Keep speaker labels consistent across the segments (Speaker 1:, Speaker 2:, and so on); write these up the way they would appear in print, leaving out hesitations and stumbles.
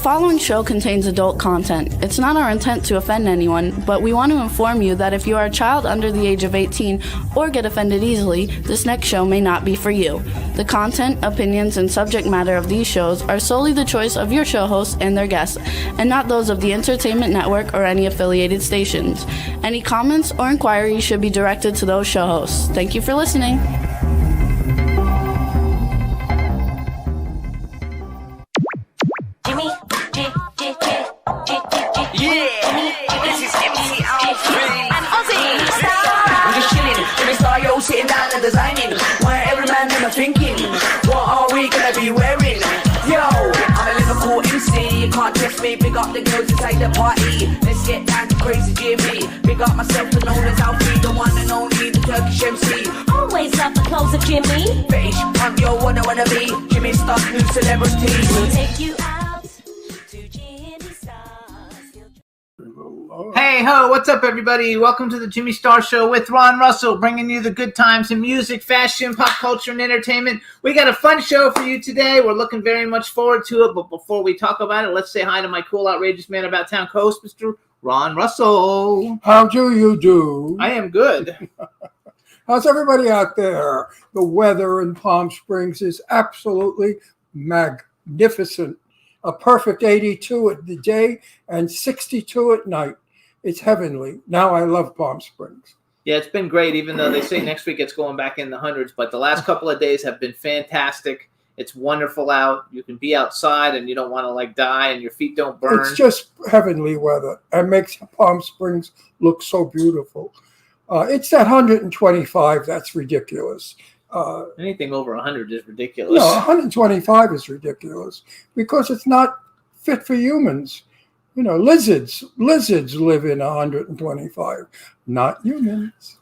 Speaker 1: following show contains adult content. It's not our intent to offend anyone, but we want to inform you that if you are a child under the age of 18 or get offended easily, this next show may not be for you. The content, opinions, and subject matter of these shows are solely the choice of your show hosts and their guests, and not those of the Entertainment Network or any affiliated stations. Any comments or inquiries should be directed to those show hosts. Thank you for listening.
Speaker 2: Sitting down and designing, why every man them are thinking, what are we gonna be wearing? Yo, I'm a Liverpool MC, you can't trust me, big up the girls inside the party. Let's get down to crazy Jimmy, big up myself and known as Alfie, the one and only, the Turkish MC.
Speaker 3: Always love the clothes of Jimmy.
Speaker 2: British, I'm your wanna be, Jimmy Star, new celebrity.
Speaker 3: We'll take you out to Jimmy Star.
Speaker 4: Hey ho, what's up everybody? Welcome to the Jimmy Star Show with Ron Russell, bringing you the good times in music, fashion, pop culture, and entertainment. We got a fun show for you today. We're looking very much forward to it, but before we talk about it, let's say hi to my cool, outrageous man about town co-host, Mr. Ron Russell.
Speaker 5: How do you do?
Speaker 4: I am good.
Speaker 5: How's everybody out there? The weather in Palm Springs is absolutely magnificent. A perfect 82 at the day and 62 at night. It's heavenly. Now I love Palm Springs.
Speaker 4: Yeah, it's been great, even though they say next week it's going back in the hundreds. But the last couple of days have been fantastic. It's wonderful out. You can be outside and you don't want to die and your feet don't burn.
Speaker 5: It's just heavenly weather. It makes Palm Springs look so beautiful. It's that 125 that's ridiculous.
Speaker 4: Anything over 100 is ridiculous.
Speaker 5: No, 125 is ridiculous because it's not fit for humans. You know, lizards live in 125, not humans.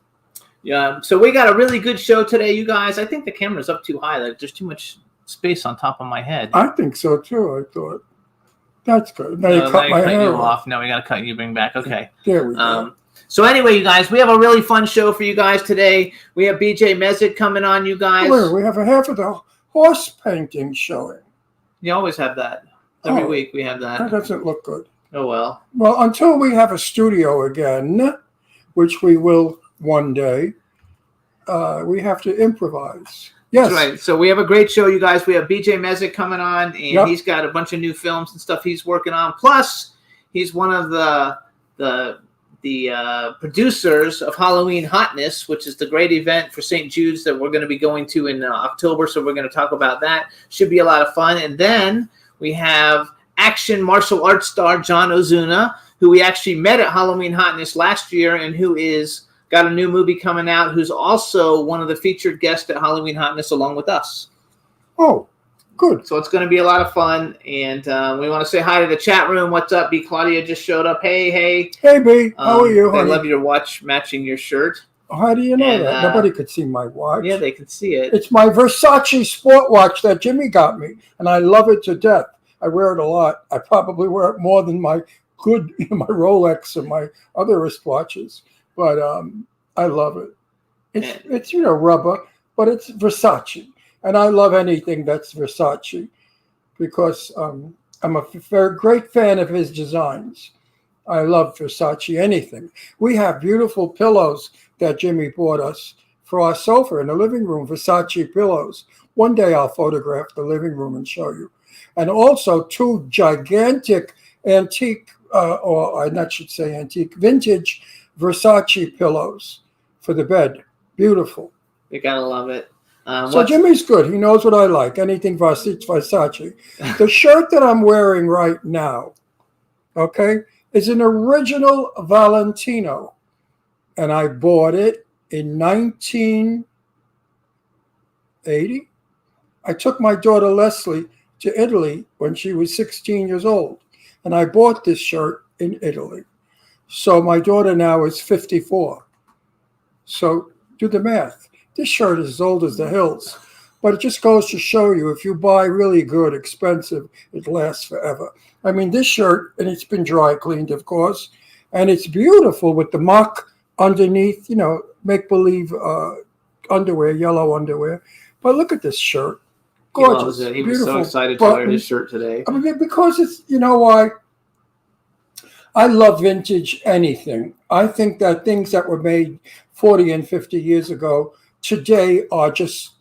Speaker 4: Yeah, so we got a really good show today, you guys. I think the camera's up too high. Like, there's too much space on top of my head.
Speaker 5: I think so too. I thought that's good. Now you cut my hair
Speaker 4: off. Now we got to cut you. Bring back. Okay.
Speaker 5: There we go.
Speaker 4: So anyway, you guys, we have a really fun show for you guys today. We have BJ Mezek coming on, you guys.
Speaker 5: We have a half of the horse painting showing.
Speaker 4: You always have that. Every week we have that.
Speaker 5: That doesn't look good.
Speaker 4: Oh, well.
Speaker 5: Well, until we have a studio again, which we will one day, we have to improvise. Yes.
Speaker 4: That's right. So we have a great show, you guys. We have BJ Mezek coming on, and he's got a bunch of new films and stuff he's working on. Plus, he's one of the producers of Halloween Hotness, which is the great event for St. Jude's that we're going to be going to in October. So we're going to talk about that. Should be a lot of fun. And then we have action martial arts star John Ozuna, who we actually met at Halloween Hotness last year and who is got a new movie coming out, who's also one of the featured guests at Halloween Hotness along with us.
Speaker 5: Oh, good.
Speaker 4: So it's going to be a lot of fun, and we want to say hi to the chat room. What's up? B. Claudia just showed up. Hey.
Speaker 5: Hey, B. How are you, honey?
Speaker 4: I love your watch matching your shirt.
Speaker 5: How do you know that? Nobody could see my watch.
Speaker 4: Yeah, they can see it.
Speaker 5: It's my Versace sport watch that Jimmy got me, and I love it to death. I wear it a lot. I probably wear it more than my Rolex and my other wristwatches, but I love it. It's rubber, but it's Versace. And I love anything that's Versace because I'm a very great fan of his designs. I love Versace anything. We have beautiful pillows that Jimmy bought us for our sofa in the living room, Versace pillows. One day I'll photograph the living room and show you. And also 2 gigantic antique, vintage Versace pillows for the bed. Beautiful.
Speaker 4: You gotta love it.
Speaker 5: So Jimmy's good. He knows what I like. Anything Versace. The shirt that I'm wearing right now, is an original Valentino. And I bought it in 1980. I took my daughter Leslie to Italy when she was 16 years old. And I bought this shirt in Italy. So my daughter now is 54. So do the math. This shirt is as old as the hills. But it just goes to show you, if you buy really good, expensive, it lasts forever. I mean, this shirt, and it's been dry cleaned, of course, and it's beautiful with the mock underneath, make-believe underwear, yellow underwear. But look at this shirt.
Speaker 4: He loves
Speaker 5: Gorgeous.
Speaker 4: it. He was so
Speaker 5: Beautiful
Speaker 4: excited to wear
Speaker 5: button.
Speaker 4: his shirt today.
Speaker 5: I mean, because it's, you know why? I love vintage anything. I think that things that were made 40 and 50 years ago today are just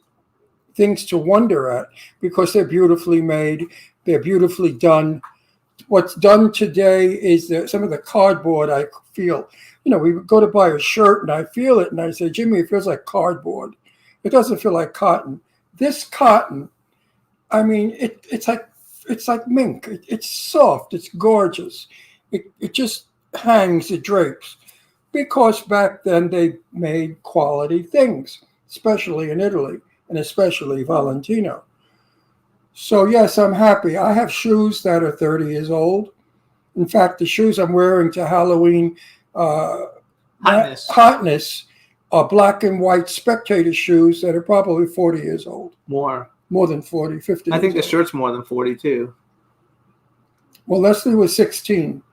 Speaker 5: things to wonder at because they're beautifully made, they're beautifully done. What's done today is some of the cardboard I feel. You know, we go to buy a shirt and I feel it and I say, Jimmy, it feels like cardboard. It doesn't feel like cotton. This cotton, I mean, it's like mink. It's soft. It's gorgeous. It just hangs, it drapes. Because back then they made quality things, especially in Italy and especially Valentino. So yes, I'm happy. I have shoes that are 30 years old. In fact, the shoes I'm wearing to Halloween hotness are black and white spectator shoes that are probably 40 years old.
Speaker 4: More
Speaker 5: than 40, 50
Speaker 4: I think the
Speaker 5: years old.
Speaker 4: shirt's more than 42.
Speaker 5: Well, Leslie was 16,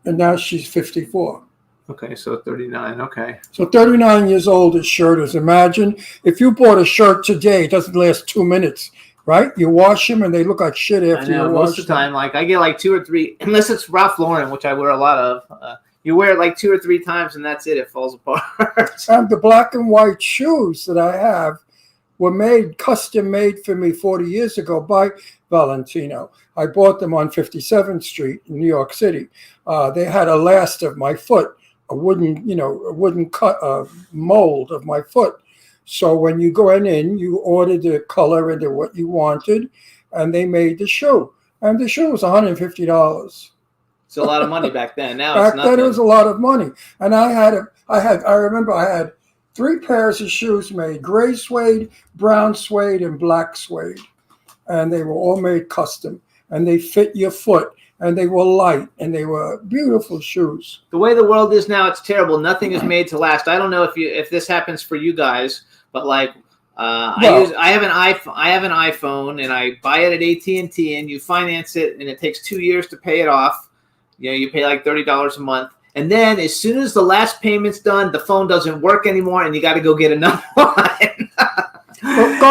Speaker 5: and now she's 54.
Speaker 4: Okay, so 39. Okay.
Speaker 5: So 39 years old is shirters. Imagine if you bought a shirt today, it doesn't last 2 minutes, right? You wash them and they look like shit
Speaker 4: I
Speaker 5: after
Speaker 4: know,
Speaker 5: you wash
Speaker 4: most of the
Speaker 5: them.
Speaker 4: time, like I get like 2 or 3, unless it's Ralph Lauren, which I wear a lot of. You wear it like 2 or 3 times and that's it. It falls apart.
Speaker 5: And the black and white shoes that I have were custom made for me 40 years ago by Valentino. I bought them on 57th Street in New York City. They had a last of my foot, a wooden cut mold of my foot. So when you go in, you order the color and what you wanted, and they made the shoe. And the shoe was $150.
Speaker 4: It's a lot of money back then. Now
Speaker 5: Back
Speaker 4: it's nothing.
Speaker 5: then it was a lot of money. And I remember I had 3 pairs of shoes made: gray suede, brown suede, and black suede. And they were all made custom. And they fit your foot. And they were light. And they were beautiful shoes.
Speaker 4: The way the world is now, it's terrible. Nothing is made to last. I don't know if this happens for you guys, but like I have an iPhone and I buy it at AT&T and you finance it and it takes 2 years to pay it off. You know, you pay like $30 a month. And then as soon as the last payment's done, the phone doesn't work anymore and you got to go get another one.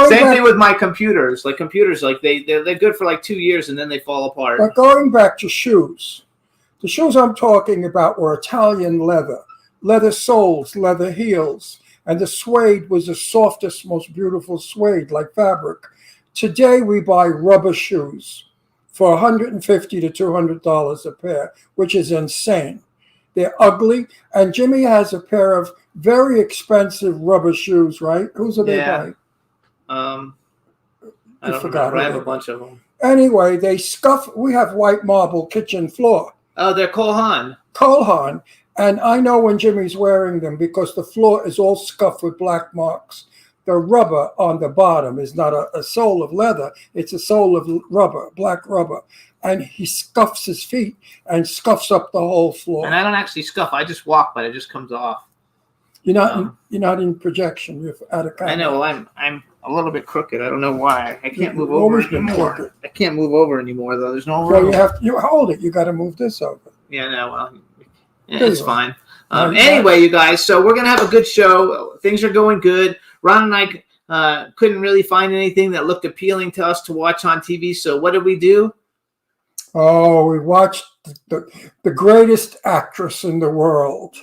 Speaker 4: Same thing with my computers. Like computers, like they're good for like 2 years and then they fall apart.
Speaker 5: But going back to shoes, the shoes I'm talking about were Italian leather soles, leather heels, and the suede was the softest, most beautiful suede, like fabric. Today we buy rubber shoes for $150 to $200 a pair, which is insane. They're ugly, and Jimmy has a pair of very expensive rubber shoes, right? Whose are they by?
Speaker 4: I don't
Speaker 5: forgot
Speaker 4: remember. I have a
Speaker 5: already.
Speaker 4: bunch of them.
Speaker 5: Anyway, they scuff. We have white marble kitchen floor.
Speaker 4: Oh, they're Cole Haan.
Speaker 5: Cole Haan, and I know when Jimmy's wearing them because the floor is all scuffed with black marks. The rubber on the bottom is not a sole of leather. It's a sole of rubber, black rubber. And he scuffs his feet and scuffs up the whole floor.
Speaker 4: And I don't actually scuff. I just walk, but it just comes off.
Speaker 5: You're not in projection. You're out of camera.
Speaker 4: I know. Well, I'm a little bit crooked. I don't know why. I can't move
Speaker 5: You've
Speaker 4: over
Speaker 5: always been
Speaker 4: anymore.
Speaker 5: crooked.
Speaker 4: I can't move over anymore though. There's no
Speaker 5: Well,
Speaker 4: room.
Speaker 5: you hold it. You got to move this over.
Speaker 4: Yeah, no. Well, yeah,
Speaker 5: There
Speaker 4: it's
Speaker 5: you are.
Speaker 4: fine.
Speaker 5: No, you
Speaker 4: Anyway, you guys. So we're gonna have a good show. Things are going good. Ron and I couldn't really find anything that looked appealing to us to watch on TV. So what did we do?
Speaker 5: Oh, we watched the greatest actress in the world,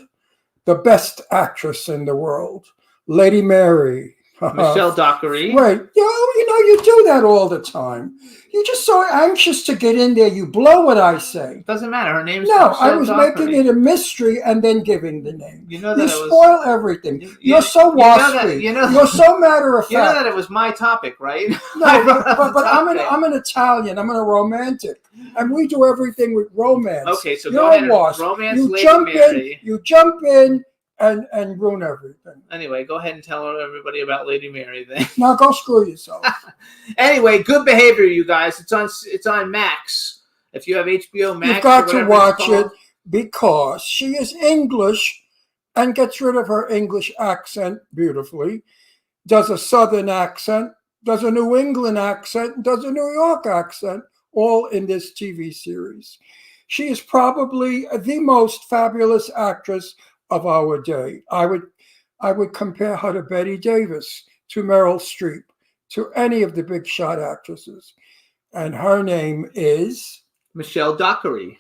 Speaker 5: the best actress in the world, Lady Mary.
Speaker 4: Michelle Dockery.
Speaker 5: Right. You do that all the time. You're just so anxious to get in there. You blow what I say.
Speaker 4: Doesn't matter. Her name's
Speaker 5: No,
Speaker 4: Michelle
Speaker 5: I was
Speaker 4: Dockery.
Speaker 5: making it a mystery and then giving the name.
Speaker 4: You know that
Speaker 5: You
Speaker 4: it was.
Speaker 5: spoil everything.
Speaker 4: You
Speaker 5: You're so
Speaker 4: know that-
Speaker 5: waspy.
Speaker 4: you know-
Speaker 5: You're so matter of
Speaker 4: You know
Speaker 5: fact.
Speaker 4: that it was my topic, right?
Speaker 5: No,
Speaker 4: I brought up
Speaker 5: but
Speaker 4: the topic.
Speaker 5: I'm an Italian. I'm a romantic, and we do everything with romance.
Speaker 4: Okay, so
Speaker 5: You're
Speaker 4: go
Speaker 5: a
Speaker 4: ahead.
Speaker 5: wasp.
Speaker 4: Romance
Speaker 5: You
Speaker 4: Lady
Speaker 5: jump
Speaker 4: Mary.
Speaker 5: in. You jump in and ruin everything.
Speaker 4: Anyway, go ahead and tell everybody about Lady Mary then.
Speaker 5: Now go screw yourself.
Speaker 4: Anyway, Good Behavior, you guys. It's on Max. If you have HBO Max,
Speaker 5: You've got
Speaker 4: or
Speaker 5: to
Speaker 4: whatever
Speaker 5: watch
Speaker 4: it's
Speaker 5: it
Speaker 4: called.
Speaker 5: because she is English and gets rid of her English accent beautifully. Does a Southern accent, does a New England accent, does a New York accent, all in this TV series. She is probably the most fabulous actress of our day. I would compare her to Betty Davis, to Meryl Streep, to any of the big shot actresses. And her name is
Speaker 4: Michelle Dockery.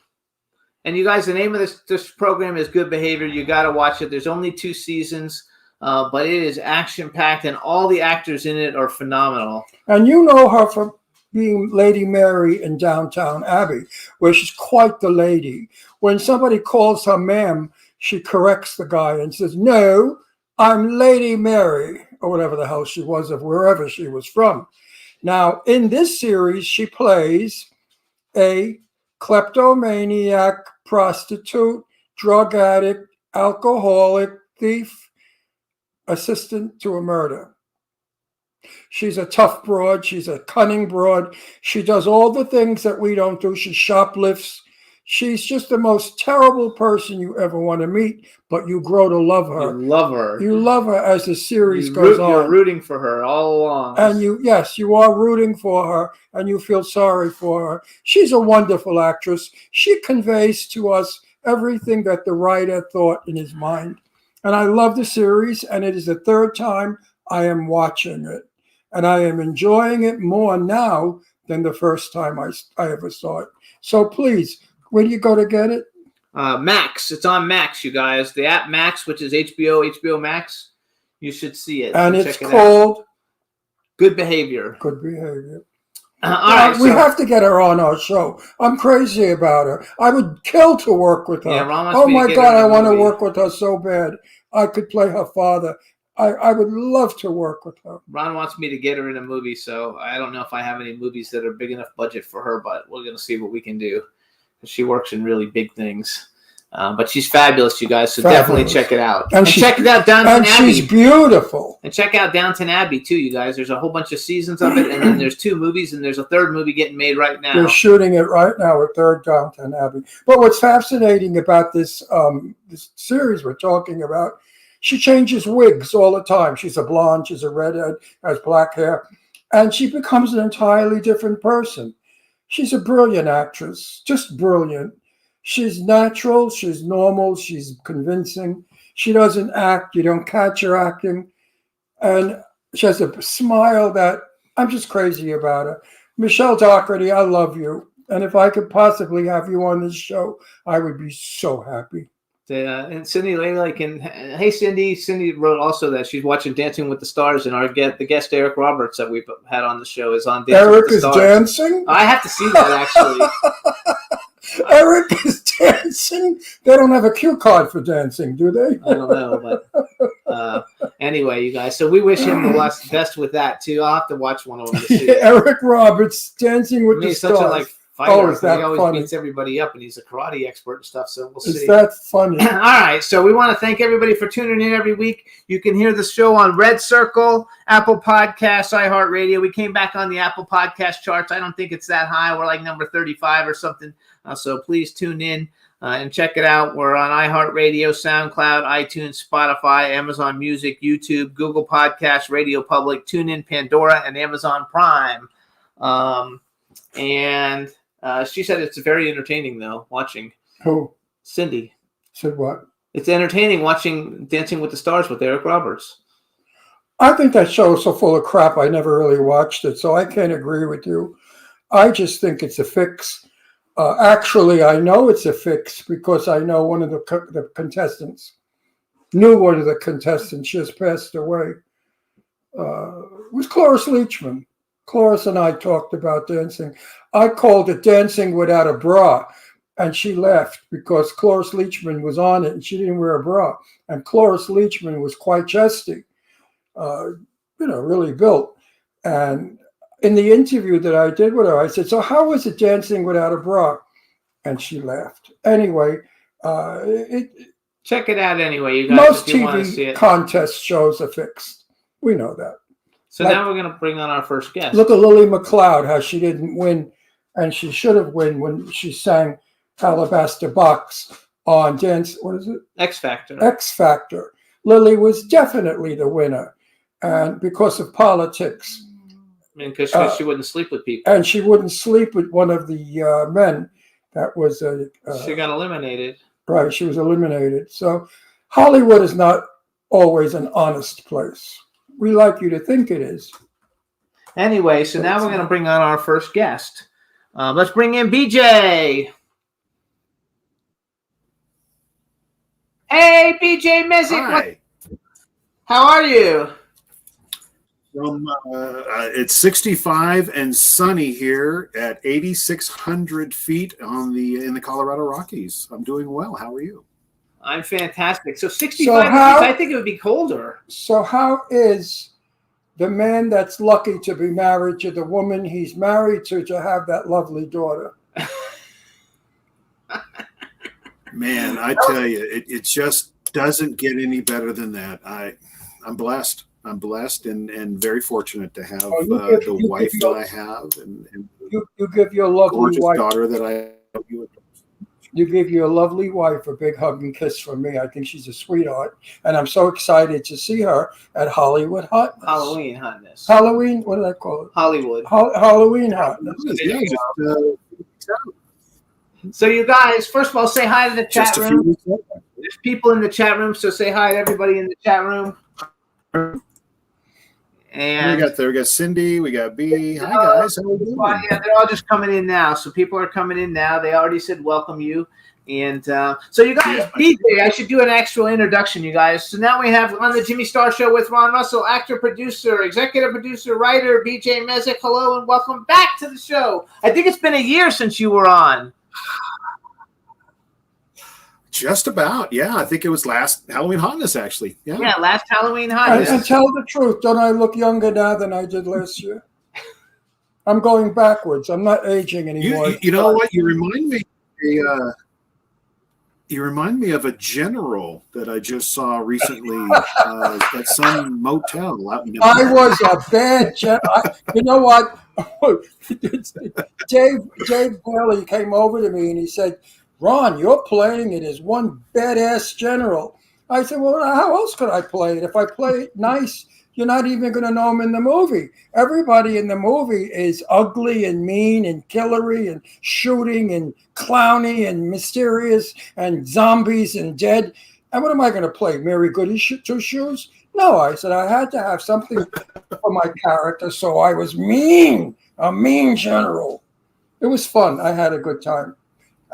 Speaker 4: And you guys, the name of this program is Good Behavior. You got to watch it. There's only 2 seasons, but it is action-packed, and all the actors in it are phenomenal.
Speaker 5: And you know her from being Lady Mary in Downtown Abbey, where she's quite the lady. When somebody calls her ma'am, she corrects the guy and says, "No, I'm Lady Mary," or whatever the hell she was, of wherever she was from. Now, in this series, she plays a kleptomaniac, prostitute, drug addict, alcoholic, thief, assistant to a murder. She's a tough broad. She's a cunning broad. She does all the things that we don't do. She shoplifts. She's just the most terrible person you ever want to meet, but you grow to love her.
Speaker 4: You love her.
Speaker 5: You love her as the series goes on.
Speaker 4: You're rooting for her all along.
Speaker 5: And you are rooting for her, and you feel sorry for her. She's a wonderful actress. She conveys to us everything that the writer thought in his mind. And I love the series, and it is the 3rd time I am watching it. And I am enjoying it more now than the first time I ever saw it. So please, where do you go to get it?
Speaker 4: Max. It's on Max, you guys. The app Max, which is HBO Max. You should see it.
Speaker 5: And
Speaker 4: so
Speaker 5: it's
Speaker 4: check it
Speaker 5: called
Speaker 4: out. Good Behavior.
Speaker 5: Good Behavior.
Speaker 4: All right.
Speaker 5: We have to get her on our show. I'm crazy about her. I would kill to work with her.
Speaker 4: Yeah, Ron wants
Speaker 5: Oh
Speaker 4: me to
Speaker 5: my
Speaker 4: get
Speaker 5: God,
Speaker 4: her in
Speaker 5: I
Speaker 4: a
Speaker 5: want to
Speaker 4: movie.
Speaker 5: work with her so bad. I could play her father. I would love to work with her.
Speaker 4: Ron wants me to get her in a movie, so I don't know if I have any movies that are big enough budget for her, but we're going to see what we can do. She works in really big things. But she's fabulous, you guys, so definitely check it out. And check it out, Downton Abbey.
Speaker 5: And she's beautiful.
Speaker 4: And check out Downton Abbey, too, you guys. There's a whole bunch of seasons of it, and then there's 2 movies, and there's a 3rd movie getting made right now.
Speaker 5: They're shooting it right now at 3rd Downton Abbey. But what's fascinating about this series we're talking about, she changes wigs all the time. She's a blonde, she's a redhead, has black hair, and she becomes an entirely different person. She's a brilliant actress, just brilliant. She's natural, she's normal, she's convincing. She doesn't act, you don't catch her acting. And she has a smile that I'm just crazy about her. Michelle Dockery, I love you. And if I could possibly have you on this show, I would be so happy.
Speaker 4: And Cindy Laley hey Cindy wrote also that she's watching Dancing with the Stars, and the guest Eric Roberts that we've had on the show is on Dancing with the Stars.
Speaker 5: Eric is dancing?
Speaker 4: I have to see that actually.
Speaker 5: Eric is dancing? They don't have a cue card for dancing, do they?
Speaker 4: I don't know, but anyway, you guys. So we wish him the best with that too. I'll have to watch one of them to see.
Speaker 5: Eric Roberts, Dancing with the
Speaker 4: He's
Speaker 5: Stars.
Speaker 4: such a fighter.
Speaker 5: Is that
Speaker 4: he always
Speaker 5: funny?
Speaker 4: beats everybody up, and he's a karate expert and stuff. So we'll see.
Speaker 5: Is that funny?
Speaker 4: All right, so we want to thank everybody for tuning in every week. You can hear the show on Red Circle, Apple Podcasts, iHeartRadio. We came back on the Apple Podcast charts. I don't think it's that high. We're like number 35 or something. So please tune in and check it out. We're on iHeartRadio, SoundCloud, iTunes, Spotify, Amazon Music, YouTube, Google Podcasts, Radio Public, TuneIn, Pandora, and Amazon Prime. And she said it's very entertaining, though, watching.
Speaker 5: Who?
Speaker 4: Cindy.
Speaker 5: Said what?
Speaker 4: It's entertaining watching Dancing with the Stars with Eric Roberts.
Speaker 5: I think that show is so full of crap, I never really watched it, so I can't agree with you. I just think it's a fix. Actually, I know it's a fix because I know one of the contestants, knew one of the contestants, she has passed away. It was Cloris Leachman. Cloris and I talked about dancing. I called it Dancing Without a Bra, and she laughed because Cloris Leachman was on it and she didn't wear a bra. And Cloris Leachman was quite chesty, really built. And in the interview that I did with her, I said, "So how was it Dancing Without a Bra?" And she laughed. Anyway,
Speaker 4: check it out anyway, you guys.
Speaker 5: Most
Speaker 4: if you want to see
Speaker 5: TV
Speaker 4: it.
Speaker 5: contest shows are fixed. We know that.
Speaker 4: So now we're going to bring on our first guest.
Speaker 5: Look at Lily McLeod, how she didn't win, and she should have won when she sang Alabaster Box on
Speaker 4: X Factor.
Speaker 5: X Factor. Lily was definitely the winner, and because of politics.
Speaker 4: Because she wouldn't sleep with people.
Speaker 5: And she wouldn't sleep with one of the men that was...
Speaker 4: she got eliminated.
Speaker 5: Right, she was eliminated. So Hollywood is not always an honest place. We like you to think it is.
Speaker 4: Anyway, so now we're going to bring on our first guest. Let's bring in BJ. Hey, BJ Messick.
Speaker 6: Hi.
Speaker 4: How are you?
Speaker 6: It's 65 and sunny here at 8,600 feet in the Colorado Rockies. I'm doing well. How are you?
Speaker 4: I'm fantastic. So 65
Speaker 5: So
Speaker 4: degrees, I think it would be colder.
Speaker 5: So how is the man that's lucky to be married to the woman he's married to have that lovely daughter?
Speaker 6: Man, I tell you, it just doesn't get any better than that. I'm blessed. I'm blessed and very fortunate to have the wife that I have and
Speaker 5: You give your lovely
Speaker 6: gorgeous
Speaker 5: wife
Speaker 6: daughter that I hope you adore.
Speaker 5: You give your lovely wife a big hug and kiss from me. I think she's a sweetheart, and I'm so excited to see her at Hollywood Hotness.
Speaker 4: Halloween hotness.
Speaker 5: Halloween? What did I call it?
Speaker 4: Hollywood.
Speaker 5: Halloween Hotness.
Speaker 6: Yeah,
Speaker 4: So you guys, first of all, say hi to the chat
Speaker 6: just a few
Speaker 4: room.
Speaker 6: weeks ago.
Speaker 4: There's people in the chat room, so say hi to everybody in the chat room. And
Speaker 6: We got Cindy, we got B. Hi guys, how are you doing?
Speaker 4: well, yeah, they're all just coming in now. So people are coming in now. They already said welcome you. And so you guys,
Speaker 6: Yeah.
Speaker 4: BJ, I should do an actual introduction, you guys. So now we have on the Jimmy Star Show with Ron Russell, actor, producer, executive producer, writer, BJ Messick. Hello and welcome back to the show. I think it's been a year since you were on.
Speaker 6: Just about, yeah. I think it was last Halloween Hotness, actually. Yeah.
Speaker 4: Yeah, last Halloween
Speaker 5: And
Speaker 4: hotness.
Speaker 5: tell the truth, don't I look younger now than I did last year? I'm going backwards. I'm not aging anymore.
Speaker 6: You know what? You remind me of a general that I just saw recently at some motel out in
Speaker 5: I was a bad you know what? Dave Bailey came over to me and he said, Ron, you're playing it as one badass general. I said, well, how else could I play it? If I play it nice, you're not even going to know him in the movie. Everybody in the movie is ugly and mean and killery and shooting and clowny and mysterious and zombies and dead. And what am I going to play? Mary Goody Two Shoes? No, I said I had to have something for my character, so I was mean, a mean general. It was fun. I had a good time.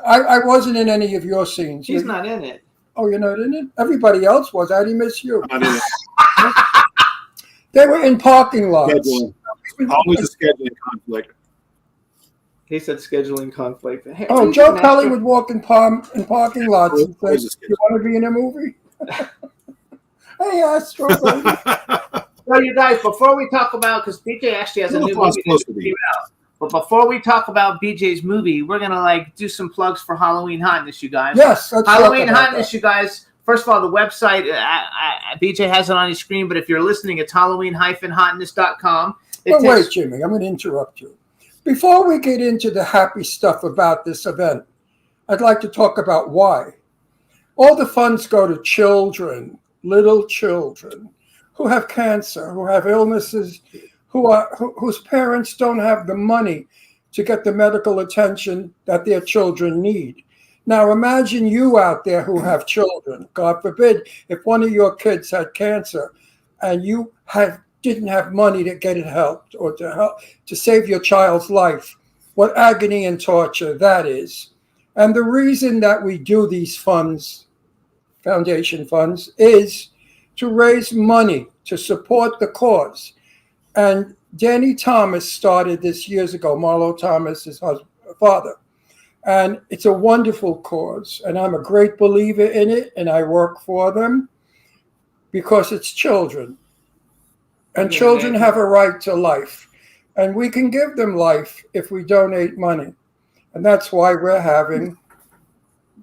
Speaker 5: I wasn't in any of your scenes.
Speaker 4: He's not in it.
Speaker 5: Oh, you're not in it? Everybody else was. I didn't miss you.
Speaker 6: Not in it.
Speaker 5: They were in parking lots.
Speaker 6: Scheduling. Always a scheduling conflict.
Speaker 4: He said scheduling conflict. Hey,
Speaker 5: Oh,
Speaker 4: he's
Speaker 5: Joe
Speaker 4: an
Speaker 5: Kelly
Speaker 4: extra-
Speaker 5: would walk in parking lots and say,
Speaker 6: Always a schedule.
Speaker 5: you want to be in a movie? Hey, Astro. baby.
Speaker 4: Well, you guys, before we talk about, because BJ actually has a new movie that just came out. But before we talk about BJ's movie, we're gonna do some plugs for Halloween Hotness, you guys.
Speaker 5: Yes, let's talk
Speaker 4: Halloween
Speaker 5: about
Speaker 4: Hotness,
Speaker 5: that.
Speaker 4: you guys. First of all, the website, BJ has it on his screen, but if you're listening, it's Halloween-hotness.com.
Speaker 5: But wait, Jimmy, I'm going to interrupt you. Before we get into the happy stuff about this event, I'd like to talk about why. All the funds go to children, little children, who have cancer, who have illnesses, whose parents don't have the money to get the medical attention that their children need. Now imagine you out there who have children. God forbid if one of your kids had cancer and you didn't have money to get it helped or to save your child's life. What agony and torture that is. And the reason that we do these funds, foundation funds, is to raise money to support the cause. And Danny Thomas started this years ago, Marlo Thomas, his father. And it's a wonderful cause. And I'm a great believer in it. And I work for them because it's children. And children have a right to life. And we can give them life if we donate money. And that's why we're having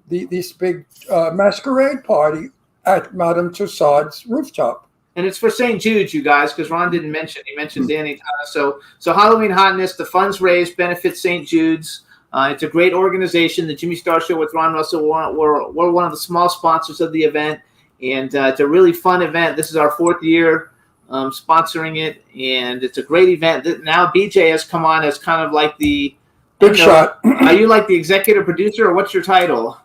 Speaker 5: this big masquerade party at Madame Tussauds rooftop.
Speaker 4: And it's for St. Jude's, you guys, because Ron didn't mention. He mentioned Danny Thomas. So Halloween Hotness, the funds raised benefit St. Jude's. It's a great organization. The Jimmy Star Show with Ron Russell, we're one of the small sponsors of the event. And it's a really fun event. This is our 4th year sponsoring it. And it's a great event. Now BJ has come on as kind of like the
Speaker 5: Big shot.
Speaker 4: Are you like the executive producer or what's your title?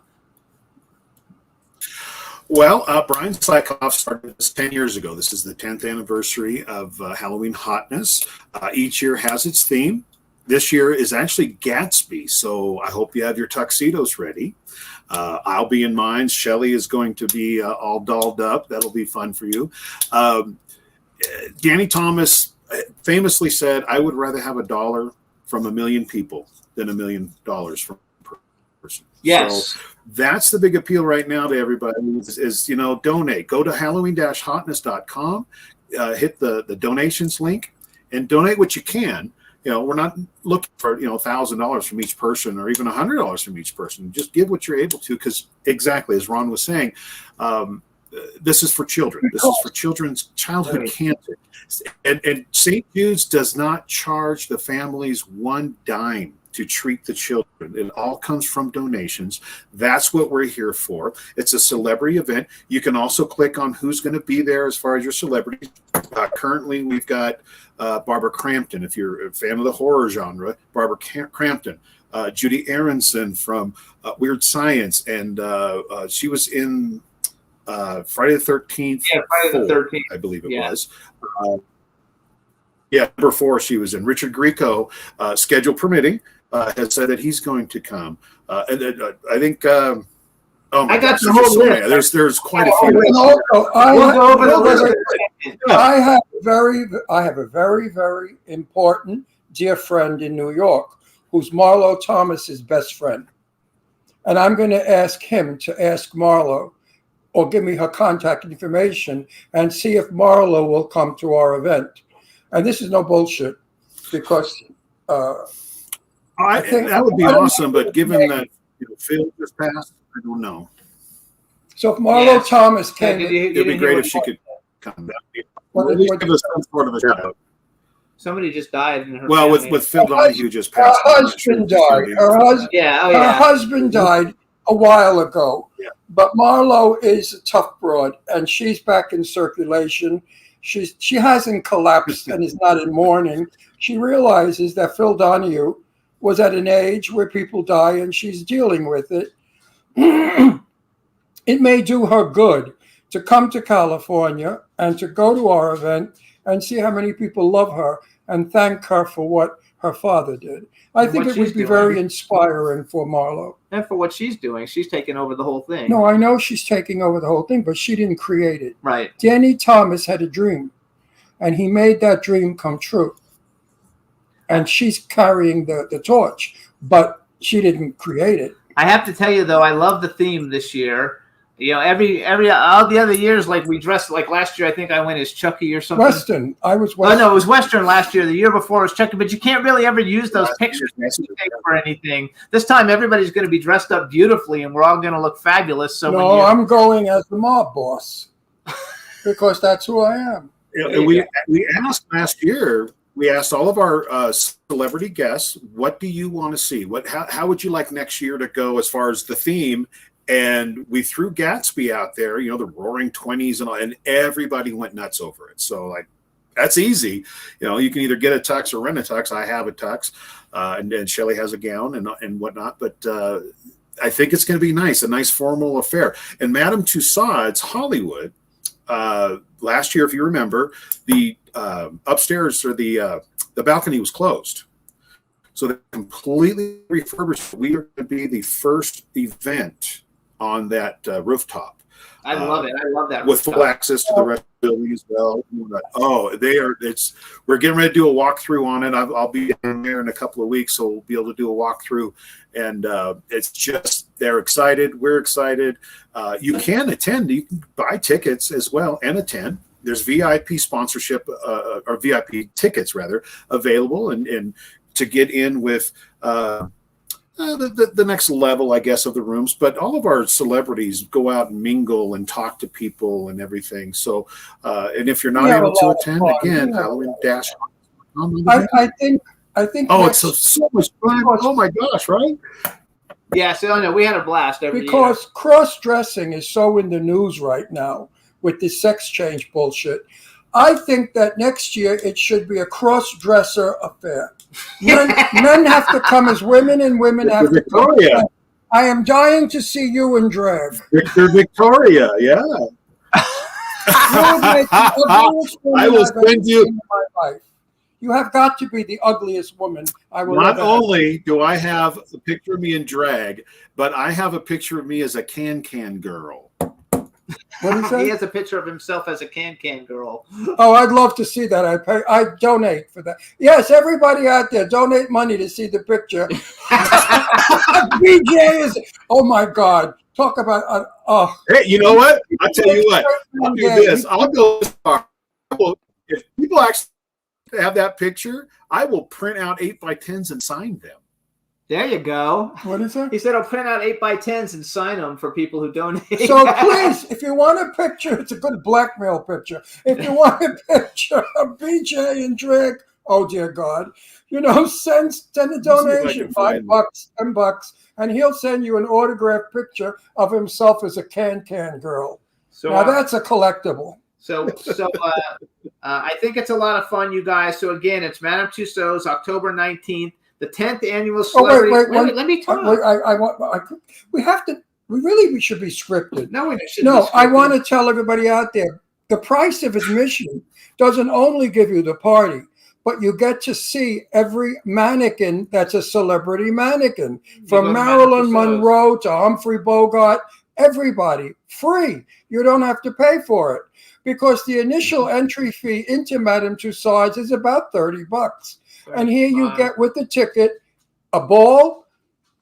Speaker 6: Well, Brian Sykoff started this 10 years ago. This is the 10th anniversary of Halloween Hotness. Each year has its theme. This year is actually Gatsby, so I hope you have your tuxedos ready. I'll be in mine. Shelly is going to be all dolled up. That'll be fun for you. Danny Thomas famously said, I would rather have $1 from a million people than $1 million from a person.
Speaker 4: Yes.
Speaker 6: So that's the big appeal right now to everybody is donate. Go to halloween-hotness.com, hit the donations link, and donate what you can. We're not looking for, $1,000 from each person or even $100 from each person. Just give what you're able to, because exactly as Ron was saying, this is for children. This is for children's childhood cancer. And St. Jude's does not charge the families one dime to treat the children. It all comes from donations. That's what we're here for. It's a celebrity event. You can also click on who's going to be there as far as your celebrities. Currently, we've got Barbara Crampton, if you're a fan of the horror genre, Barbara Crampton, Judy Aronson from Weird Science, and she was in Friday the 13th.
Speaker 4: Yeah, Friday the 13th.
Speaker 6: I believe it was. Number 4, she was in. Richard Grieco, schedule permitting, has said that he's going to come. And I think.
Speaker 4: I got the whole list.
Speaker 6: There's quite a few.
Speaker 5: I have a very, very important dear friend in New York who's Marlo Thomas's best friend. And I'm going to ask him to ask Marlo or give me her contact information and see if Marlo will come to our event. And this is no bullshit, because
Speaker 6: I think that would be awesome. But given that Phil just passed, I don't know.
Speaker 5: So if Marlo Thomas came,
Speaker 6: it'd be great if she could come back. At least give us some sort of a shout.
Speaker 4: Somebody just died in her
Speaker 6: family. with Phil Donahue just passed.
Speaker 5: Her husband died. Her husband died a while ago.
Speaker 6: Yeah.
Speaker 5: But Marlo is a tough broad, and she's back in circulation. She hasn't collapsed and is not in mourning. She realizes that Phil Donahue was at an age where people die, and she's dealing with it. It may do her good to come to California and to go to our event and see how many people love her and thank her for what her father did. I think it would be very inspiring for Marlo.
Speaker 4: And for what she's doing. She's taking over the whole thing.
Speaker 5: No, I know she's taking over the whole thing, but she didn't create it.
Speaker 4: Right.
Speaker 5: Danny Thomas had a dream, and he made that dream come true. And she's carrying the torch, but she didn't create it.
Speaker 4: I have to tell you, though, I love the theme this year. Every all the other years, like we dressed, like last year, I think I went as Chucky or something.
Speaker 5: Western. I was Western.
Speaker 4: Oh, no, it was Western last year. The year before was Chucky, but you can't really ever use those pictures for anything. This time, everybody's going to be dressed up beautifully, and we're all going to look fabulous. So
Speaker 5: no, I'm going as the mob boss because that's who I am.
Speaker 6: We asked last year. We asked all of our celebrity guests, what do you want to see? How would you like next year to go as far as the theme? And we threw Gatsby out there, the Roaring 20s and all, and everybody went nuts over it. So that's easy. You can either get a tux or rent a tux. I have a tux, and Shelly has a gown and whatnot. But I think it's going to be nice, a nice formal affair. And Madame Tussauds Hollywood, last year, if you remember, the upstairs or the balcony was closed. So they completely refurbished. We are going to be the first event on that rooftop.
Speaker 4: I love it. I love that.
Speaker 6: With full access to the rest of the building as well. Oh, we're getting ready to do a walkthrough on it. I'll be in there in a couple of weeks, so we'll be able to do a walkthrough. And it's just, they're excited. We're excited. You can attend. You can buy tickets as well and attend. There's VIP sponsorship or VIP tickets rather available, and to get in with the next level, I guess, of the rooms. But all of our celebrities go out and mingle and talk to people and everything. So, and if you're not able to attend, again, Halloween Dash.
Speaker 5: I think.
Speaker 6: Oh, it's so much fun! Oh my gosh, right?
Speaker 4: Yeah, so no, we had a blast
Speaker 5: because cross-dressing is so in the news right now with this sex change bullshit. I think that next year it should be a cross-dresser affair. Men have to come as women, and women have to come as men. I am dying to see you in drag.
Speaker 6: Victor Victoria, yeah.
Speaker 5: You would make the ugliest woman
Speaker 6: I will
Speaker 5: I've ever
Speaker 6: send you.
Speaker 5: seen in my life. You have got to be the ugliest woman I will
Speaker 6: Not
Speaker 5: ever
Speaker 6: only do I have a picture of me in drag, but I have a picture of me as a can girl.
Speaker 5: have. What is
Speaker 4: He
Speaker 5: that?
Speaker 4: has a picture of himself as a can girl.
Speaker 5: Oh, I'd love to see that. I donate for that. Yes, everybody out there, donate money to see the picture. BJ is. Oh my God! Talk about. Oh,
Speaker 6: Hey, you know what? I'll tell you what. I'll do this. I'll go this far. If people actually have that picture, I will print out 8x10s and sign them.
Speaker 4: There you go.
Speaker 5: what is that?
Speaker 4: He said I'll print out 8x10s and sign them for people who donate.
Speaker 5: So please, if you want a picture, it's a good blackmail picture. If you want a picture of BJ and drag, oh dear God, send a
Speaker 6: see if I
Speaker 5: donation,
Speaker 6: can find
Speaker 5: $5, $10, and he'll send you an autographed picture of himself as a can girl.
Speaker 4: So,
Speaker 5: Now that's a collectible.
Speaker 4: So I think it's a lot of fun, you guys. So again, it's Madame Tussauds, October 19th, the 10th annual celebrity.
Speaker 5: wait.
Speaker 4: Let me talk.
Speaker 5: We really should be scripted.
Speaker 4: No, we should.
Speaker 5: No, I want to tell everybody out there, the price of admission doesn't only give you the party, but you get to see every mannequin that's a celebrity mannequin, from Marilyn Monroe to Humphrey Bogart, everybody, free. You don't have to pay for it, because the initial entry fee into Madame Tussauds is about $30. And here you get with the ticket a ball,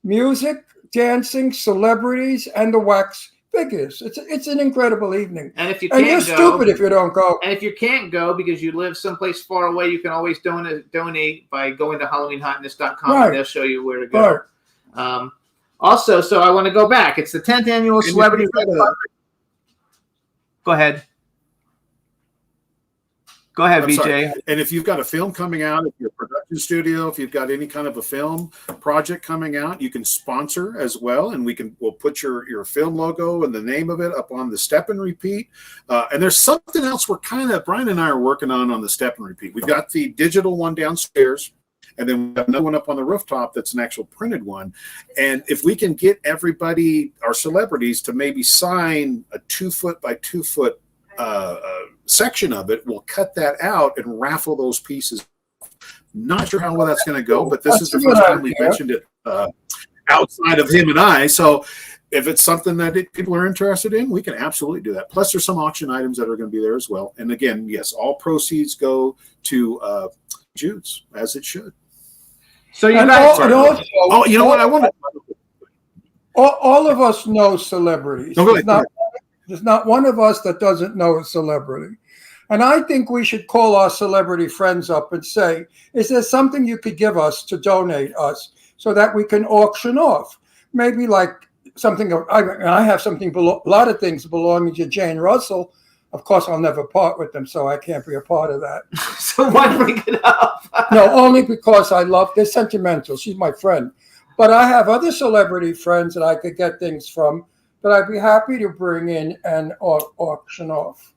Speaker 5: music, dancing, celebrities, and the wax figures. It's an incredible evening.
Speaker 4: And if you
Speaker 5: And
Speaker 4: can't
Speaker 5: you're
Speaker 4: go,
Speaker 5: stupid if you don't go.
Speaker 4: and if you can't go because you live someplace far away, you can always donate by going to HalloweenHotness.com,
Speaker 5: Right.
Speaker 4: and they'll show you where to go.
Speaker 5: Right.
Speaker 4: Also, so I want to go back. It's the 10th annual celebrity. Go ahead. Go ahead,
Speaker 6: I'm
Speaker 4: BJ.
Speaker 6: sorry. And if you've got a film coming out, if you're a production studio, if you've got any kind of a film project coming out, you can sponsor as well, and we'll put your film logo and the name of it up on the Step and Repeat. And there's something else Brian and I are working on the Step and Repeat. We've got the digital one downstairs, and then we have another one up on the rooftop that's an actual printed one. And if we can get everybody, our celebrities, to maybe sign a 2-foot by 2-foot section of it, we'll cut that out and raffle those pieces. Not sure how well that's going to go, but this is the first time we've mentioned it outside of him and I. So if it's something that people are interested in, we can absolutely do that. Plus, there's some auction items that are going to be there as well. And again, yes, all proceeds go to Jude's, as it should.
Speaker 4: So you
Speaker 5: And
Speaker 4: guys,
Speaker 5: also,
Speaker 6: Oh, you know what? I want to.
Speaker 5: all of us know celebrities.
Speaker 6: No, go ahead.
Speaker 5: There's not one of us that doesn't know a celebrity. And I think we should call our celebrity friends up and say, is there something you could give us to donate us so that we can auction off? Maybe like something, I have something, a lot of things belonging to Jane Russell. Of course, I'll never part with them, so I can't be a part of that.
Speaker 4: so why bring it up?
Speaker 5: No, only because they're sentimental. She's my friend. But I have other celebrity friends that I could get things from that I'd be happy to bring in and auction off.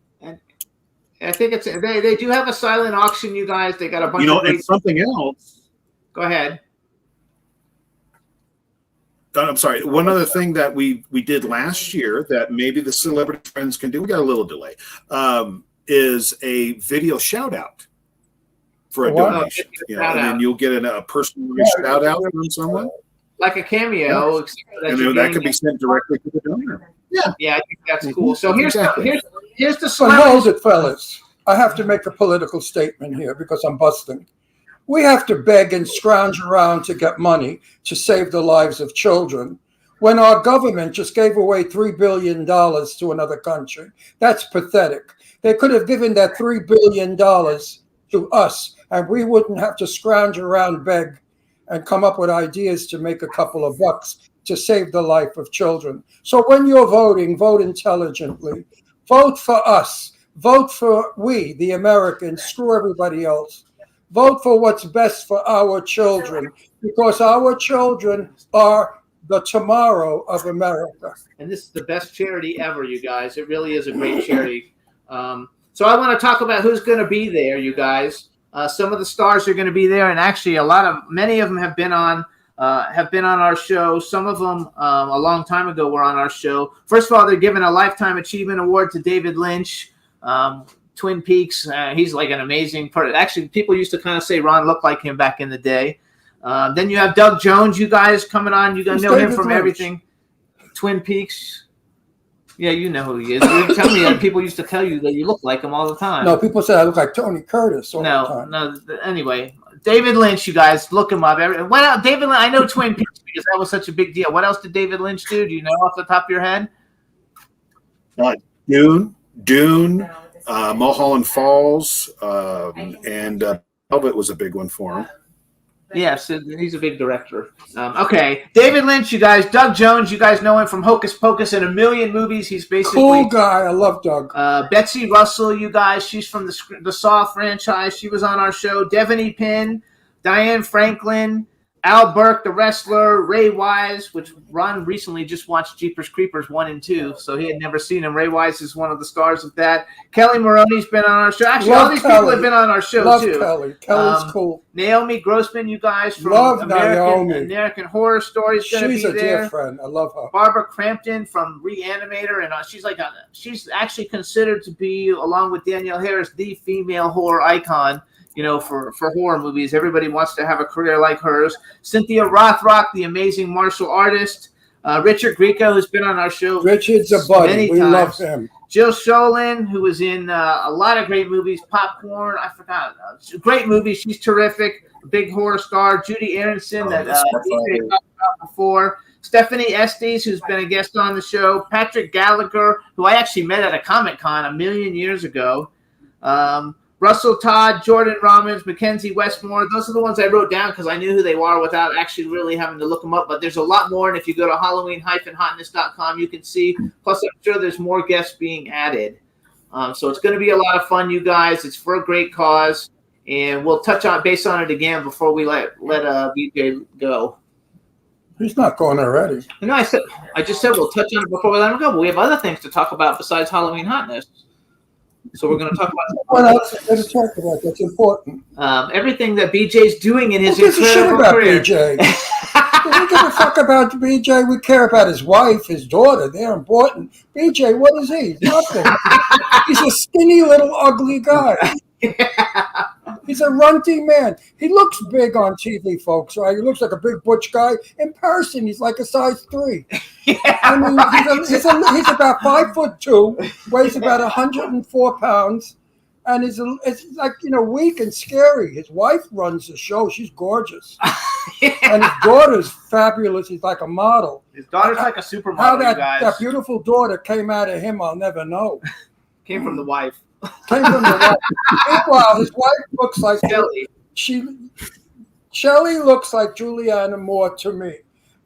Speaker 4: I think they do have a silent auction, you guys. They got a bunch of
Speaker 6: And something else.
Speaker 4: Go ahead.
Speaker 6: I'm sorry. One other thing that we did last year that maybe the celebrity friends can do, we got a little delay, is a video shout out for a donation. And then you'll get a personal shout out from someone.
Speaker 4: Like a cameo.
Speaker 6: And then that could be sent directly to the donor.
Speaker 4: Yeah, I think that's cool. So here's the
Speaker 5: So hold it, fellas. I have to make a political statement here because I'm busting. We have to beg and scrounge around to get money to save the lives of children when our government just gave away $3 billion to another country. That's pathetic. They could have given that $3 billion to us, and we wouldn't have to scrounge around, beg, and come up with ideas to make a couple of bucks to save the life of children. So when you're voting, vote intelligently. Vote for us. Vote for we, the Americans. Screw everybody else. Vote for what's best for our children, because our children are the tomorrow of America.
Speaker 4: And this is the best charity ever, you guys. It really is a great charity. So I want to talk about who's going to be there, you guys. Some of the stars are going to be there, and actually many of them have been on have been on our show. Some of them a long time ago were on our show. First of all, they're giving a Lifetime Achievement Award to David Lynch. Twin Peaks. He's like an amazing person. Actually, people used to kind of say Ron looked like him back in the day. Then you have Doug Jones. You guys coming on. You guys know him from everything. Twin Peaks. Yeah, you know who he is. You tell me that people used to tell you that you look like him all the time.
Speaker 5: No, people say I look like Tony Curtis all the time.
Speaker 4: No. Anyway, David Lynch, you guys look him up. David Lynch, I know Twin Peaks because that was such a big deal. What else did David Lynch do? Do you know off the top of your head?
Speaker 6: Dune, Mulholland Falls, and Velvet was a big one for him.
Speaker 4: Yes, he's a big director. Okay, David Lynch, you guys. Doug Jones, you guys know him from Hocus Pocus and a million movies. He's basically
Speaker 5: cool guy. I love Doug.
Speaker 4: Betsy Russell, you guys. She's from the Saw franchise. She was on our show. Devaney Pinn, Diane Franklin, Al Burke, the wrestler, Ray Wise, which Ron recently just watched Jeepers Creepers 1 and 2, so he had never seen him. Ray Wise is one of the stars of that. Kelly Maroney's been on our show. Actually, all these people have been on our show, too.
Speaker 5: Kelly. Kelly's cool.
Speaker 4: Naomi Grossman, you guys, from American Horror Story is going to be there.
Speaker 5: She's a dear friend. I love her.
Speaker 4: Barbara Crampton from Reanimator, and she's actually considered to be, along with Danielle Harris, the female horror icon. For horror movies. Everybody wants to have a career like hers. Cynthia Rothrock, the amazing martial artist. Richard Grieco, who's been on our show.
Speaker 5: Richard's a buddy. We love him.
Speaker 4: Jill Sholin, who was in a lot of great movies. Popcorn, I forgot. Great movies. She's terrific. A big horror star. Judy Aronson, that DJ talked about before. Stephanie Estes, who's been a guest on the show. Patrick Gallagher, who I actually met at a Comic-Con a million years ago. Russell Todd, Jordan Robbins, Mackenzie Westmore. Those are the ones I wrote down because I knew who they were without actually really having to look them up. But there's a lot more, and if you go to Halloween-hotness.com, you can see. Plus, I'm sure there's more guests being added. So it's going to be a lot of fun, you guys. It's for a great cause, and we'll touch on base on it again before we let BJ go.
Speaker 5: He's not going already.
Speaker 4: I just said we'll touch on it before we let him go, but we have other things to talk about besides Halloween Hotness. So we're going to talk about
Speaker 5: what else is there to talk about? That's important.
Speaker 4: Everything that BJ's doing in his incredible career.
Speaker 5: BJ? We don't give a fuck about BJ. We care about his wife, his daughter. They're important. BJ, what is he? Nothing. He's a skinny little ugly guy. He's a runty man. He looks big on TV, folks, right? He looks like a big butch guy. In person, he's like a size 3. Yeah. I mean, he's about 5'2", weighs about 104 pounds, and is like, weak and scary. His wife runs the show. She's gorgeous. Yeah. And his daughter's fabulous. He's like a model.
Speaker 4: His daughter's like a supermodel,
Speaker 5: how that beautiful daughter came out of him, I'll never know.
Speaker 4: Came from the wife.
Speaker 5: Meanwhile, his wife looks like
Speaker 4: Shelley.
Speaker 5: Shelley looks like Julianne Moore to me.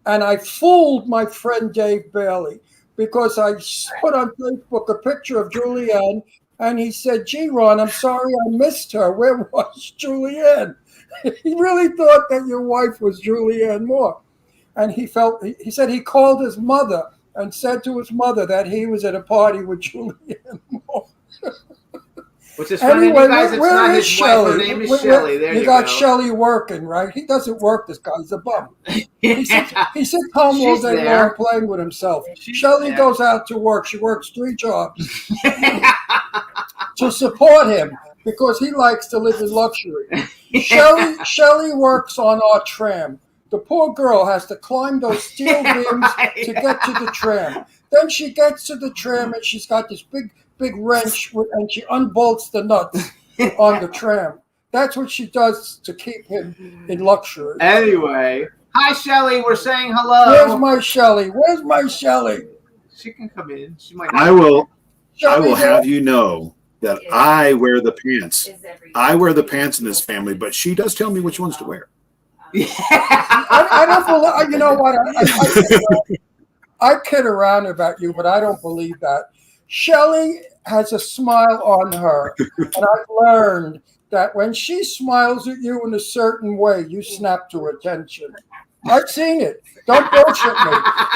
Speaker 5: And I fooled my friend Dave Bailey because I put on Facebook a picture of Julianne, and he said, "Gee, Ron, I'm sorry I missed her. Where was Julianne?" He really thought that your wife was Julianne Moore. And he said he called his mother and said to his mother that he was at a party with Julianne Moore.
Speaker 4: Which is funny,
Speaker 5: anyway,
Speaker 4: you guys, it's not his
Speaker 5: Shelley?
Speaker 4: wife. Her name is Shelley. There you go.
Speaker 5: You got Shelley working, right? He doesn't work, this guy. He's a bum. He sits home all day long playing with himself. Shelley goes out to work. She works 3 jobs to support him because he likes to live in luxury. Shelley works on our tram. The poor girl has to climb those steel beams to get to the tram. Then she gets to the tram and she's got this big wrench, and she unbolts the nuts on the tram. That's what she does to keep him in luxury.
Speaker 4: Anyway, hi, Shelley. We're saying hello.
Speaker 5: Where's my Shelley?
Speaker 4: She can come in. She might.
Speaker 6: I will have you know that I wear the pants. I wear the pants in this family, but she does tell me which ones to wear.
Speaker 4: Yeah.
Speaker 5: I don't believe. You know what? I kid around about you, but I don't believe that. Shelley has a smile on her, and I've learned that when she smiles at you in a certain way, you snap to attention. I've seen it. Don't bullshit me.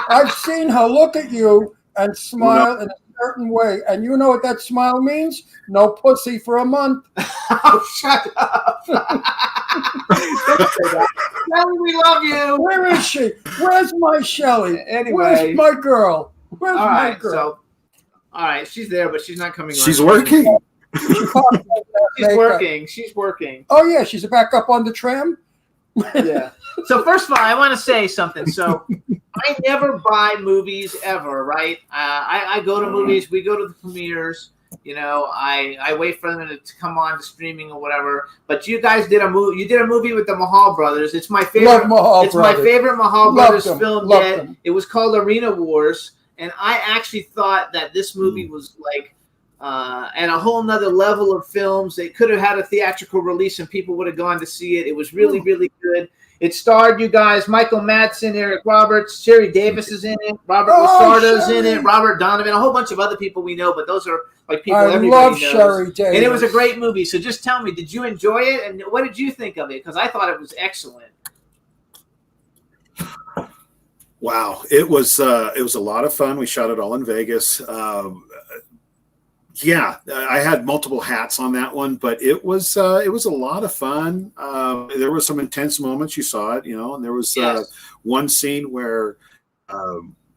Speaker 5: I've seen her look at you and smile in a certain way. And you know what that smile means? No pussy for a month.
Speaker 4: Oh, shut up. Shelly, we love you.
Speaker 5: Where is she? Where's my Shelly?
Speaker 4: Anyway.
Speaker 5: Where's my girl? Where's
Speaker 4: All
Speaker 5: my
Speaker 4: right,
Speaker 5: girl?
Speaker 4: so, all right, she's there, but she's not coming.
Speaker 6: She's
Speaker 4: on.
Speaker 6: working.
Speaker 4: She's working. She's working.
Speaker 5: Oh, yeah, she's back up on the tram?
Speaker 4: Yeah. So first of all, I want to say something. So I never buy movies ever, right? I go to movies. We go to the premieres. You know, I wait for them to come on to streaming or whatever. But you guys did a movie. You did a movie with the Mahal brothers. It's my favorite.
Speaker 5: Love Mahal
Speaker 4: it's
Speaker 5: brothers.
Speaker 4: my favorite Mahal
Speaker 5: Love
Speaker 4: brothers
Speaker 5: them.
Speaker 4: film
Speaker 5: Love
Speaker 4: yet.
Speaker 5: them.
Speaker 4: It was called Arena Wars, and I actually thought that this movie was like. And a whole nother level of films. They could have had a theatrical release and people would have gone to see it. It was really, really good. It starred you guys, Michael Madsen, Eric Roberts, Sherry Davis is in it, Robert Lasardo's in it, Robert Donovan, a whole bunch of other people we know, but those are like people
Speaker 5: I
Speaker 4: everybody
Speaker 5: love
Speaker 4: knows.
Speaker 5: Sherry Davis.
Speaker 4: And it was a great movie. So just tell me, did you enjoy it? And what did you think of it? Because I thought it was excellent.
Speaker 6: Wow, it was a lot of fun. We shot it all in Vegas. Yeah, I had multiple hats on that one, but it was a lot of fun. There were some intense moments. You saw it, and there was one scene where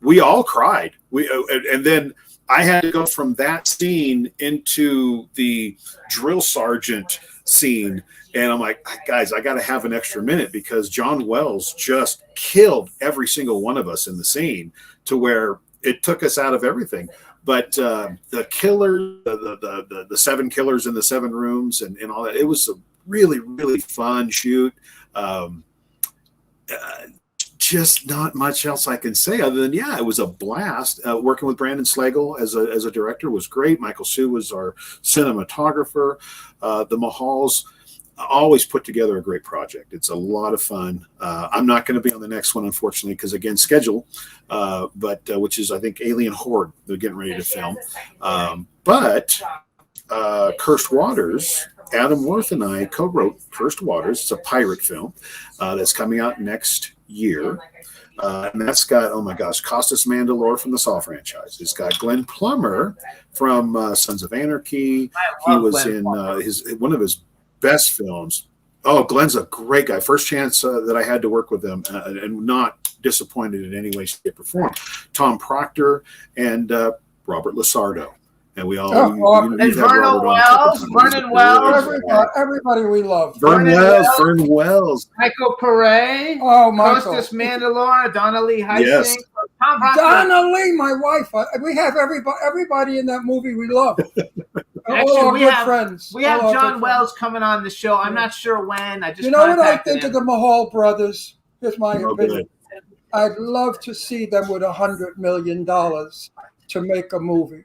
Speaker 6: we all cried. And then I had to go from that scene into the drill sergeant scene, and I'm like, guys, I got to have an extra minute because John Wells just killed every single one of us in the scene to where it took us out of everything. But the killer, the 7 killers in the 7 rooms and all that, it was a really, really fun shoot. Just not much else I can say other than, it was a blast. Working with Brandon Slagle as a director was great. Michael Sue was our cinematographer. The Mahals always put together a great project. It's a lot of fun. I'm not going to be on the next one, unfortunately, because again, schedule, but which is, I think, Alien Horde. They're getting ready to film. But Cursed Waters, Adam Worth and I co-wrote Cursed Waters. It's a pirate film that's coming out next year. And that's got, oh my gosh, Costas Mandylor from the Saw franchise. It's got Glenn Plummer from Sons of Anarchy. He was in one of his best films. Oh, Glenn's a great guy. First chance that I had to work with him, and not disappointed in any way, shape, or form. Tom Proctor and Robert Lasardo. And we all
Speaker 4: And Vernon Wells.
Speaker 5: Everybody we love.
Speaker 6: Vern Wells.
Speaker 4: Michael Pare.
Speaker 5: Oh, Michael.
Speaker 4: Costas Mandylor. Donna Lee Heising.
Speaker 6: Yes.
Speaker 4: Tom Proctor.
Speaker 5: Donna Lee, my wife. We have everybody in that movie we love.
Speaker 4: Actually,
Speaker 5: all
Speaker 4: we
Speaker 5: good
Speaker 4: have
Speaker 5: friends.
Speaker 4: We have
Speaker 5: All
Speaker 4: John
Speaker 5: good
Speaker 4: Wells coming on the show. I'm not sure when. I just
Speaker 5: You know what I
Speaker 4: contacted
Speaker 5: think
Speaker 4: him.
Speaker 5: of the Mahal brothers? Here's my
Speaker 6: Oh,
Speaker 5: opinion.
Speaker 6: good.
Speaker 5: I'd love to see them with $100 million to make a movie,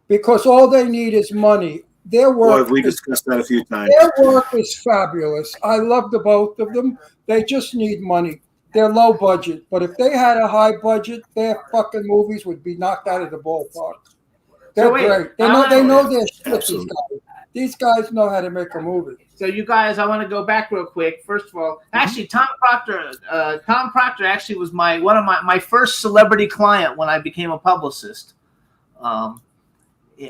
Speaker 5: because all they need is money. Their work.
Speaker 6: Well, we discussed that a few times.
Speaker 5: Their work is fabulous. I love the both of them. They just need money. They're low budget, but if they had a high budget, their fucking movies would be knocked out of the ballpark. They're great. They know their shit. These guys know how to make a movie.
Speaker 4: So you guys, I want to go back real quick. First of all, actually, Tom Proctor actually was one of my first celebrity client when I became a publicist. He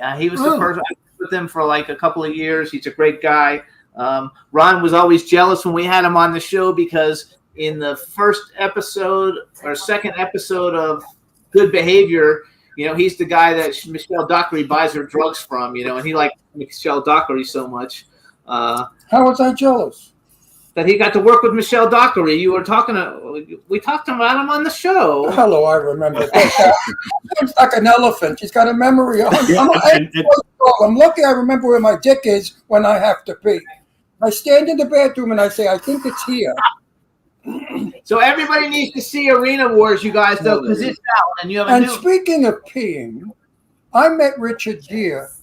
Speaker 4: was the first. I was with him for like a couple of years. He's a great guy. Ron was always jealous when we had him on the show because in the first episode or second episode of Good Behavior, he's the guy that Michelle Dockery buys her drugs from, and he liked Michelle Dockery so much.
Speaker 5: How was I jealous?
Speaker 4: That he got to work with Michelle Dockery. We talked about him on the show.
Speaker 5: Hello, I remember. He's like an elephant. He's got a memory. I'm lucky I remember where my dick is when I have to pee. I stand in the bathroom and I say, I think it's here.
Speaker 4: So everybody needs to see Arena Wars, you guys, though, because it's out, and you have a new.
Speaker 5: Speaking of peeing, I met Richard Grieco,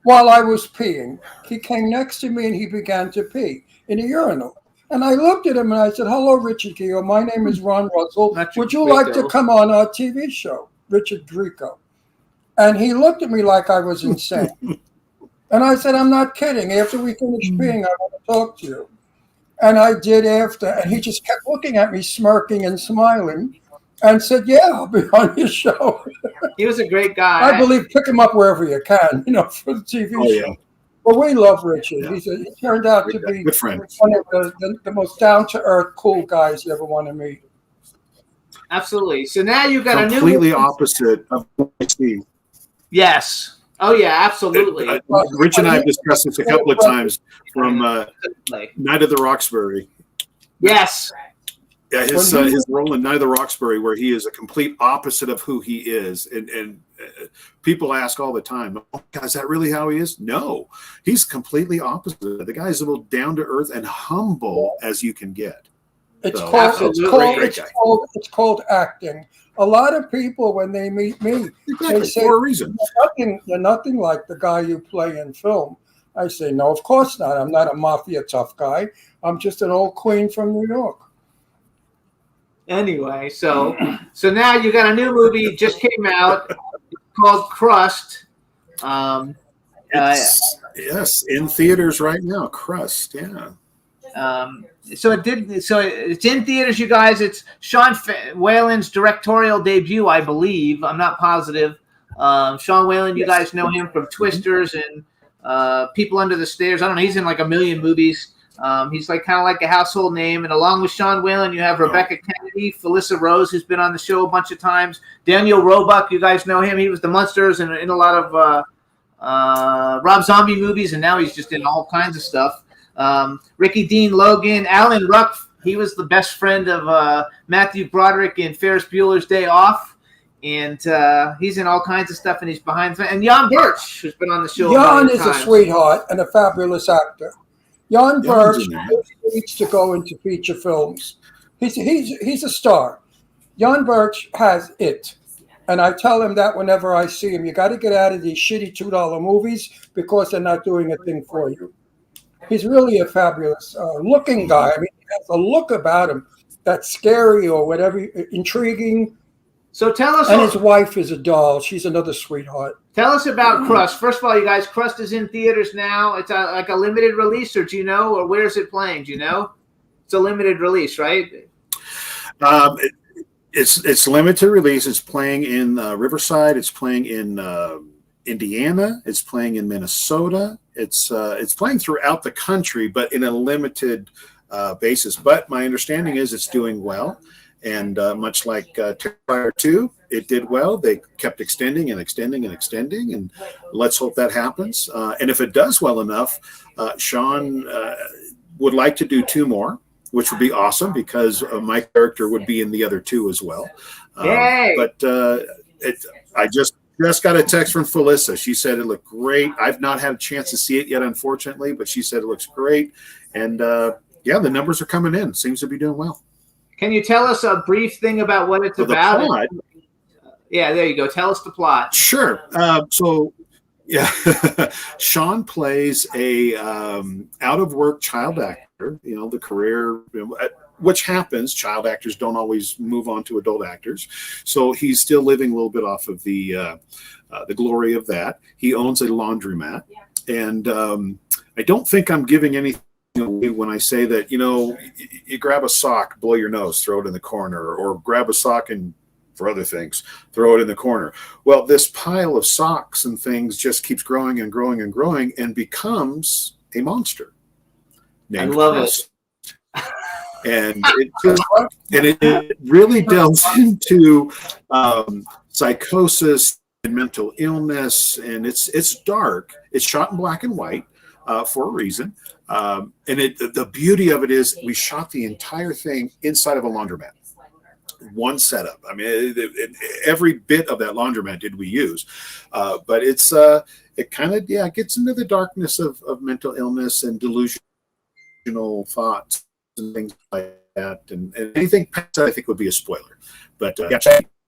Speaker 5: while I was peeing. He came next to me and he began to pee in a urinal. And I looked at him and I said, "Hello, Richard Grieco. My name is Ron Russell. Would you like to come on our TV show?" Richard Grieco. And he looked at me like I was insane. And I said, "I'm not kidding. After we finish peeing, I want to talk to you." And I did after. And he just kept looking at me, smirking and smiling. and said, "Yeah, I'll be on your show."
Speaker 4: He was a great guy.
Speaker 5: I believe pick him up wherever you can, for the TV
Speaker 6: Oh,
Speaker 5: show.
Speaker 6: yeah.
Speaker 5: But we love Richard.
Speaker 6: Yeah.
Speaker 5: He turned out to be
Speaker 6: Good friend.
Speaker 5: one of the most down-to-earth, cool guys you ever want to meet.
Speaker 4: Absolutely. So now you've got a new
Speaker 6: Completely opposite of what I see.
Speaker 4: Yes. Oh yeah, absolutely.
Speaker 6: Rich and I have discussed this a couple of times from Night of the Roxbury.
Speaker 4: Yes.
Speaker 6: Yeah, his role in Night of the Roxbury, where he is a complete opposite of who he is, and people ask all the time, "Oh, God, is that really how he is?" No, he's completely opposite. The guy's a little down to earth and humble as you can get.
Speaker 5: It's
Speaker 6: So,
Speaker 5: it's called acting. A lot of people, when they meet me,
Speaker 6: Exactly,
Speaker 5: they say,
Speaker 6: for a reason.
Speaker 5: you're nothing like the guy you play in film. I say, no, of course not. I'm not a mafia tough guy. I'm just an old queen from New York.
Speaker 4: Anyway, so now you got a new movie just came out called Crust.
Speaker 6: Yes, in theaters right now. Crust, yeah.
Speaker 4: So it's in theaters, you guys. It's Sean Whalen's directorial debut, I believe. I'm not positive. Sean Whalen, you guys know him from Twisters and People Under the Stairs. I don't know. He's in like a million movies. He's like kind of like a household name. And along with Sean Whalen, you have Rebecca Kennedy, Felissa Rose, who's been on the show a bunch of times. Daniel Roebuck, you guys know him. He was the Munsters and in a lot of Rob Zombie movies, and now he's just in all kinds of stuff. Ricky Dean Logan, Alan Ruck, he was the best friend of Matthew Broderick in Ferris Bueller's Day Off, and he's in all kinds of stuff, and he's behind. And Jan Birch, who's been on the show.
Speaker 5: Jan is a sweetheart and a fabulous actor. Jan Birch needs to go into feature films. He's a star. Jan Birch has it. And I tell him that whenever I see him, you got to get out of these shitty $2 movies because they're not doing a thing for you. He's really a fabulous looking guy. I mean, he has a look about him that's scary or whatever, intriguing.
Speaker 4: So tell us.
Speaker 5: And his wife is a doll. She's another sweetheart.
Speaker 4: Tell us about Crust. First of all, you guys, Crust is in theaters now. It's like a limited release, or do you know, or where is it playing? Do you know? It's a limited release, right?
Speaker 6: It's limited release. It's playing in Riverside. It's playing in Indiana. It's playing in Minnesota. It's playing throughout the country, but in a limited basis. But my understanding is it's doing well. And much like Terrifier 2, it did well. They kept extending and extending and extending, and let's hope that happens. And if it does well enough, Sean would like to do 2 more, which would be awesome because my character would be in the other 2 as well.
Speaker 4: Yay!
Speaker 6: But I just got a text from Felissa. She said it looked great. I've not had a chance to see it yet, unfortunately, but she said it looks great. And yeah, the numbers are coming in. Seems to be doing well.
Speaker 4: Can you tell us a brief thing about what it's about?
Speaker 6: The plot,
Speaker 4: yeah, there you go. Tell us the plot.
Speaker 6: Sure. So, yeah, Sean plays a out-of-work child actor. You know, the career, which happens. Child actors don't always move on to adult actors, so he's still living a little bit off of the glory of that. He owns a laundromat, and I don't think I'm giving anything when I say that, you grab a sock, blow your nose, throw it in the corner, or grab a sock and for other things, throw it in the corner. Well, this pile of socks and things just keeps growing and growing and growing and becomes a monster.
Speaker 4: I love it.
Speaker 6: And it really delves into psychosis and mental illness, and it's dark. It's shot in black and white for a reason. And the beauty of it is we shot the entire thing inside of a laundromat. One setup. I mean, every bit of that laundromat did we use. But it kind of, gets into the darkness of mental illness and delusional thoughts and things like that. And anything past that, I think, would be a spoiler. But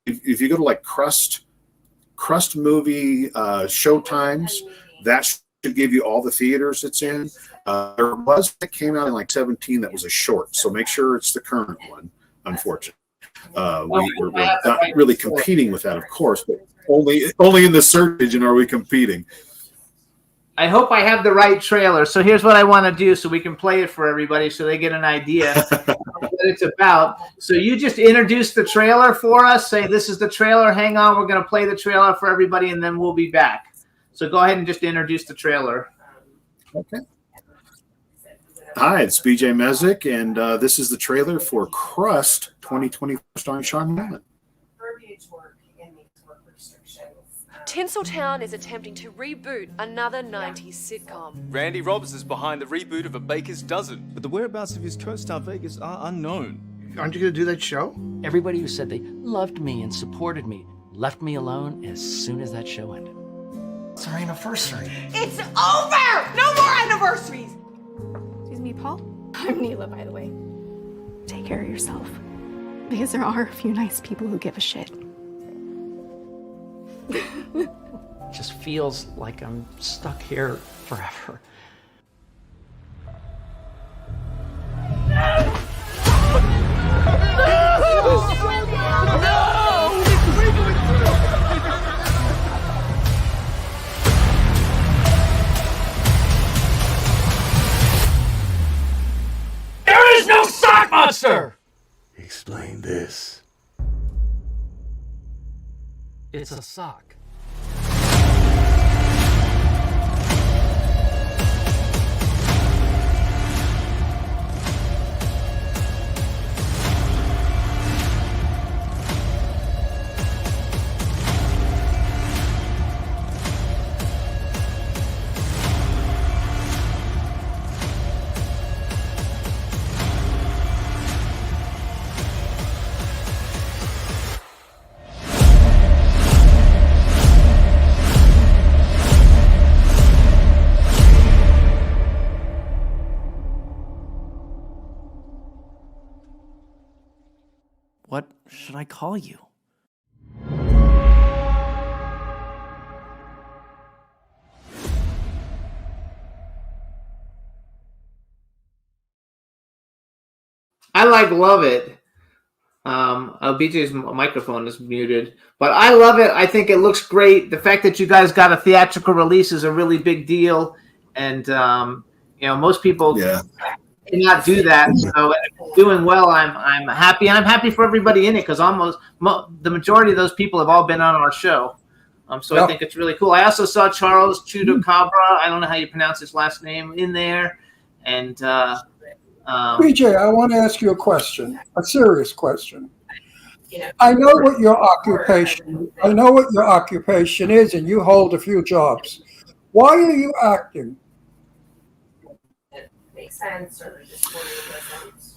Speaker 6: if you go to like Crust movie showtimes, that should give you all the theaters it's in. There was that came out in like 2017 that was a short, so make sure it's the current one. Unfortunately, we're not really competing with that, of course, but only in the search engine are we competing.
Speaker 4: I hope I have the right trailer. So here's what I want to do so we can play it for everybody so they get an idea of what it's about. So you just introduce the trailer for us. Say, this is the trailer. Hang on. We're going to play the trailer for everybody, and then we'll be back. So go ahead and just introduce the trailer.
Speaker 6: Okay. Hi, it's BJ Mezek, and this is the trailer for Crust 2020 starring Sean Mullen.
Speaker 7: Tinseltown is attempting to reboot another 90s sitcom.
Speaker 8: Randy Roberts is behind the reboot of A Baker's Dozen. But the whereabouts of his co-star Vegas are unknown.
Speaker 9: Aren't you going to do that show?
Speaker 10: Everybody who said they loved me and supported me left me alone as soon as that show ended.
Speaker 9: It's our anniversary.
Speaker 7: It's over! No more anniversaries!
Speaker 11: Excuse me, Paul? I'm Neela, by the way. Take care of yourself. Because there are a few nice people who give a shit.
Speaker 10: It just feels like I'm stuck here forever.
Speaker 8: There is no sock monster!
Speaker 9: Explain this.
Speaker 10: It's a sock. What should I call you?
Speaker 4: I love it. BJ's microphone is muted, but I love it. I think it looks great. The fact that you guys got a theatrical release is a really big deal, and most people cannot do that. So doing well, I'm happy, and I'm happy for everybody in it because the majority of those people have all been on our show. So I think it's really cool. I also saw Charles Chudacabra. I don't know how you pronounce his last name in there, and.
Speaker 5: BJ, I want to ask you a question, a serious question. I know what your occupation is, and you hold a few jobs. Why are you acting?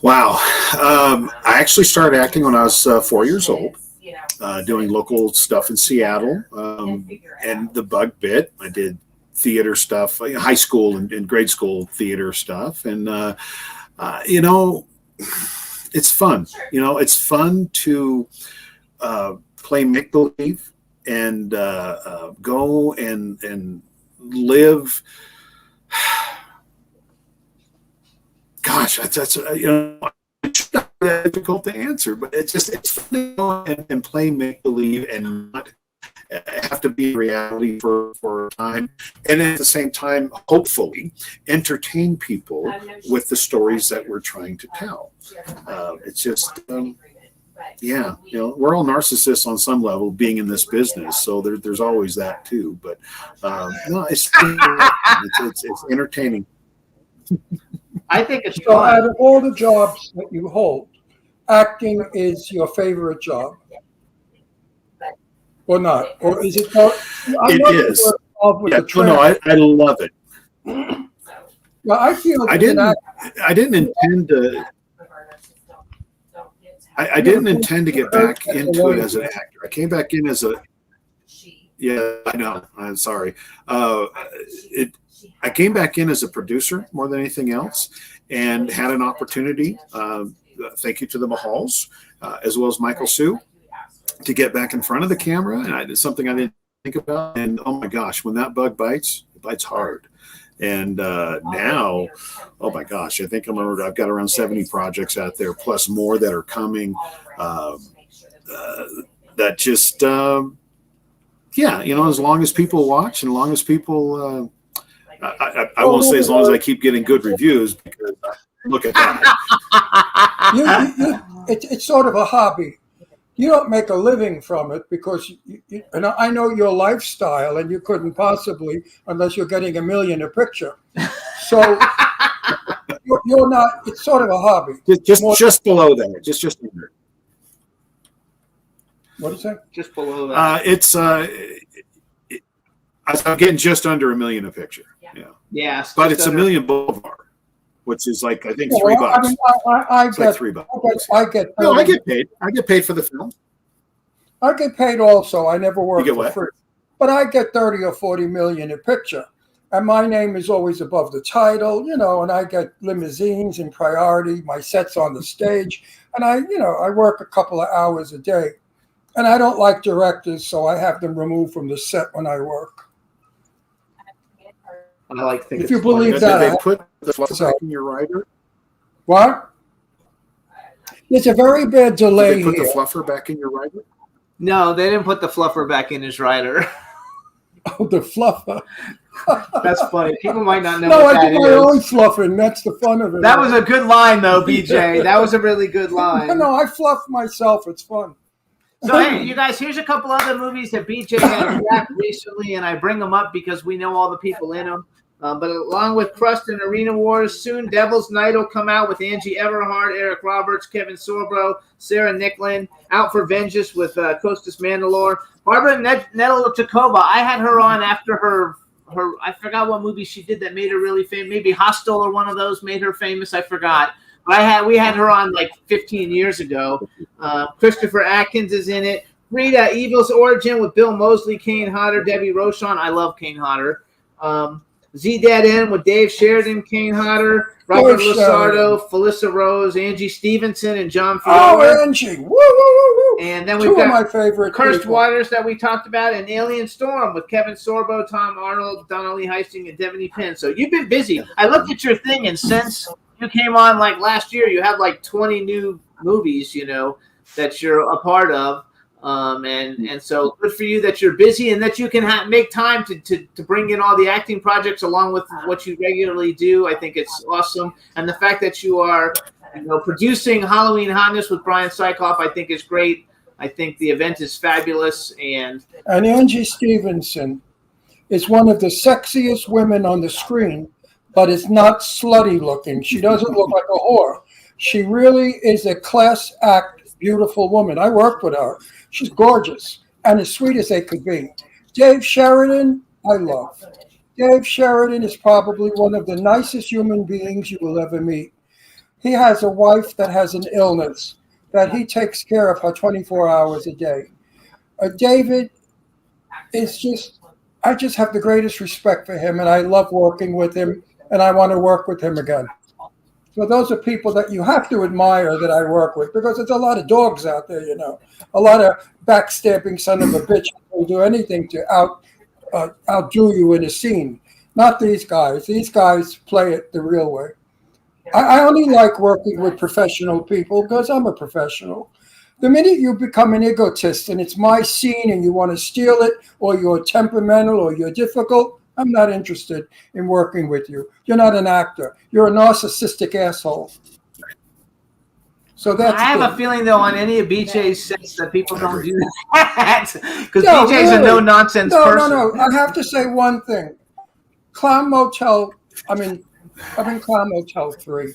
Speaker 6: Wow. I actually started acting when I was 4 years old, doing local stuff in Seattle, and the bug bit. I did theater stuff, high school and grade school theater stuff, and it's fun. It's fun to play make-believe and go and live. Gosh, that's it's not difficult to answer, but it's fun to go and play make-believe and not have to be reality for a time, and at the same time, hopefully, entertain people with the stories that we're trying to tell. It's just, we're all narcissists on some level, being in this business, so there's always that too. But no, it's entertaining.
Speaker 4: I think it's
Speaker 5: so. Out of all the jobs that you hold, acting is your favorite job. Or not? Or is it?
Speaker 6: It is. I love it.
Speaker 5: Well, I feel
Speaker 6: I didn't intend to. I didn't intend to get back into it as an actor. I came back in as a. Yeah, I know. I'm sorry. I came back in as a producer more than anything else, and had an opportunity. Thank you to the Mahals, as well as Michael Sue, to get back in front of the camera, and I did something I didn't think about. And oh my gosh, when that bug bites, it bites hard. And now, oh my gosh, I think I've got around 70 projects out there, plus more that are coming. That just, as long as people watch and as long as people I won't say as long as I keep getting good reviews, because look at that.
Speaker 5: It's sort of a hobby. You don't make a living from it because, and I know your lifestyle, and you couldn't possibly unless you're getting $1 million a picture. So you're not. It's sort of a hobby.
Speaker 6: Just below that. Just under.
Speaker 5: What is that?
Speaker 4: Just below that.
Speaker 6: I'm getting just under $1 million a picture.
Speaker 4: Yeah,
Speaker 6: but it's $1 million Boulevard, which is like I think $3.
Speaker 5: I mean, I
Speaker 6: It's
Speaker 5: get
Speaker 6: like $3.
Speaker 5: I get.
Speaker 6: No, I get paid. I get paid for the film.
Speaker 5: I get paid also. I never work
Speaker 6: You get
Speaker 5: for
Speaker 6: what?
Speaker 5: free, but I get 30 or 40 million a picture, and my name is always above the title, and I get limousines and priority. My set's on the stage, and I work a couple of hours a day, and I don't like directors, so I have them removed from the set when I work.
Speaker 4: I like thinking.
Speaker 5: If you believe that,
Speaker 6: Did they put the fluffer back in your rider?
Speaker 5: What? There's a very bad delay
Speaker 6: Did they put
Speaker 5: here.
Speaker 6: the fluffer back in your rider?
Speaker 4: No, they didn't put the fluffer back in his rider.
Speaker 5: Oh, the fluffer.
Speaker 4: That's funny. People might not know
Speaker 5: No,
Speaker 4: what
Speaker 5: I
Speaker 4: that
Speaker 5: do my
Speaker 4: is.
Speaker 5: own fluffing. That's the fun of it.
Speaker 4: That was a good line, though, BJ. That was a really good line.
Speaker 5: No, I fluff myself. It's fun.
Speaker 4: So, hey, you guys, here's a couple other movies that BJ has wrapped recently, and I bring them up because we know all the people in them. But along with Crust and Arena Wars, soon Devil's Night will come out with Angie Everhart, Eric Roberts, Kevin Sorbo, Sarah Nicklin, Out for Vengeance with Costas Mandalore. Barbara Nettle-Chakova, I had her on after her I forgot what movie she did that made her really famous. Maybe Hostel or one of those made her famous. I forgot. But we had her on like 15 years ago. Christopher Atkins is in it. Rita, Evil's Origin with Bill Moseley, Kane Hodder, Debbie Rochon. I love Kane Hodder. Z Dead End with Dave Sheridan, Kane Hodder, Robert Lusardo, Felissa Rose, Angie Stevenson, and John Fiore.
Speaker 5: Oh, Angie. Woo, woo, woo, woo.
Speaker 4: And then we've
Speaker 5: Two
Speaker 4: got
Speaker 5: of my favorite
Speaker 4: Cursed
Speaker 5: people.
Speaker 4: Waters that we talked about, and Alien Storm with Kevin Sorbo, Tom Arnold, Donna Lee Heisting, and Devaney Penn. So you've been busy. I looked at your thing, and since you came on like last year, you have like 20 new movies, that you're a part of. And so good for you that you're busy and that you can make time to bring in all the acting projects along with what you regularly do. I think it's awesome. And the fact that you are producing Halloween Hotness with Brian Sykoff, I think is great. I think the event is fabulous. And
Speaker 5: Angie Stevenson is one of the sexiest women on the screen, but is not slutty looking. She doesn't look like a whore. She really is a class act, beautiful woman. I worked with her. She's gorgeous and as sweet as they could be. Dave Sheridan, I love. Dave Sheridan is probably one of the nicest human beings you will ever meet. He has a wife that has an illness that he takes care of her 24 hours a day. David is I just have the greatest respect for him, and I love working with him, and I want to work with him again. So those are people that you have to admire that I work with, because there's a lot of dogs out there, a lot of backstabbing son of a bitch who will do anything to outdo you in a scene. Not these guys. These guys play it the real way. I only like working with professional people because I'm a professional. The minute you become an egotist and it's my scene and you want to steal it, or you're temperamental or you're difficult, I'm not interested in working with you. You're not an actor. You're a narcissistic asshole. So that's.
Speaker 4: I have a feeling, though, on any of BJ's sets that people don't do that because BJ's a no-nonsense person.
Speaker 5: No. I have to say one thing. Clown Motel. I'm in Clown Motel 3.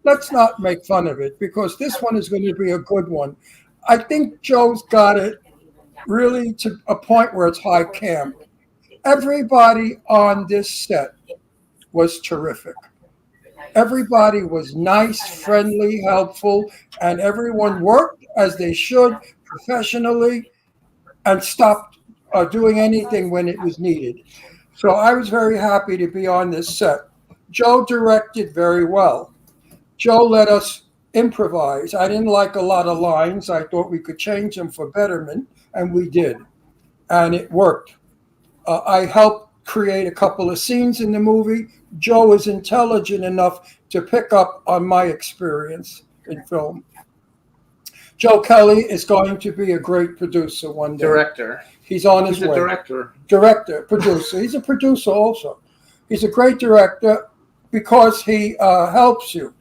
Speaker 5: Let's not make fun of it because this one is going to be a good one. I think Joe's got it really to a point where it's high camp. Everybody on this set was terrific. Everybody was nice, friendly, helpful, and everyone worked as they should professionally and stopped doing anything when it was needed. So I was very happy to be on this set. Joe directed very well. Joe let us improvise. I didn't like a lot of lines. I thought we could change them for betterment, and we did. And it worked. I helped create a couple of scenes in the movie. Joe is intelligent enough to pick up on my experience in film. Joe Kelly is going to be a great producer one day.
Speaker 4: Director.
Speaker 5: He's on his way.
Speaker 4: Director.
Speaker 5: Director, producer. He's a producer also. He's a great director because he helps you.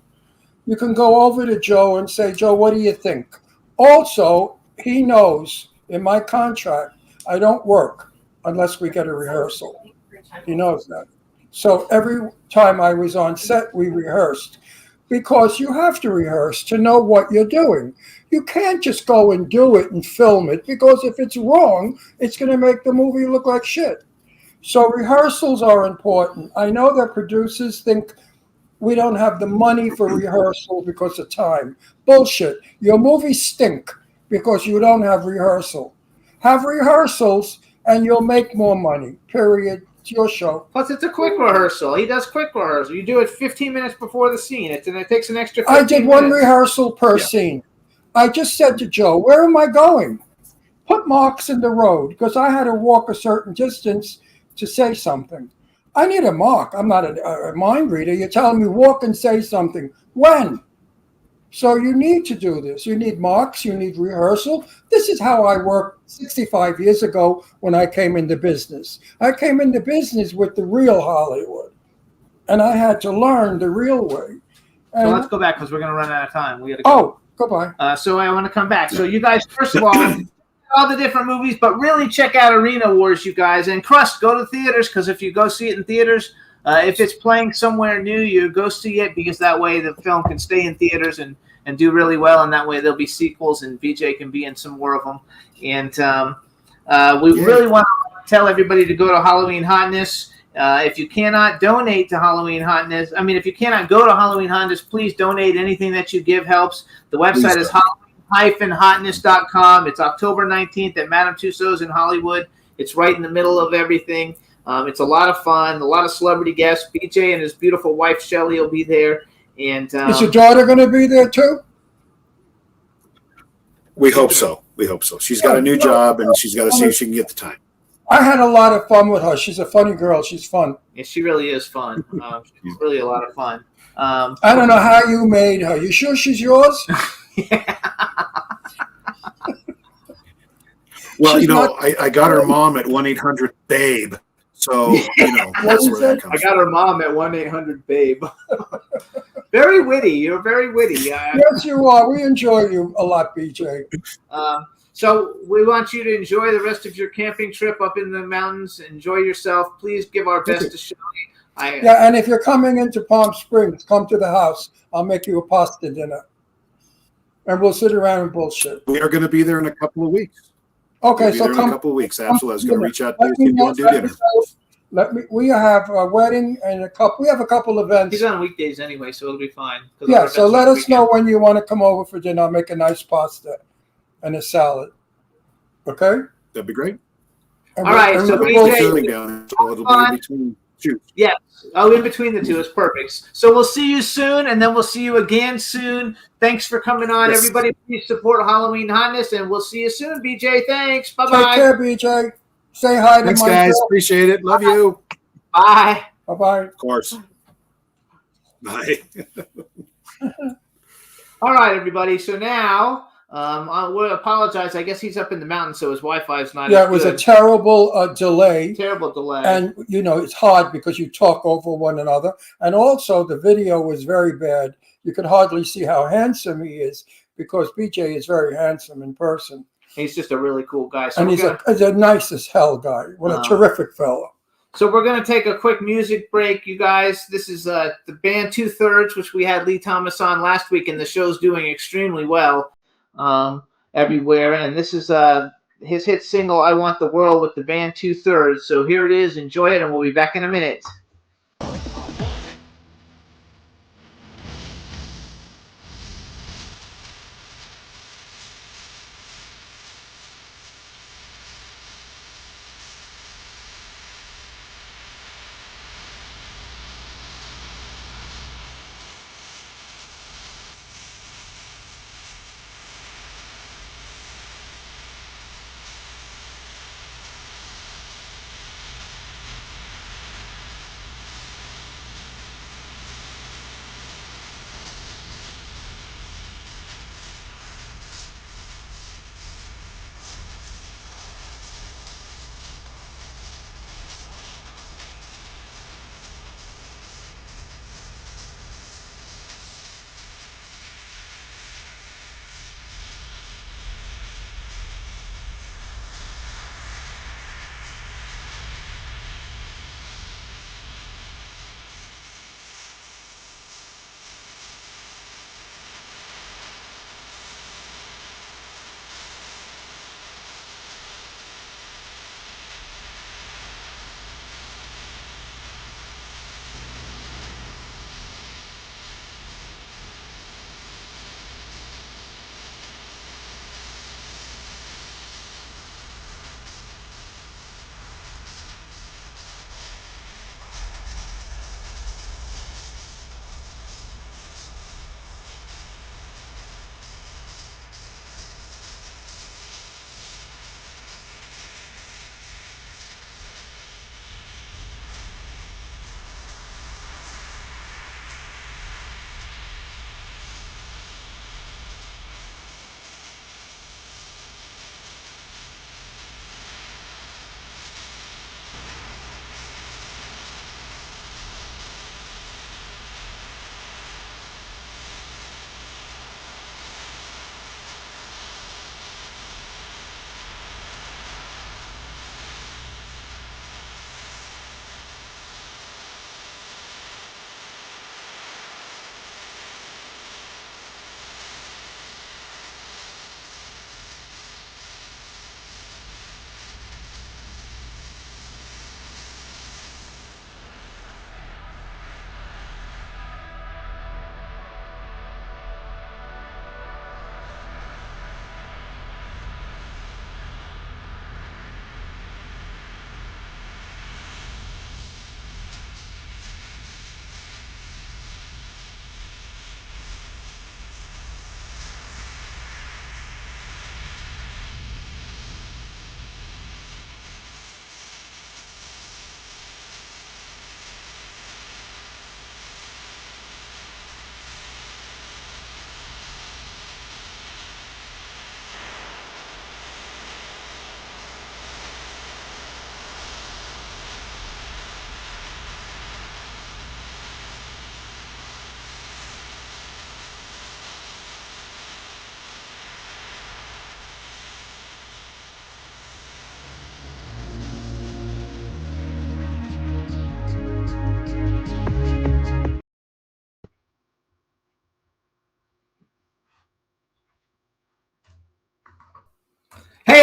Speaker 5: You can go over to Joe and say, Joe, what do you think? Also, he knows in my contract, I don't work unless we get a rehearsal. He knows that. So every time I was on set, we rehearsed because you have to rehearse to know what you're doing. You can't just go and do it and film it because if it's wrong, it's going to make the movie look like shit. So rehearsals are important. I know that producers think we don't have the money for rehearsal because of time. Bullshit. Your movies stink because you don't have rehearsal. Have rehearsals and you'll make more money, period. It's your show.
Speaker 4: Plus, it's a quick rehearsal. He does quick rehearsal. You do it 15 minutes before the scene. It takes an extra 15
Speaker 5: I did one
Speaker 4: minutes.
Speaker 5: rehearsal per scene. I just said to Joe, where am I going? Put marks in the road because I had to walk a certain distance to say something. I need a mark. I'm not a mind reader. You're telling me walk and say something. When? So you need to do this. You need marks. You need rehearsal. This is how I worked 65 years ago when I came into business. I came into business with the real Hollywood, and I had to learn the real way. And,
Speaker 4: So let's go back because we're going to run out of time. We got to go.
Speaker 5: oh, goodbye.
Speaker 4: So I want to come back. So you guys, first of all the different movies, but really check out Arena Wars, you guys. And Crust, go to theaters because if you go see it in theaters, if it's playing somewhere new, you go see it because that way the film can stay in theaters and do really well, and that way there'll be sequels and BJ can be in some more of them. And we really want to tell everybody to go to Halloween Hotness. If you cannot donate to Halloween Hotness, if you cannot go to Halloween Hotness, please donate. Anything that you give helps. The website is Halloween-hotness.com. It's October 19th at Madame Tussauds in Hollywood. It's right in the middle of everything. It's a lot of fun, a lot of celebrity guests. BJ and his beautiful wife, Shelly, will be there. And
Speaker 5: Is your daughter going to be there too?
Speaker 6: We hope so. We hope so. She's got a new job, and she's got to see if she can get the time.
Speaker 5: I had a lot of fun with her. She's a funny girl. She's fun.
Speaker 4: Yeah, she really is fun. She's really a lot of fun.
Speaker 5: I don't know how you made her. You sure she's yours?
Speaker 6: Well,
Speaker 5: She's
Speaker 6: I got her mom at 1-800-BABE. So, that's where that comes
Speaker 4: I got her mom at 1-800-BABE. Very witty. You're very witty.
Speaker 5: Yes, you are. We enjoy you a lot, BJ.
Speaker 4: So we want you to enjoy the rest of your camping trip up in the mountains. Enjoy yourself. Please give our best to Shelly.
Speaker 5: Yeah, and if you're coming into Palm Springs, come to the house. I'll make you a pasta dinner. And we'll sit around and bullshit.
Speaker 6: We are going to be there in a couple of weeks.
Speaker 5: Okay,
Speaker 6: We'll be
Speaker 5: so
Speaker 6: there
Speaker 5: come.
Speaker 6: in a couple of weeks. Absolutely. I was going to reach out to you
Speaker 5: Let
Speaker 6: if
Speaker 5: me
Speaker 6: you want to do dinner.
Speaker 5: We have a wedding and we have a couple events.
Speaker 4: He's on weekdays anyway, so it'll be fine.
Speaker 5: Yeah, so let us know when you want to come over for dinner. I'll make a nice pasta and a salad. Okay?
Speaker 6: That'd be great.
Speaker 5: And
Speaker 4: all right, so BJ,
Speaker 6: down, so it'll be in between shoots.
Speaker 4: Yes. Oh, in between the two is perfect. So we'll see you soon, and then we'll see you again soon. Thanks for coming on,
Speaker 6: Yes.
Speaker 4: everybody. Please support Halloween Hotness, and we'll see you soon, BJ. Thanks. Bye
Speaker 5: Take
Speaker 4: bye.
Speaker 5: care, BJ. Say hi to
Speaker 6: Thanks,
Speaker 5: my
Speaker 6: guys.
Speaker 5: girl.
Speaker 6: Appreciate it. Love you.
Speaker 4: Bye.
Speaker 5: Bye-bye.
Speaker 6: Of course. Bye.
Speaker 4: All right, everybody. So now I will apologize. I guess he's up in the mountains, so his Wi-Fi is not.
Speaker 5: Yeah,
Speaker 4: as
Speaker 5: it was
Speaker 4: good.
Speaker 5: a terrible delay.
Speaker 4: Terrible delay.
Speaker 5: And, it's hard because you talk over one another. And also, the video was very bad. You could hardly see how handsome he is because BJ is very handsome in person.
Speaker 4: He's just a really cool guy. So
Speaker 5: And he's a nice as hell guy. What a terrific fellow.
Speaker 4: So we're going to take a quick music break, you guys. This is the band 2/3, which we had Lee Thomas on last week, and the show's doing extremely well everywhere. And this is his hit single, I Want the World, with the band 2/3. So here it is. Enjoy it, and we'll be back in a minute.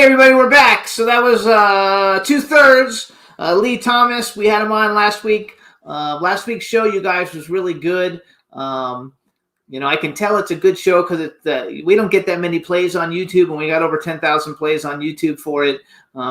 Speaker 4: Okay, everybody, we're back. So that was 2/3. Lee Thomas, we had him on last week. Last week's show, you guys, was really good. I can tell it's a good show because we don't get that many plays on YouTube, and we got over 10,000 plays on YouTube for it.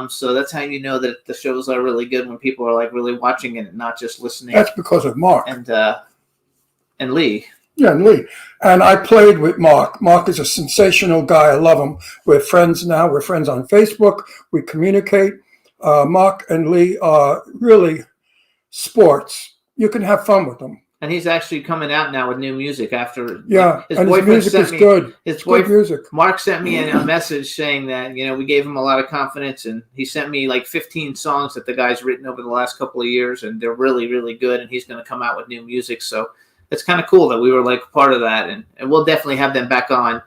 Speaker 4: So that's how you know that the shows are really good, when people are like really watching it and not just listening.
Speaker 5: That's because of Mark.
Speaker 4: And Lee.
Speaker 5: Yeah, and Lee. And I played with Mark. Mark is a sensational guy. I love him. We're friends now. We're friends on Facebook. We communicate. Mark and Lee are really sports. You can have fun with them.
Speaker 4: And he's actually coming out now with new music after.
Speaker 5: Yeah,
Speaker 4: his
Speaker 5: music is good.
Speaker 4: His
Speaker 5: good music.
Speaker 4: Mark sent me a message saying that, we gave him a lot of confidence, and he sent me like 15 songs that the guy's written over the last couple of years, and they're really, really good, and he's going to come out with new music. So it's kind of cool that we were like part of that, and we'll definitely have them back on.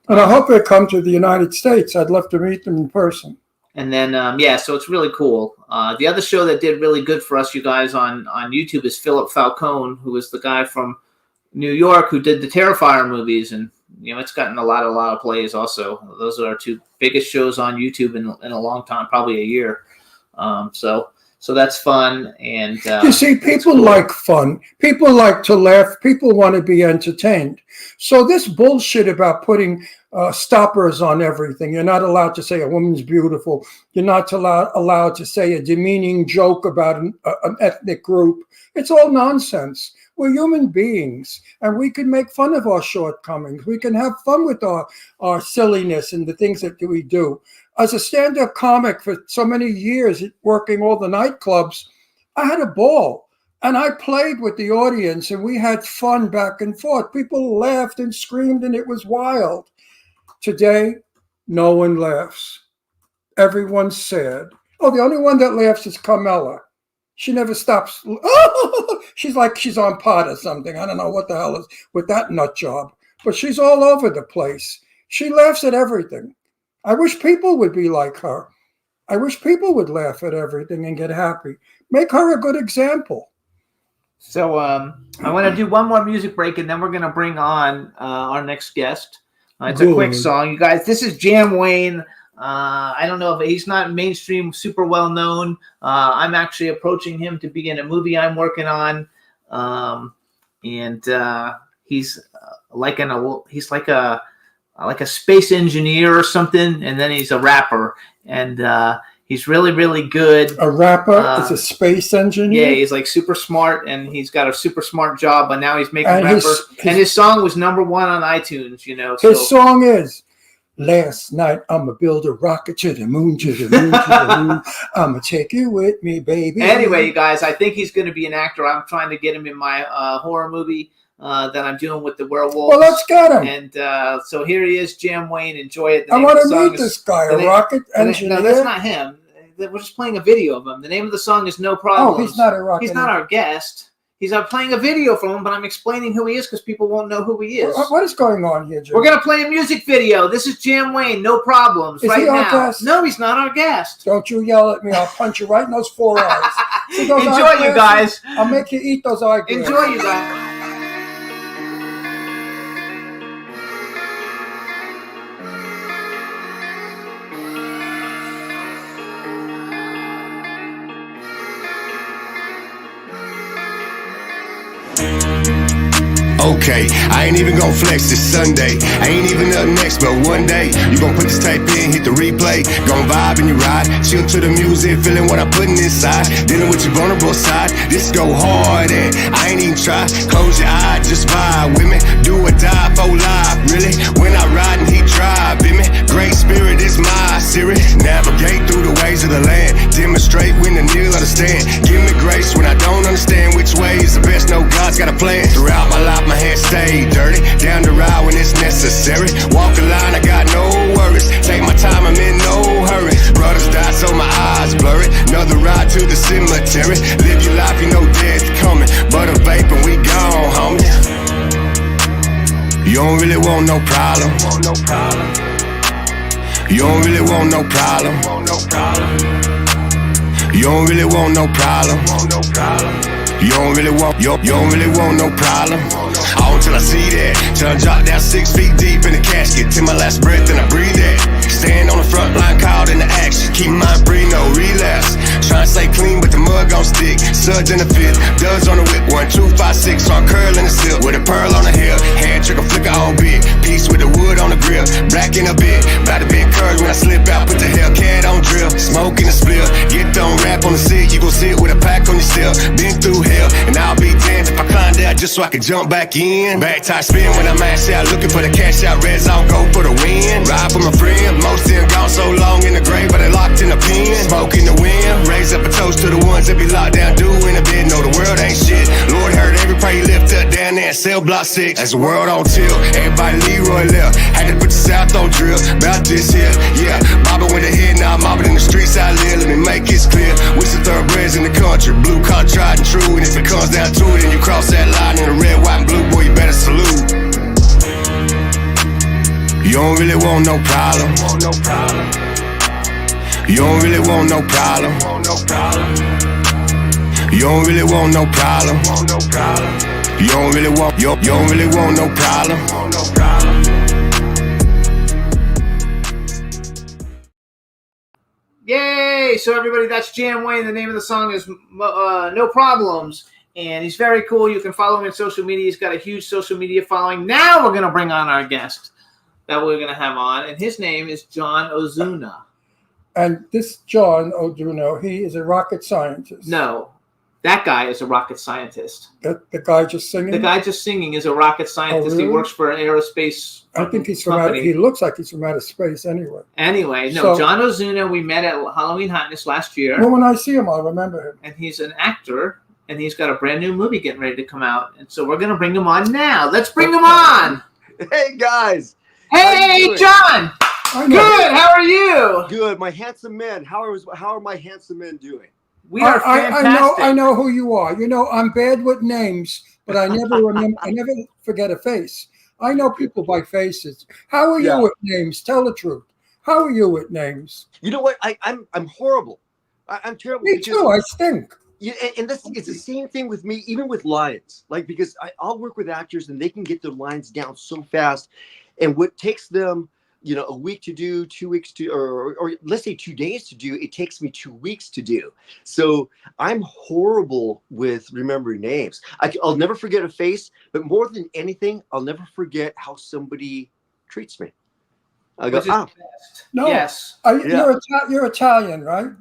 Speaker 5: And I hope they come to the United States. I'd love to meet them in person.
Speaker 4: And then, so it's really cool. The other show that did really good for us, you guys, on YouTube is Philip Falcone, who is the guy from New York who did the Terrifier movies. And, it's gotten a lot of plays also. Those are our two biggest shows on YouTube in a long time, probably a year. So that's fun. And
Speaker 5: you see, people
Speaker 4: cool.
Speaker 5: like fun. People like to laugh. People want to be entertained. So this bullshit about putting stoppers on everything. You're not allowed to say a woman's beautiful. You're not allowed to say a demeaning joke about an ethnic group. It's all nonsense. We're human beings, and we can make fun of our shortcomings. We can have fun with our silliness and the things that we do. As a stand-up comic for so many years, working all the nightclubs, I had a ball, and I played with the audience, and we had fun back and forth. People laughed and screamed, and it was wild. Today, no one laughs. Everyone's sad. Oh, the only one that laughs is Carmella. She never stops. Oh, she's like she's on pot or something. I don't know what the hell is with that nut job, but she's all over the place. She laughs at everything. I wish people would be like her. I wish people would laugh at everything and get happy. Make her a good example.
Speaker 4: So I want to do one more music break, and then we're going to bring on our next guest. It's a quick song, you guys. This is Jam Wayne. I don't know if he's not mainstream, super well known. I'm actually approaching him to be in a movie I'm working on, and he's like a space engineer or something, and then he's a rapper, and he's really, really good.
Speaker 5: A rapper is a space engineer?
Speaker 4: Yeah, he's like super smart, and he's got a super smart job, but now he's making rapper. And his song was #1 on iTunes,
Speaker 5: His song is, last night I'ma build a rocket to the moon, to the moon, to the moon. I'ma take you with me, baby.
Speaker 4: Anyway, you guys, I think he's going to be an actor. I'm trying to get him in my horror movie that I'm doing with the werewolves.
Speaker 5: Well, let's get him.
Speaker 4: And so here he is, Jam Wayne. Enjoy it.
Speaker 5: I want to meet this guy, a rocket engineer.
Speaker 4: No, that's not him. We're just playing a video of him. The name of the song is No Problems.
Speaker 5: Oh, he's not a rocket.
Speaker 4: He's not our guest. He's playing a video from him, but I'm explaining who he is because people won't know who he is.
Speaker 5: What is going on here, Jim?
Speaker 4: We're going to play a music video. This is Jam Wayne, No Problems,
Speaker 5: is
Speaker 4: right
Speaker 5: he our
Speaker 4: now.
Speaker 5: Guest?
Speaker 4: No, he's not our guest.
Speaker 5: Don't you yell at me. I'll punch you right in those 4 eyes. See those
Speaker 4: Enjoy,
Speaker 5: eyeglasses?
Speaker 4: you guys.
Speaker 5: I'll make you eat those eyeglasses.
Speaker 4: Enjoy, you guys.
Speaker 12: Okay, I ain't even gon' flex this Sunday. I ain't even up next, but one day you gon' put this tape in, hit the replay, gon' vibe and you ride, chill to the music, feeling what I'm putting inside, dealing with your vulnerable side. This go hard and I ain't even try. Close your eye, just vibe with me. Do or die for life, really. When I ride and he drive, in me. Great spirit is my Siri. Navigate through the ways of the land. Demonstrate when the kneel understand. Give me grace when I don't understand which way is the best. No, God's got a plan. Throughout my life, my hands stay dirty. Down the ride when it's necessary. Walk the line, I got no worries. Take my time, I'm in no hurry. Brothers die, so my eyes blurry. Another ride to the cemetery. Live your life, you know death coming. But a vape and we gone, homie. You don't really want no problem. You don't really want no problem. You don't really want no problem. You don't really want, you don't really want no problem. All till I see that. Till I drop down 6 feet deep in the casket. Till my last breath and I breathe that. Stand on the front line, called into action. Keep my mind free, no relapse. Trying to stay clean, but the mud gon' stick. Suds in the fifth, duds on the whip. 1, 2, 5, 6, so I'm curling the silk. With a pearl on the hip, hand trigger flicker on bit. Piece with the wood on the grill. Black in a bit, about to be encouraged when I slip out. Put the Hellcat on drill. Smoke in the split. Get thrown rap on the sit. You gon' sit with a pack on your step. Been through hell, and I'll be damned if I climb down just so I can jump back in. Back tie spin when I mash out, looking for the cash out. Red zone, go for the win. Ride for my friend, most of them gone so long in the grave, but they locked in the pen. Smoke in the wind, raise up a toast to the ones that be locked down, doing a bit. Know the world ain't shit. Lord heard every prayer you lift up down there in cell block 6. As the world on tilt, everybody Leroy left. Had to put the South on drill. About this here, yeah. Bobbing with the head, now I'm mobbing in the streets I live. Let me make it clear. With the thoroughbreds in the country, blue collar tried and true. And if it comes down to it, and you cross that line in the red, white, and blue, boy, you better salute. You don't really want no problem. You don't really want no problem. You don't really want no problem. You don't really want, you don't really want no problem.
Speaker 4: Yay! So everybody, that's Jan Wayne. The name of the song is No Problems. And he's very cool. You can follow him on social media. He's got a huge social media following. Now we're going to bring on our guest that we're going to have on. And his name is John Ozuna.
Speaker 5: And this John Ozuna, he is a rocket scientist.
Speaker 4: No, that guy is a rocket scientist.
Speaker 5: The guy just singing?
Speaker 4: The guy just singing is a rocket scientist.
Speaker 5: Oh, really?
Speaker 4: He works for an aerospace
Speaker 5: I think he's from
Speaker 4: company.
Speaker 5: he looks like he's from outer space anyway.
Speaker 4: Anyway, no,
Speaker 5: So-
Speaker 4: John Ozuna, we met at Halloween Hotness last year.
Speaker 5: Well, when I see him, I'll remember him.
Speaker 4: And he's an actor, and he's got a brand new movie getting ready to come out. And so we're going to bring him on now. Let's bring him on.
Speaker 13: Hey, guys.
Speaker 4: Hey, John. Good. How are you?
Speaker 13: Good. My handsome men. How are my handsome men doing?
Speaker 4: We are fantastic.
Speaker 5: I know who you are. You know, I'm bad with names, but I never remember. I never forget a face. I know people by faces. How are you with names? Tell the truth. How are you with names?
Speaker 13: You know what? I'm horrible. I'm terrible.
Speaker 5: Me too. I stink.
Speaker 13: Yeah, and it's the same thing with me, even with lines. Like, because I'll work with actors and they can get their lines down so fast, and what takes them, a week to do, 2 weeks to, or let's say 2 days to do, it takes me 2 weeks to do. So I'm horrible with remembering names. I'll never forget a face, but more than anything, I'll never forget how somebody treats me. I go,
Speaker 5: No.
Speaker 4: Yes.
Speaker 5: You're Italian, right?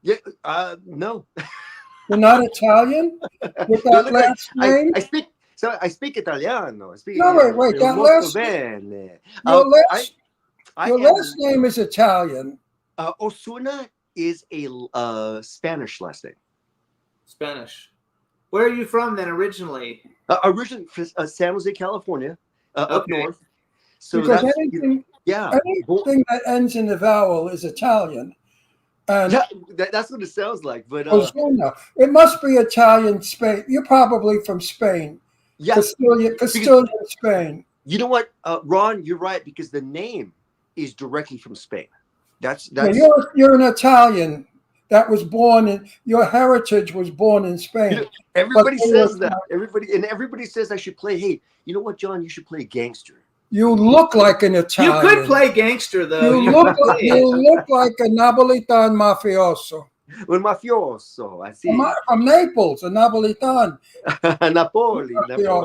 Speaker 13: Yeah. No.
Speaker 5: You're not Italian with that last name?
Speaker 13: I speak Italiano.
Speaker 5: No, wait. That last name. Your last name is Italian.
Speaker 13: Ozuna is a Spanish last name.
Speaker 4: Spanish. Where are you from then originally?
Speaker 13: Originally from San Jose, California, up north. So
Speaker 5: because
Speaker 13: that's,
Speaker 5: anything
Speaker 13: yeah.
Speaker 5: Anything that ends in a vowel is Italian. And
Speaker 13: that's what it sounds like. But
Speaker 5: Ozuna, it must be Italian, Spain. You're probably from Spain.
Speaker 13: Yeah.
Speaker 5: Castilian Spain.
Speaker 13: You know what, Ron? You're right, because the name is directly from Spain. That's
Speaker 5: Yeah, you're an Italian that was born in, your heritage was born in Spain.
Speaker 13: Everybody says that. Everybody says I should play. Hey, you know what, John? You should play gangster.
Speaker 5: You look like an Italian.
Speaker 4: You could play gangster, though.
Speaker 5: You look like a Napolitan mafioso.
Speaker 13: Un mafioso, I see.
Speaker 5: From Naples, a Napolitan.
Speaker 13: Napoli.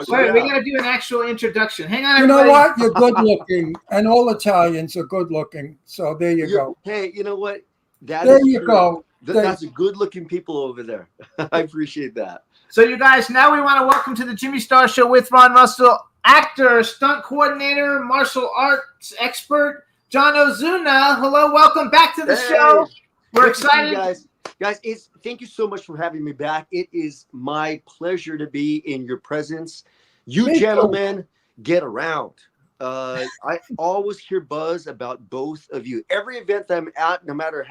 Speaker 4: Wait, we got to do an actual introduction. Hang on,
Speaker 5: You
Speaker 4: everybody.
Speaker 5: know what? You're good looking, and all Italians are good looking. So there you go.
Speaker 13: Hey, you know what?
Speaker 5: There you go.
Speaker 13: That's a good looking people over there. I appreciate that.
Speaker 4: So, you guys, now we want to welcome to the Jimmy Star Show with Ron Russell, actor, stunt coordinator, martial arts expert, John Ozuna. Hello, welcome back to the show. We're excited.
Speaker 13: Guys, thank you so much for having me back. It is my pleasure to be in your presence. You gentlemen get around. I always hear buzz about both of you. Every event that I'm at, no matter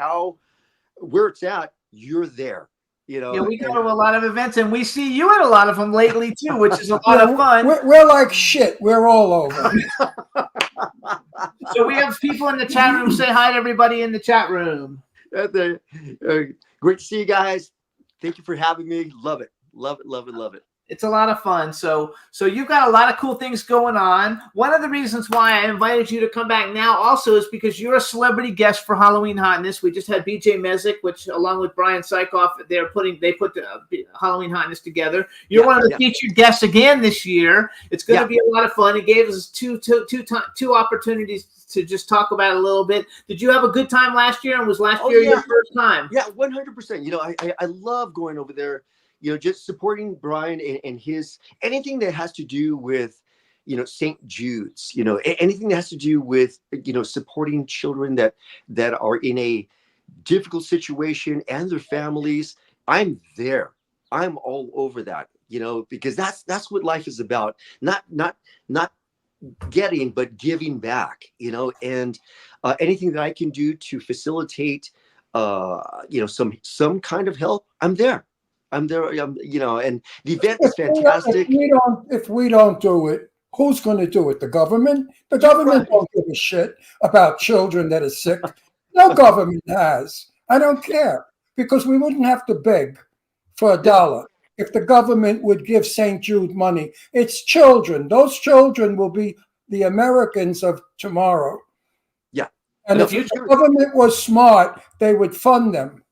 Speaker 13: where it's at, you're there.
Speaker 4: Yeah, we go to a lot of events, and we see you at a lot of them lately too, which is a lot of fun.
Speaker 5: We're like shit. We're all over.
Speaker 4: So we have people in the chat room. Say hi to everybody in the chat room.
Speaker 13: Great to see you guys. Thank you for having me. Love it. Love it, love it, love it.
Speaker 4: It's a lot of fun. So you've got a lot of cool things going on. One of the reasons why I invited you to come back now also is because you're a celebrity guest for Halloween Hotness. We just had BJ Mezek, which along with Brian Sykoff, they put the Halloween Hotness together. You're one of the featured guests again this year. It's going to be a lot of fun. It gave us two opportunities to just talk about it a little bit. Did you have a good time last year? And was last year your first time?
Speaker 13: Yeah, 100%. You know, I love going over there. You know, just supporting Brian and his anything that has to do with, you know, St. Jude's, you know, anything that has to do with, you know, supporting children that are in a difficult situation and their families. I'm there. I'm all over that, you know, because that's what life is about. Not getting, but giving back, you know, and anything that I can do to facilitate, you know, some kind of help, I'm there. You know, and the event is fantastic.
Speaker 5: If we don't do it, who's going to do it? The government? The government don't give a shit about children that are sick. No government has. I don't care, because we wouldn't have to beg for $1 if the government would give St. Jude money. It's children. Those children will be the Americans of tomorrow.
Speaker 13: Yeah.
Speaker 5: And if the government was smart, they would fund them.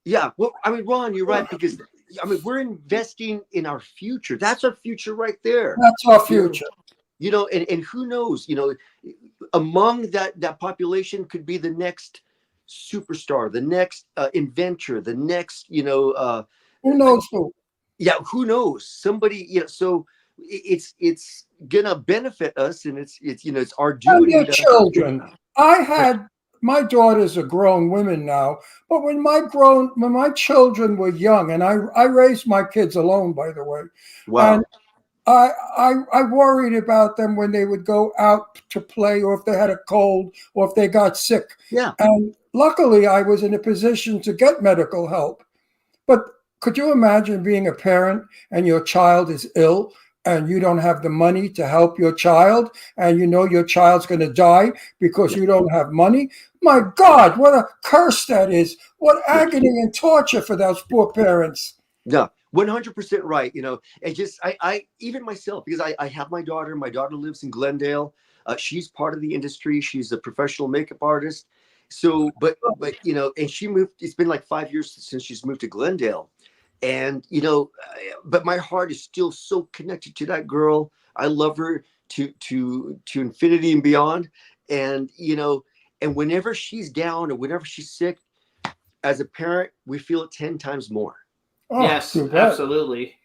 Speaker 13: Yeah. Well, I mean, Ron, you're right, because I mean, we're investing in our future. That's our future right there.
Speaker 5: That's our future.
Speaker 13: You know, and who knows, you know, among that population could be the next superstar, the next inventor, the next, you know,
Speaker 5: who knows who? Yeah,
Speaker 13: who knows? Somebody, you know, so it's gonna benefit us, and it's you know, it's our duty.
Speaker 5: And their children. My daughters are grown women now, but when my children were young, and I raised my kids alone, by the way.
Speaker 13: Wow.
Speaker 5: And I worried about them when they would go out to play, or if they had a cold, or if they got sick.
Speaker 13: Yeah.
Speaker 5: And luckily, I was in a position to get medical help. But could you imagine being a parent and your child is ill, and you don't have the money to help your child, and you know your child's going to die because you don't have money? My God, what a curse that is. What agony and torture for those poor parents.
Speaker 13: Yeah, 100% right. You know, and just, I even myself, because I have my daughter lives in Glendale. She's part of the industry. She's a professional makeup artist. So, but, you know, and she moved, it's been like 5 years since she's moved to Glendale. And, you know, but my heart is still so connected to that girl. I love her to infinity and beyond. And, you know, and whenever she's down or whenever she's sick, as a parent, we feel it 10 times more.
Speaker 5: Oh,
Speaker 4: yes, absolutely.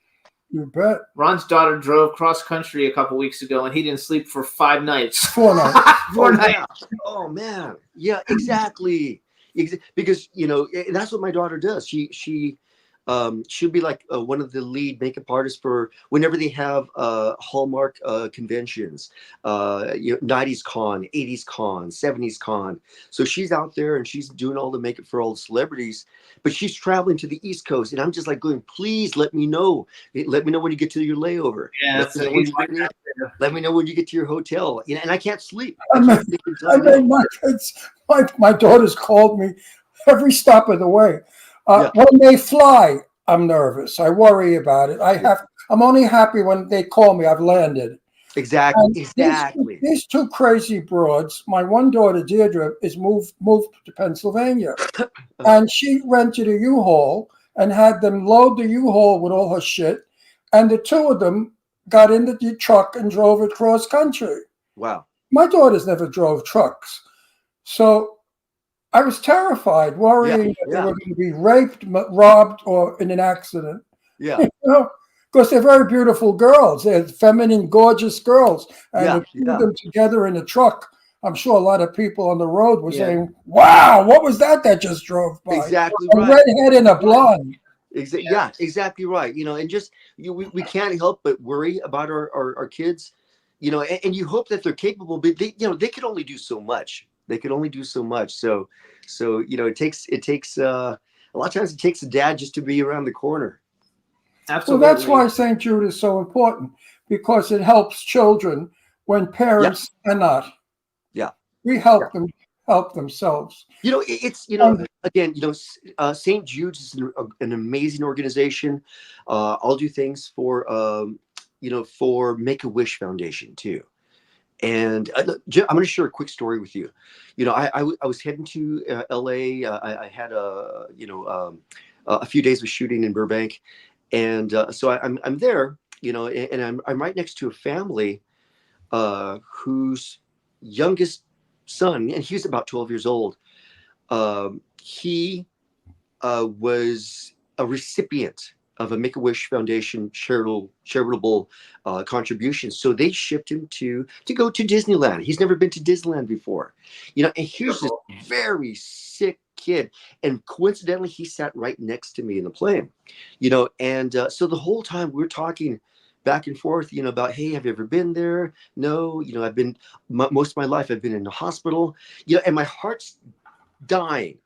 Speaker 5: You bet.
Speaker 4: Ron's daughter drove cross country a couple weeks ago, and he didn't sleep for 5 nights.
Speaker 5: 4 nights.
Speaker 4: 4 nights.
Speaker 13: Yeah. Oh man. Yeah, exactly. Because, you know, and that's what my daughter does. She'll be like one of the lead makeup artists for whenever they have Hallmark conventions, you know, 90s con, 80s con, 70s con. So she's out there and she's doing all the makeup for all the celebrities, but she's traveling to the East Coast, and I'm just like going, please let me know. Let me know when you get to your layover.
Speaker 4: Yeah,
Speaker 13: let me know when you get to your hotel. You know, and I can't sleep.
Speaker 5: My daughters called me every stop of the way. When they fly, I'm nervous. I worry about it. I'm only happy when they call me. I've landed.
Speaker 13: Exactly.
Speaker 5: These two crazy broads. My one daughter, Deirdre, is moved to Pennsylvania, and she rented a U-Haul and had them load the U-Haul with all her shit. And the two of them got into the truck and drove it cross country.
Speaker 13: Wow.
Speaker 5: My daughters never drove trucks, so I was terrified, worrying that they were going to be raped, robbed, or in an accident.
Speaker 13: Yeah.
Speaker 5: You know, because they're very beautiful girls. They're feminine, gorgeous girls. And to put them together in a truck, I'm sure a lot of people on the road were saying, wow, what was that just drove by?
Speaker 13: Exactly
Speaker 5: a redhead and a blonde.
Speaker 13: Yeah, exactly right. You know, and just we can't help but worry about our kids, you know, and you hope that they're capable, but they can only do so much. They can only do so much. So you know, it takes a lot of times it takes a dad just to be around the corner.
Speaker 4: Absolutely.
Speaker 5: Well, that's why St. Jude is so important, because it helps children when parents cannot.
Speaker 13: Yeah.
Speaker 5: We help them help themselves.
Speaker 13: You know, it's, you know, again, you know, St. Jude's is an amazing organization. I'll do things for, you know, for Make-A-Wish Foundation too. And I'm going to share a quick story with you. You know, I was heading to LA. I had a few days of shooting in Burbank, and so I'm there. You know, and I'm right next to a family whose youngest son, and he's about 12 years old. He was a recipient of a Make-A-Wish Foundation charitable contribution. So they shipped him to go to Disneyland. He's never been to Disneyland before, you know. And here's this very sick kid, and coincidentally, he sat right next to me in the plane, you know. And so the whole time we're talking back and forth, you know, about, hey, have you ever been there? No, you know, I've been most of my life. I've been in the hospital, you know, and my heart's dying.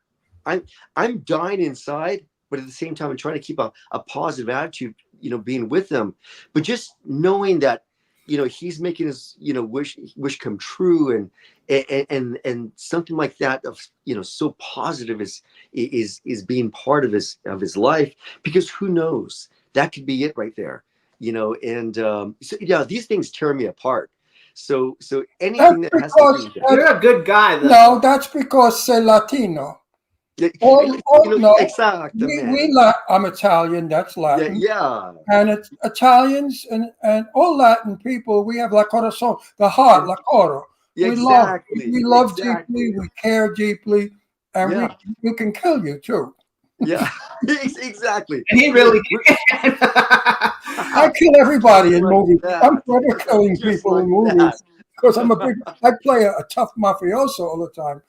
Speaker 13: I'm dying inside. But at the same time, I'm trying to keep a positive attitude, you know, being with them. But just knowing that, you know, he's making his, you know, wish come true, and something like that of, you know, so positive is being part of his life, because who knows, that could be it right there, you know. And so yeah, these things tear me apart. So anything that has to do with that.
Speaker 4: You're a good guy, though.
Speaker 5: No, that's because say Latino. I'm Italian, that's Latin.
Speaker 13: Yeah.
Speaker 5: And it's Italians and all Latin people, we have la corazon, the heart, la coro. We love deeply, we care deeply, and we can kill you too.
Speaker 13: Yeah, exactly.
Speaker 4: And he really can.
Speaker 5: I kill everybody in movies. I'm forever killing people in movies because I play a tough mafioso all the time.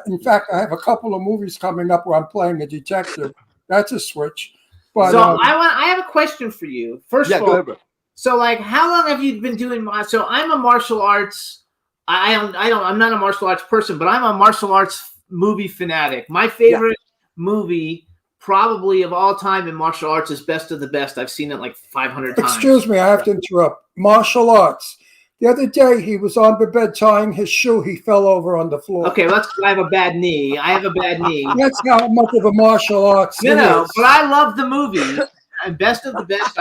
Speaker 5: In fact, I have a couple of movies coming up where I'm playing a detective. That's a switch. But
Speaker 4: so I have a question for you. First of all,
Speaker 13: go ahead.
Speaker 4: So like, how long have you been doing? So I'm a martial arts. I'm not a martial arts person, but I'm a martial arts movie fanatic. My favorite movie, probably of all time in martial arts, is Best of the Best. I've seen it like 500 times.
Speaker 5: Excuse me, I have to interrupt. Martial arts. The other day, he was on the bed tying his shoe. He fell over on the floor.
Speaker 4: Okay, I have a bad knee.
Speaker 5: That's how much of a martial arts.
Speaker 4: No, but I love the movie. And Best of the Best,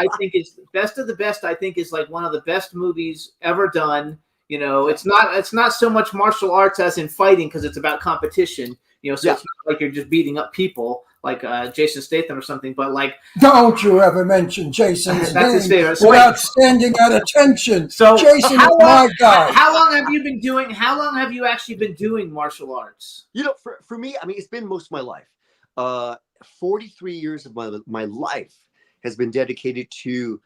Speaker 4: I think is like one of the best movies ever done. You know, it's not so much martial arts as in fighting, because it's about competition. You know, so it's not like you're just beating up people like Jason Statham or something, but like,
Speaker 5: don't you ever mention Jason's name without standing at attention.
Speaker 4: So
Speaker 5: Jason is my guy.
Speaker 4: How long have you actually been doing martial arts?
Speaker 13: You know, for me, I mean, it's been most of my life. 43 years of my life has been dedicated to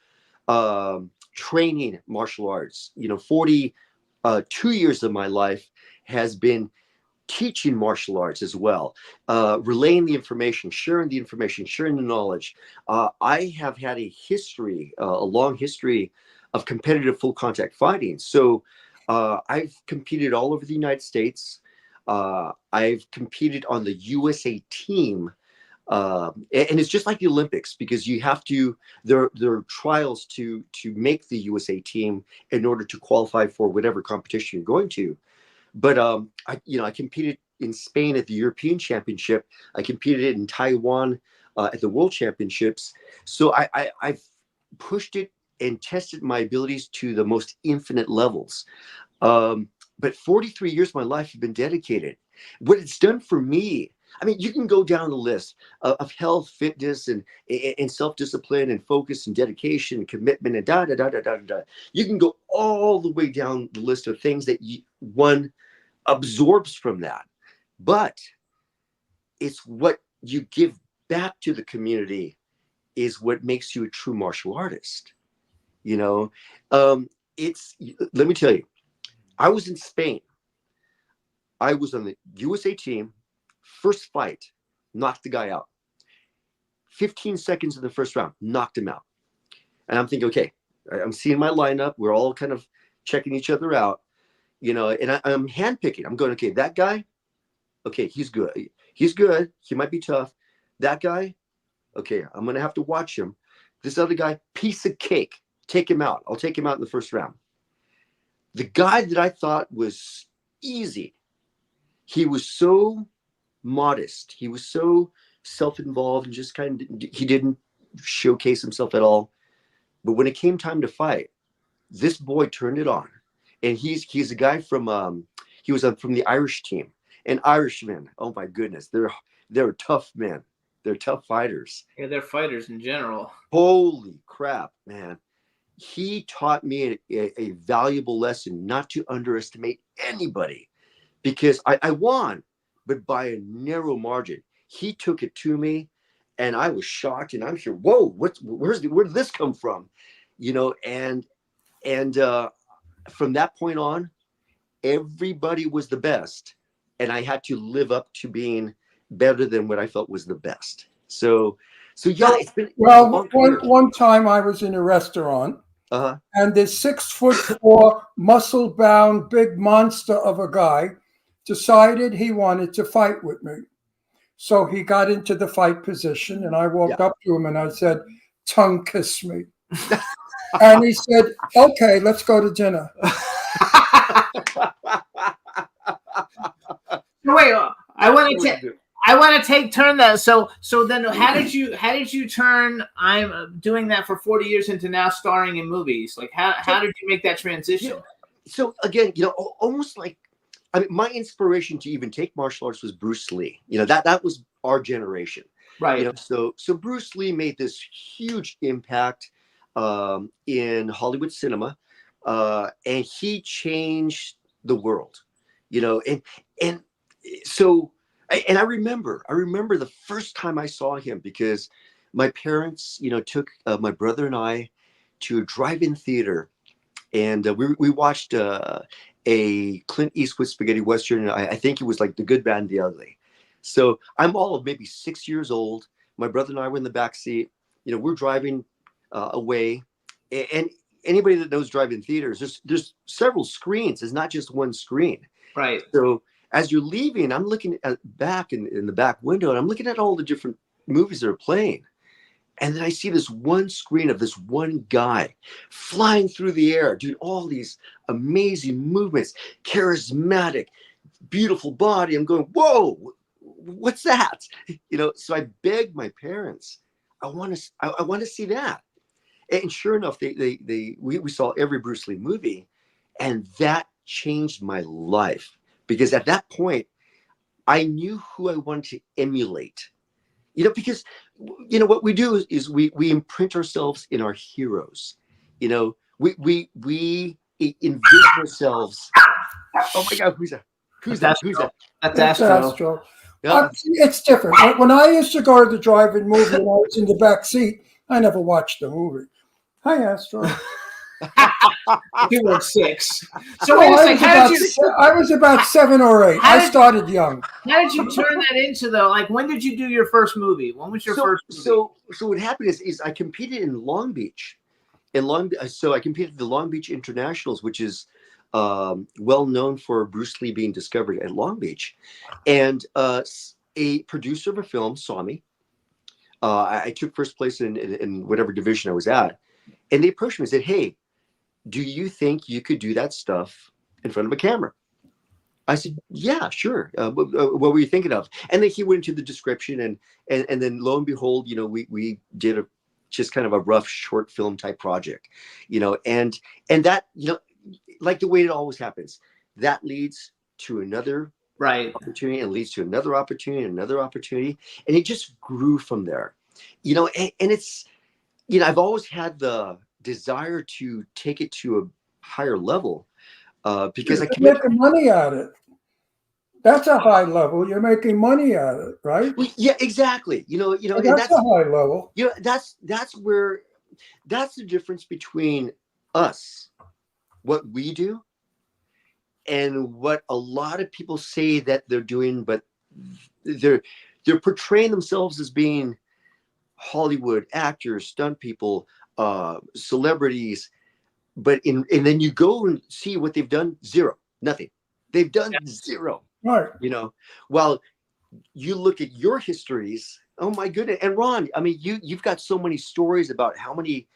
Speaker 13: training martial arts. You know, 42 years of my life has been teaching martial arts as well, relaying the information, sharing the knowledge. I have had a long history of competitive full contact fighting. So I've competed all over the United States. I've competed on the USA team. And it's just like the Olympics, because you have to, there are trials to make the USA team in order to qualify for whatever competition you're going to. But I competed in Spain at the European Championship. I competed in Taiwan at the World Championships. So I've pushed it and tested my abilities to the most infinite levels. But 43 years of my life have been dedicated. What it's done for me, I mean, you can go down the list of health, fitness, and self-discipline, and focus, and dedication, and commitment, and da-da-da-da-da-da. You can go all the way down the list of things that one absorbs from that. But it's what you give back to the community is what makes you a true martial artist. You know, let me tell you, I was in Spain. I was on the USA team. First fight, knocked the guy out. 15 seconds in the first round, knocked him out. And I'm thinking, okay, I'm seeing my lineup. We're all kind of checking each other out, you know, and I'm handpicking. I'm going, okay, that guy, okay, he's good. He's good. He might be tough. That guy, okay, I'm going to have to watch him. This other guy, piece of cake. Take him out. I'll take him out in the first round. The guy that I thought was easy, he was so modest. He was so self-involved and just he didn't showcase himself at all. But when it came time to fight, this boy turned it on. And he's a guy from he was from the Irish team. And Irishmen, oh my goodness, they're tough men. They're tough fighters.
Speaker 4: Yeah, they're fighters in general.
Speaker 13: Holy crap, man. He taught me a valuable lesson not to underestimate anybody, because I won, but by a narrow margin. He took it to me, and I was shocked, and I'm here, whoa, where did this come from? You know, and from that point on, everybody was the best, and I had to live up to being better than what I felt was the best. So yeah, it's been
Speaker 5: one time I was in a restaurant, and this 6'4" muscle-bound big monster of a guy decided he wanted to fight with me. So he got into the fight position, and I walked up to him and I said, "Tongue kiss me." And he said, "Okay, let's go to dinner."
Speaker 4: Wait, I want to take turn that. So then how did you turn I'm doing that for 40 years into now starring in movies? Like how did you make that transition?
Speaker 13: So again, you know, almost like, I mean, my inspiration to even take martial arts was Bruce Lee. You know, that was our generation.
Speaker 4: Right.
Speaker 13: You know, so Bruce Lee made this huge impact in Hollywood cinema, and he changed the world. You know, and so, and I remember the first time I saw him, because my parents, you know, took my brother and I to a drive-in theater, and we watched a Clint Eastwood spaghetti western. I think it was like The Good, Bad, and the Ugly. So I'm all of maybe 6 years old. My brother and I were in the back seat. You know, we're driving away, and anybody that knows drive-in theaters, there's several screens. It's not just one screen.
Speaker 4: Right.
Speaker 13: So as you're leaving, I'm looking at back in the back window, and I'm looking at all the different movies that are playing. And then I see this one screen of this one guy flying through the air, doing all these amazing movements, charismatic, beautiful body. I'm going, whoa, what's that? You know, so I begged my parents, I want to see that. And sure enough, we saw every Bruce Lee movie, and that changed my life, because at that point, I knew who I wanted to emulate. You know, because, you know, what we do is we imprint ourselves in our heroes. You know, we envision ourselves. Oh my God, who's that? Who's that?
Speaker 4: That's Astro.
Speaker 13: Yeah.
Speaker 5: It's different. When I used to go to the drive-in movie and I was in the back seat, I never watched the movie. Hi, Astro.
Speaker 4: You were 6.
Speaker 5: So I was about 7 or 8. I started young.
Speaker 4: How did you turn that into, though? Like, when did you do your first movie? When was your first movie?
Speaker 13: So what happened is I competed in Long Beach. So I competed at the Long Beach Internationals, which is well known for Bruce Lee being discovered at Long Beach. And a producer of a film saw me. I took first place in whatever division I was at. And they approached me and said, "Hey, do you think you could do that stuff in front of a camera?" I said, "Yeah, sure. What were you thinking of?" And then he went into the description, and then lo and behold, you know, we did just kind of a rough short film type project, you know, and that, you know, like the way it always happens, that leads to another opportunity, and leads to another opportunity, and it just grew from there, you know, and it's, you know, I've always had the desire to take it to a higher level, because I can
Speaker 5: make money at it. That's a high level. You're making money at it, right?
Speaker 13: Yeah, exactly. You know,
Speaker 5: that's a high level.
Speaker 13: You know, that's the difference between us, what we do, and what a lot of people say that they're doing, but they're portraying themselves as being Hollywood actors, stunt people, celebrities, and then you go and see what they've done. Zero, nothing. They've done zero.
Speaker 5: Right.
Speaker 13: You know, while you look at your histories, oh my goodness. And Ron, I mean, you've got so many stories about how many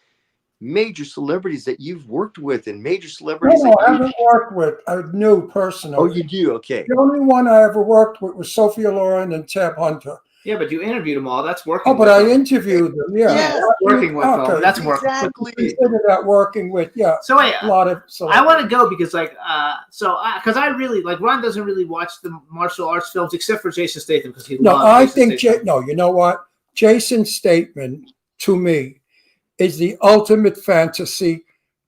Speaker 13: major celebrities that you've worked with, and major celebrities.
Speaker 5: No, I haven't worked with. I knew personally.
Speaker 13: Oh, you do? Okay.
Speaker 5: The only one I ever worked with was Sophia Loren and Tab Hunter.
Speaker 4: Yeah, but you interviewed them all. That's working.
Speaker 5: Oh, but I interviewed them. Yeah,
Speaker 4: that's working with them. That's working.
Speaker 13: Exactly.
Speaker 5: Consider that working with. Yeah.
Speaker 4: So wait,
Speaker 5: a lot of.
Speaker 4: I want to go because because I really like Ron doesn't really watch the martial arts films except for Jason Statham because he loves
Speaker 5: I
Speaker 4: Jason
Speaker 5: think
Speaker 4: Statham.
Speaker 5: no. You know what? Jason Statham to me is the ultimate fantasy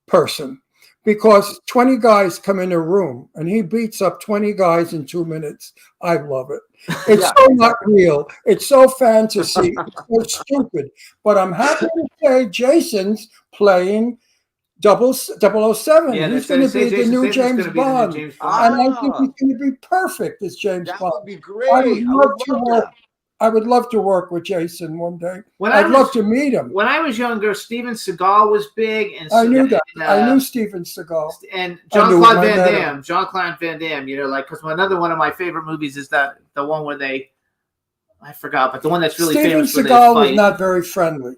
Speaker 5: person. Because 20 guys come in a room and he beats up 20 guys in 2 minutes. I love it. It's so not real. It's so fantasy. It's so stupid. But I'm happy to say Jason's playing 007.
Speaker 4: Yeah,
Speaker 5: he's going to be the new James Bond. And I think he's going to be perfect as James Bond.
Speaker 13: That would be great.
Speaker 5: I would love to work with Jason one day.
Speaker 4: I'd
Speaker 5: love to meet him.
Speaker 4: When I was younger, Steven Seagal was big, and
Speaker 5: I knew that. I knew Steven Seagal
Speaker 4: and Jean-Claude Van Damme. Jean-Claude Van Damme. You know, like because another one of my favorite movies is the one where I forgot, but the one that's really famous.
Speaker 5: Steven Seagal was not very friendly.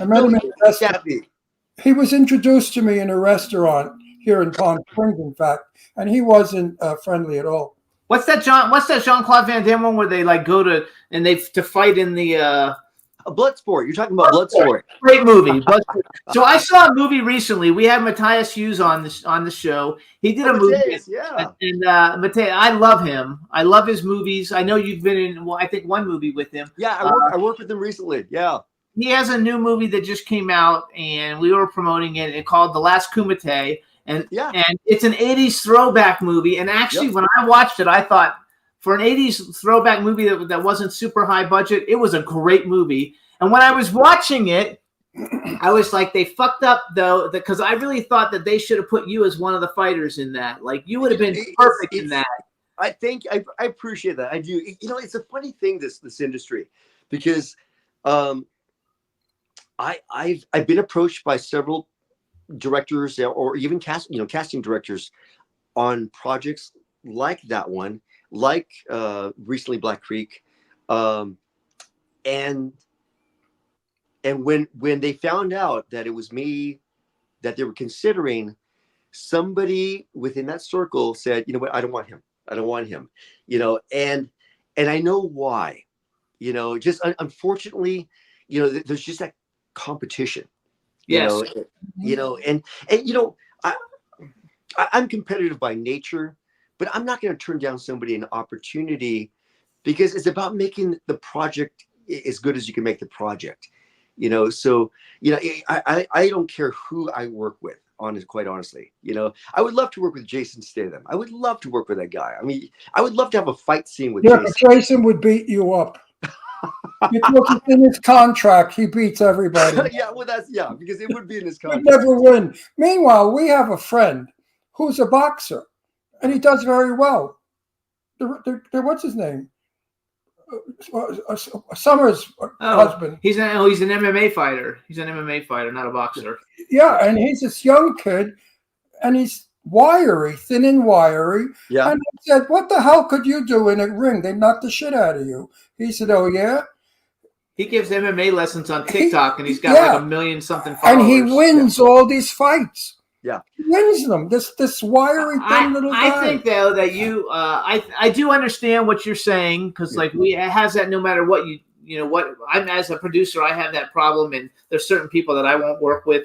Speaker 5: I met him in a restaurant. He was introduced to me in a restaurant here in Palm Springs, in fact, and he wasn't friendly at all.
Speaker 4: What's that Jean-Claude Van Damme one where they like go to fight in the
Speaker 13: Bloodsport? You're talking about Bloodsport.
Speaker 4: Great movie. Bloodsport. So I saw a movie recently. We had Matthias Hughes on the show. He did a movie. And Matthias, I love him. I love his movies. I know you've been in I think one movie with him.
Speaker 13: Yeah, I worked with him recently. Yeah.
Speaker 4: He has a new movie that just came out and we were promoting it. It's called The Last Kumite. And it's an 80s throwback movie. And actually, when I watched it, I thought for an 80s throwback movie that wasn't super high budget, it was a great movie. And when I was watching it, I was like, they fucked up, though, because I really thought that they should have put you as one of the fighters in that. Like, you would have been perfect in that.
Speaker 13: I think I appreciate that. I do. You know, it's a funny thing, this industry, because I've been approached by several directors or even casting directors on projects like that one, like recently Black Creek, and when they found out that it was me that they were considering, somebody within that circle said, you know what, I don't want him, you know, and I know why, you know, just unfortunately, you know, there's just that competition.
Speaker 4: Yes.
Speaker 13: You know, and you know, I'm competitive by nature, but I'm not going to turn down somebody an opportunity because it's about making the project as good as you can make the project. You know, so you know, I don't care who I work with. Quite honestly, you know, I would love to work with Jason Statham. I would love to work with that guy. I mean, I would love to have a fight scene with Jason.
Speaker 5: But Jason would beat you up. Because it's in his contract, he beats everybody.
Speaker 13: Yeah, well, because it would be in his contract.
Speaker 5: He'd never win. Meanwhile, we have a friend who's a boxer, and he does very well. What's his name? Summer's husband.
Speaker 4: He's an MMA fighter. He's an MMA fighter, not a boxer.
Speaker 5: Yeah, and he's this young kid, and he's wiry, thin and wiry.
Speaker 13: Yeah.
Speaker 5: And I said, what the hell could you do in a ring? They knocked the shit out of you. He said, oh, yeah?
Speaker 4: He gives MMA lessons on TikTok, and he's got like 1 million something followers.
Speaker 5: And he wins all these fights.
Speaker 13: Yeah.
Speaker 5: He wins them. This wiry, thin little guy.
Speaker 4: I think, though, that you I do understand what you're saying, because like it has that no matter what you know what I'm as a producer, I have that problem, and there's certain people that I won't work with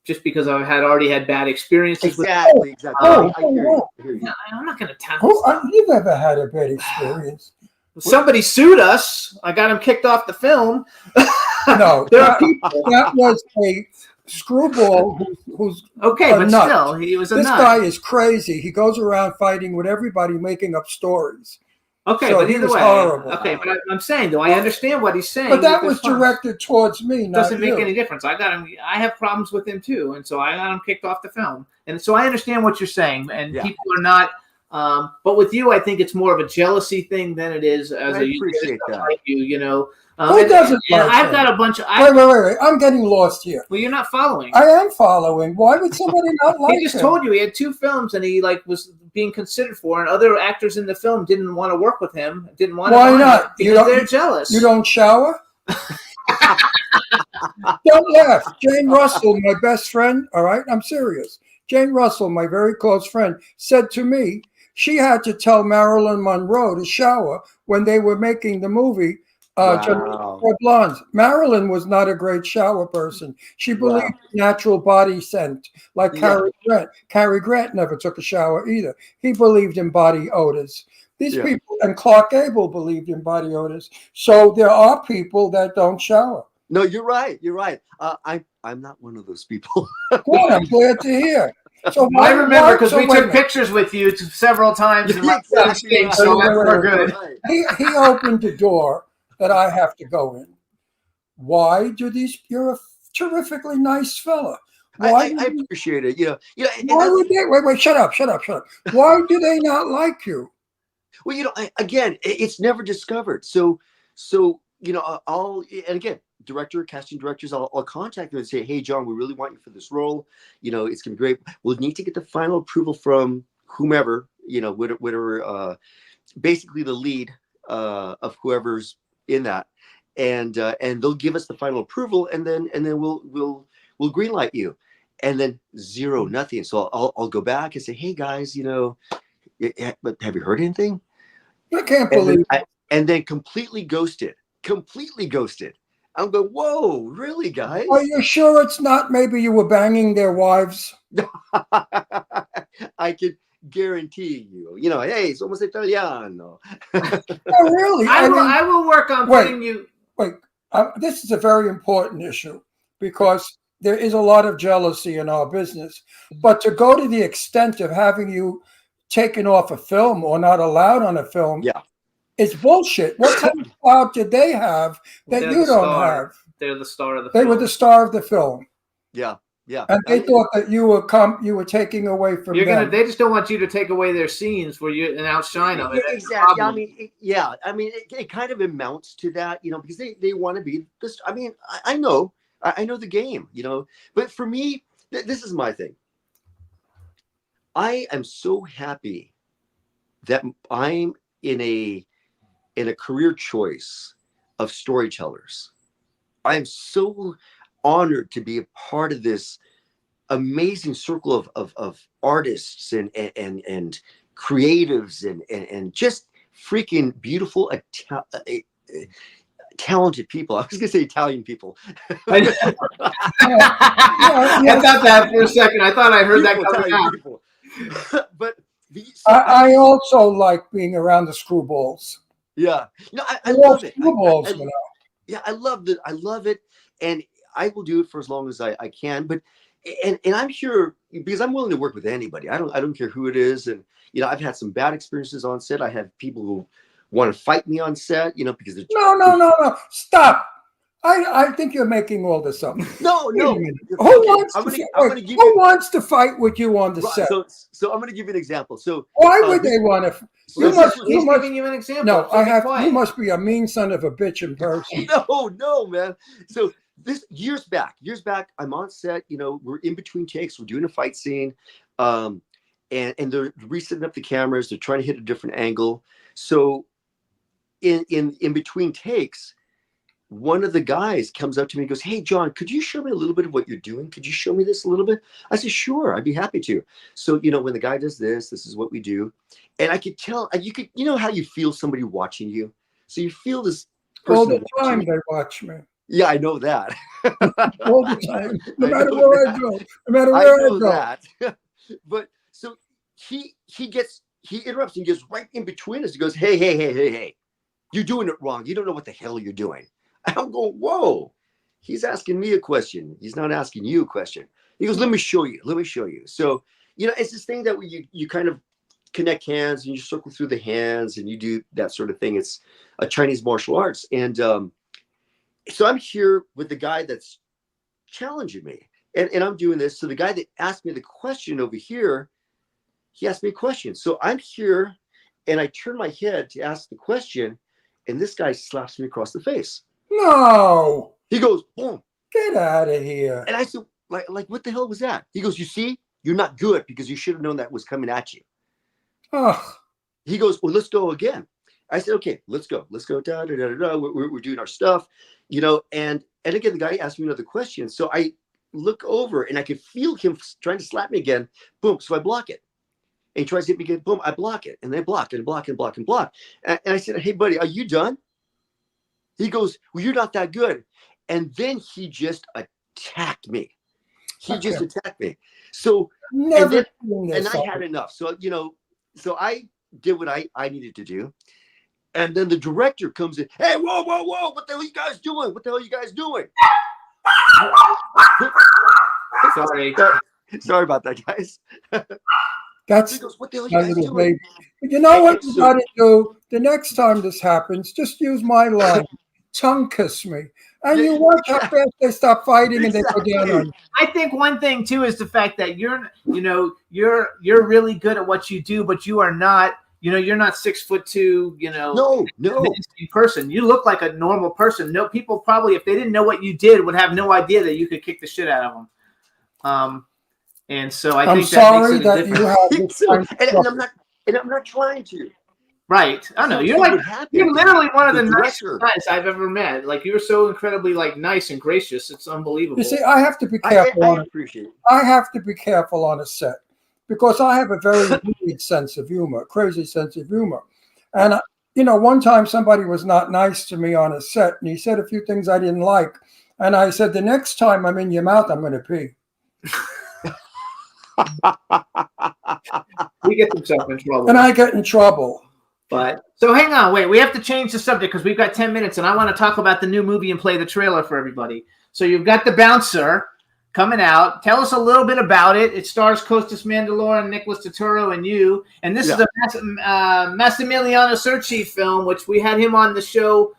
Speaker 4: just because I've already had bad experiences with them.
Speaker 13: Exactly. I hear you.
Speaker 4: No, I'm not going to tell
Speaker 5: You've never had a bad experience.
Speaker 4: Somebody sued us. I got him kicked off the film.
Speaker 5: No, that was a screwball who's
Speaker 4: okay, but
Speaker 5: nut.
Speaker 4: still, he was a
Speaker 5: This
Speaker 4: nut.
Speaker 5: guy is crazy. He goes around fighting with everybody, making up stories.
Speaker 4: Okay,
Speaker 5: so
Speaker 4: but
Speaker 5: he
Speaker 4: either
Speaker 5: was
Speaker 4: way,
Speaker 5: horrible.
Speaker 4: okay, but I'm saying though, I understand what he's saying.
Speaker 5: But that was directed towards me. Not
Speaker 4: Doesn't make
Speaker 5: you.
Speaker 4: any difference. I got him. I have problems with him too, and so I got him kicked off the film. And so I understand what you're saying, and people are not. But with you, I think it's more of a jealousy thing than it is as
Speaker 13: I appreciate that.
Speaker 4: like you know.
Speaker 5: Who doesn't?
Speaker 4: And
Speaker 5: like
Speaker 4: I've
Speaker 5: him?
Speaker 4: got a bunch of.
Speaker 5: Wait. I'm getting lost here.
Speaker 4: Well, you're not following.
Speaker 5: I am following. Why would somebody not like
Speaker 4: He just
Speaker 5: him?
Speaker 4: told you he had 2 films and he was being considered for, and other actors in the film didn't want to work with him. Didn't want.
Speaker 5: Why
Speaker 4: to
Speaker 5: not?
Speaker 4: because they're jealous.
Speaker 5: You don't shower? Don't laugh. Jane Russell, my best friend, all right, I'm serious. Jane Russell, my very close friend, said to me she had to tell Marilyn Monroe to shower when they were making the movie
Speaker 13: Wow.
Speaker 5: Blondes. Marilyn was not a great shower person. She believed in natural body scent, like Cary Grant. Cary Grant never took a shower either. He believed in body odors. These people, and Clark Gable believed in body odors. So there are people that don't shower.
Speaker 13: No, you're right. You're right. I'm not one of those people.
Speaker 5: Good, I'm glad to hear. So
Speaker 4: I remember because we took pictures with you several times. In
Speaker 13: Exactly.
Speaker 4: so we're good.
Speaker 5: He opened the door that I have to go in. Why do these? You're a terrifically nice fella. Why?
Speaker 13: I appreciate it.
Speaker 5: Why would they? Wait! Shut up! Why do they not like you?
Speaker 13: Well, again, it's never discovered. So I'll and again, casting directors, I'll contact them and say, hey, John, we really want you for this role. It's gonna be great. We'll need to get the final approval from whomever, whatever, basically the lead of whoever's in that, and they'll give us the final approval, and then we'll greenlight you, and then nothing. So I'll go back and say, hey guys, but have you heard anything?
Speaker 5: I can't believe.
Speaker 13: And then completely ghosted. I'm going, whoa, really, guys?
Speaker 5: Are you sure it's not? Maybe you were banging their wives.
Speaker 13: I could guarantee you. Hey, somos italiano.
Speaker 5: No, really.
Speaker 4: I will work on putting you.
Speaker 5: Wait, this is a very important issue because there is a lot of jealousy in our business. But to go to the extent of having you taken off a film or not allowed on a film, it's bullshit. What kind of clout did they have that you don't have?
Speaker 4: They're the star of the
Speaker 5: They
Speaker 4: film.
Speaker 5: were the star of the film.
Speaker 13: Yeah.
Speaker 5: And they thought that you were taking away from them.
Speaker 4: They just don't want you to take away their scenes where you and outshine them.
Speaker 13: Exactly. I mean, it kind of amounts to that, because they want to be this. I mean, I know the game, but for me, this is my thing. I am so happy that I'm in a career choice of storytellers. I am so honored to be a part of this amazing circle of artists and creatives and just freaking beautiful talented people. I was gonna say Italian people.
Speaker 4: I thought that for a second. I thought I heard that coming out.
Speaker 13: But
Speaker 5: I also like being around the screwballs.
Speaker 13: Yeah, I love it.
Speaker 5: Screwballs,
Speaker 13: Yeah, I love it. I love it, and I will do it for as long as I can. But and I'm here because I'm willing to work with anybody. I don't care who it is. And I've had some bad experiences on set. I have people who want to fight me on set. Because they're
Speaker 5: no. Stop. I think you're making all this up.
Speaker 13: No.
Speaker 5: Who wants to fight with you on the set?
Speaker 13: So I'm going to give you an example. So
Speaker 5: why would they want to?
Speaker 4: He's giving you an example.
Speaker 5: No, I have. You must be a mean son of a bitch in person.
Speaker 13: No, man. So this years back, I'm on set. We're in between takes. We're doing a fight scene, and they're resetting up the cameras. They're trying to hit a different angle. So in between takes, one of the guys comes up to me and goes, hey, John, could you show me a little bit of what you're doing? Could you show me this a little bit? I said, sure, I'd be happy to. So, when the guy does this is what we do. And I could tell, how you feel somebody watching you? So you feel this person
Speaker 5: all the time they watch me.
Speaker 13: Yeah, I know that.
Speaker 5: All the time. No matter where I go. I know
Speaker 13: that. But so he interrupts and gets right in between us. He goes, hey, you're doing it wrong. You don't know what the hell you're doing. I'm going, whoa, he's asking me a question. He's not asking you a question. He goes, let me show you. So, it's this thing that you kind of connect hands and you circle through the hands and you do that sort of thing. It's a Chinese martial arts. And so I'm here with the guy that's challenging me. And I'm doing this. So the guy that asked me the question over here, he asked me a question. So I'm here and I turn my head to ask the question. And this guy slaps me across the face.
Speaker 5: No.
Speaker 13: He goes, boom.
Speaker 5: Get out of here.
Speaker 13: And I said, like, what the hell was that? He goes, you see, you're not good because you should have known that was coming at you.
Speaker 5: Oh.
Speaker 13: He goes, well, let's go again. I said, okay, let's go. We're doing our stuff, and And again, the guy asked me another question. So I look over and I could feel him trying to slap me again. Boom. So I block it. And he tries to hit me again. Boom. I block it. And then block and block and block and block. And I said, hey, buddy, are you done? He goes, well, you're not that good. And then he just attacked me. He just attacked me. So, and I had enough. So, you know, so I did what I needed to do. And then the director comes in. Hey, whoa, whoa, whoa. What the hell are you guys doing? What the hell are you guys doing? Sorry about that, guys.
Speaker 5: That's
Speaker 13: goes, what the hell are you guys doing?
Speaker 5: baby. You know what you got to do? The next time this happens, just use my line. Tongue kiss me. And you watch how fast they stop fighting and they go down on you.
Speaker 4: I think one thing too is the fact that you're really good at what you do, but you are not, you're not 6'2",
Speaker 13: no
Speaker 4: person. You look like a normal person. No, people probably, if they didn't know what you did, would have no idea that you could kick the shit out of them. And so I think
Speaker 5: sorry
Speaker 4: that
Speaker 5: you have this
Speaker 13: and I'm not trying to.
Speaker 4: Right. I know. You're literally one of the nicest guys I've ever met. Like, you're so incredibly nice and gracious. It's unbelievable.
Speaker 5: You see, I have to be careful. I have to be careful on a set because I have a very weird sense of humor, crazy sense of humor. And one time somebody was not nice to me on a set, and he said a few things I didn't like, and I said, the next time I'm in your mouth, I'm going to pee.
Speaker 4: He gets himself in trouble.
Speaker 5: And I get in trouble.
Speaker 4: But so hang on, wait. We have to change the subject because we've got 10 minutes, and I want to talk about the new movie and play the trailer for everybody. So you've got The Bouncer coming out. Tell us a little bit about it. It stars Costas Mandylor, Nicholas Turturro, and you. And this is a Massimiliano Cerci film, which we had him on the show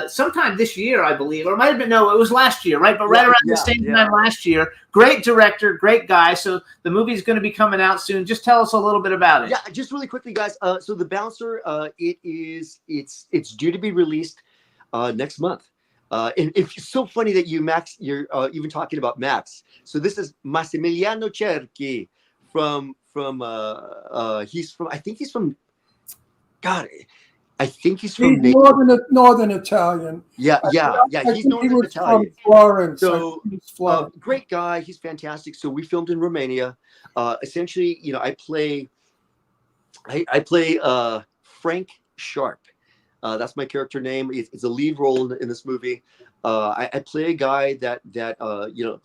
Speaker 4: sometime this year, I believe, or it might have been, no, it was last year, right? But right around the same time last year. Great director, great guy. So the movie's going to be coming out soon. Just tell us a little bit about it.
Speaker 13: Yeah, just really quickly, guys. So The Bouncer, it's due to be released next month. And it's so funny that you're even talking about Max. So this is Massimiliano Cerci from I think he's from
Speaker 5: Northern Italian.
Speaker 13: Yeah. He's Northern Italian.
Speaker 5: From Florence.
Speaker 13: So great guy. He's fantastic. So we filmed in Romania. Essentially, I play Frank Sharp. That's my character name. It's a lead role in this movie. I play a guy that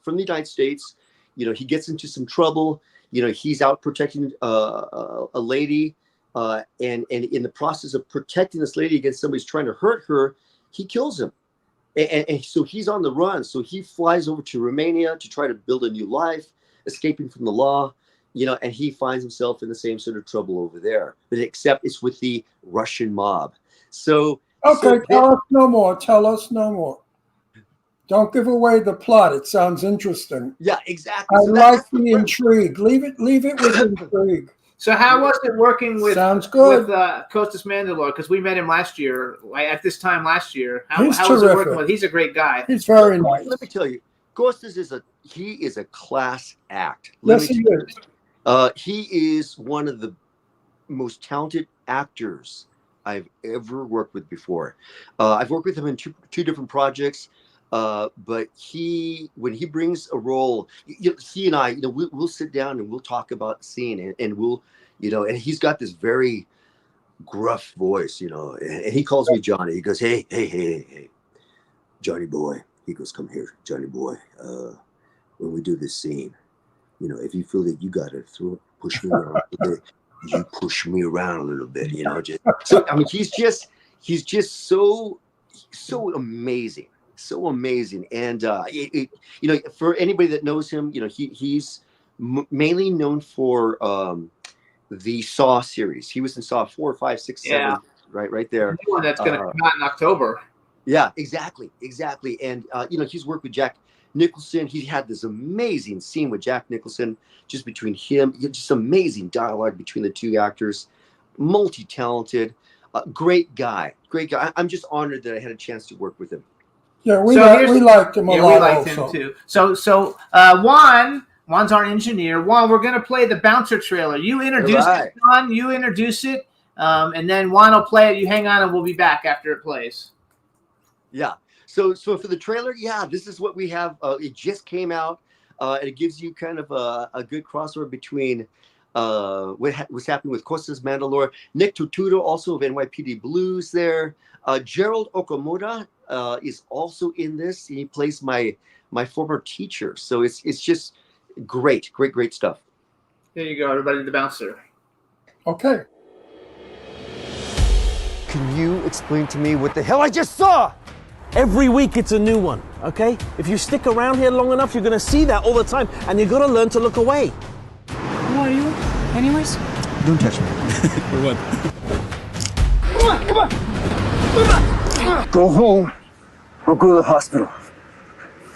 Speaker 13: from the United States. He gets into some trouble. He's out protecting a lady. And in the process of protecting this lady against somebody who's trying to hurt her, he kills him. And so he's on the run. So he flies over to Romania to try to build a new life, escaping from the law, and he finds himself in the same sort of trouble over there. But except it's with the Russian mob. So
Speaker 5: tell us no more. Don't give away the plot. It sounds interesting.
Speaker 13: Yeah, exactly.
Speaker 5: I like the intrigue. Leave it with intrigue.
Speaker 4: So how was it working with Costas Mandylor? Because we met him last year, at this time last year. How was it working with? He's a great guy.
Speaker 5: He's very nice.
Speaker 13: Let me tell you, Costas is a class act.
Speaker 5: Yes, he is.
Speaker 13: He is one of the most talented actors I've ever worked with before. I've worked with him in two different projects. But when he brings a role, he and I, we'll sit down and we'll talk about the scene, and we'll, and he's got this very gruff voice, and he calls me Johnny. He goes, hey, Johnny boy. He goes, come here, Johnny boy. When we do this scene, if you feel that you got to push me around a little bit, you push me around a little bit, So I mean, he's just so amazing. So amazing. And for anybody that knows him, he's mainly known for the Saw series. He was in Saw 4, 5, 6, 7, right there.
Speaker 4: The one that's going to come out in October.
Speaker 13: Yeah, exactly. And he's worked with Jack Nicholson. He had this amazing scene with Jack Nicholson, just between him, just amazing dialogue between the two actors. Multi-talented, great guy. I'm just honored that I had a chance to work with him.
Speaker 5: Yeah, we liked him a lot.
Speaker 4: We liked him too. So Juan's our engineer. Juan, we're going to play the Bouncer trailer. You introduce it, Juan. You introduce it, and then Juan will play it. You hang on, and we'll be back after it plays.
Speaker 13: Yeah. So for the trailer, yeah, this is what we have. It just came out, and it gives you kind of a good crossover between what's happening with Costas Mandalore. Nick Tutudo, also of NYPD Blues there. Gerald Okamura is also in this. He plays my former teacher. So it's just great stuff.
Speaker 4: There you go, everybody, the bouncer.
Speaker 5: Okay.
Speaker 14: Can you explain to me what the hell I just saw? Every week it's a new one, okay? If you stick around here long enough, you're gonna see that all the time, and you're gonna learn to look away.
Speaker 15: Who are you, anyways?
Speaker 14: Don't touch me.
Speaker 15: For what?
Speaker 14: Come on! Go home or go to the hospital.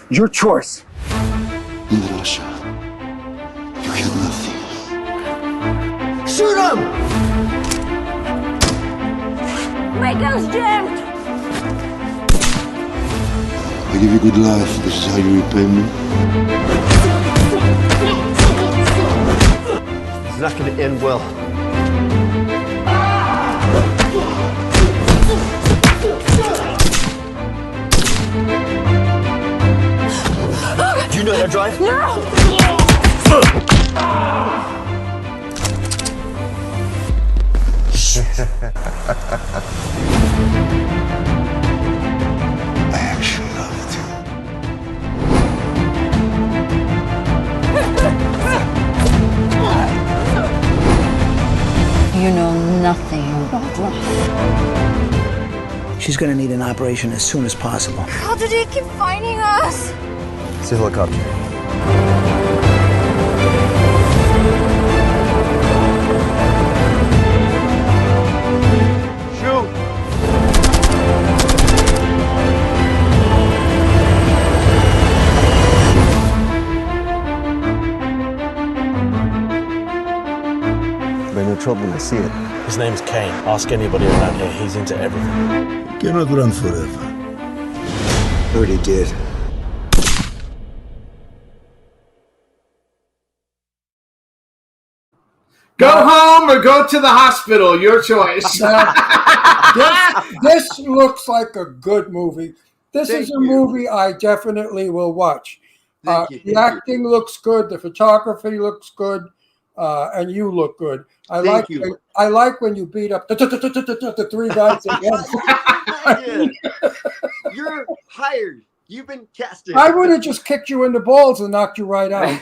Speaker 14: Your choice.
Speaker 9: In Russia, you had nothing.
Speaker 14: Shoot him!
Speaker 3: My gun's jammed!
Speaker 9: I give you good life. This is how you repay me.
Speaker 13: It's not going to end well.
Speaker 14: Do you know how to drive?
Speaker 3: No!
Speaker 9: I actually love it.
Speaker 16: You know nothing about life.
Speaker 17: She's gonna need an operation as soon as possible.
Speaker 3: How did he keep finding us?
Speaker 14: It's a helicopter.
Speaker 13: Shoot!
Speaker 14: Been no trouble when I see it. His name's Kane. Ask anybody around here. He's into everything.
Speaker 9: You cannot run forever.
Speaker 14: Already did.
Speaker 4: Go home or go to the hospital. Your choice.
Speaker 5: This looks like a good movie. This is a movie I definitely will watch. The acting looks good. The photography looks good. And you look good. I like when you beat up the three guys again.
Speaker 13: You're hired. You've been casted.
Speaker 5: I would have just kicked you in the balls and knocked you right out.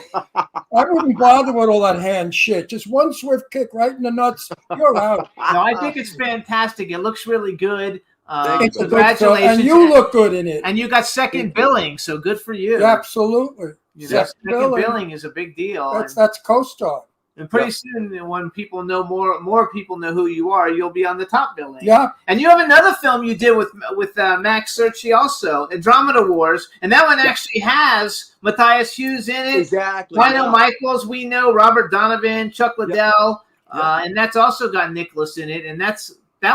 Speaker 5: I wouldn't bother with all that hand shit. Just one swift kick right in the nuts. You're out.
Speaker 4: No, I think it's fantastic. It looks really good.
Speaker 5: It's a good
Speaker 4: Congratulations.
Speaker 5: film, and you look good in it.
Speaker 4: And you got second billing, so good for you.
Speaker 5: Absolutely.
Speaker 4: You know, second billing is a big deal.
Speaker 5: That's co-star.
Speaker 4: And pretty soon, when people know more people know who you are, you'll be on the top billing.
Speaker 5: Yeah.
Speaker 4: And you have another film you did with Max Searchy also, Andromeda Wars, and that one actually has Matthias Hughes in it.
Speaker 13: Exactly.
Speaker 4: Lionel Michaels, we know, Robert Donovan, Chuck Liddell, and that's also got Nicholas in it. And that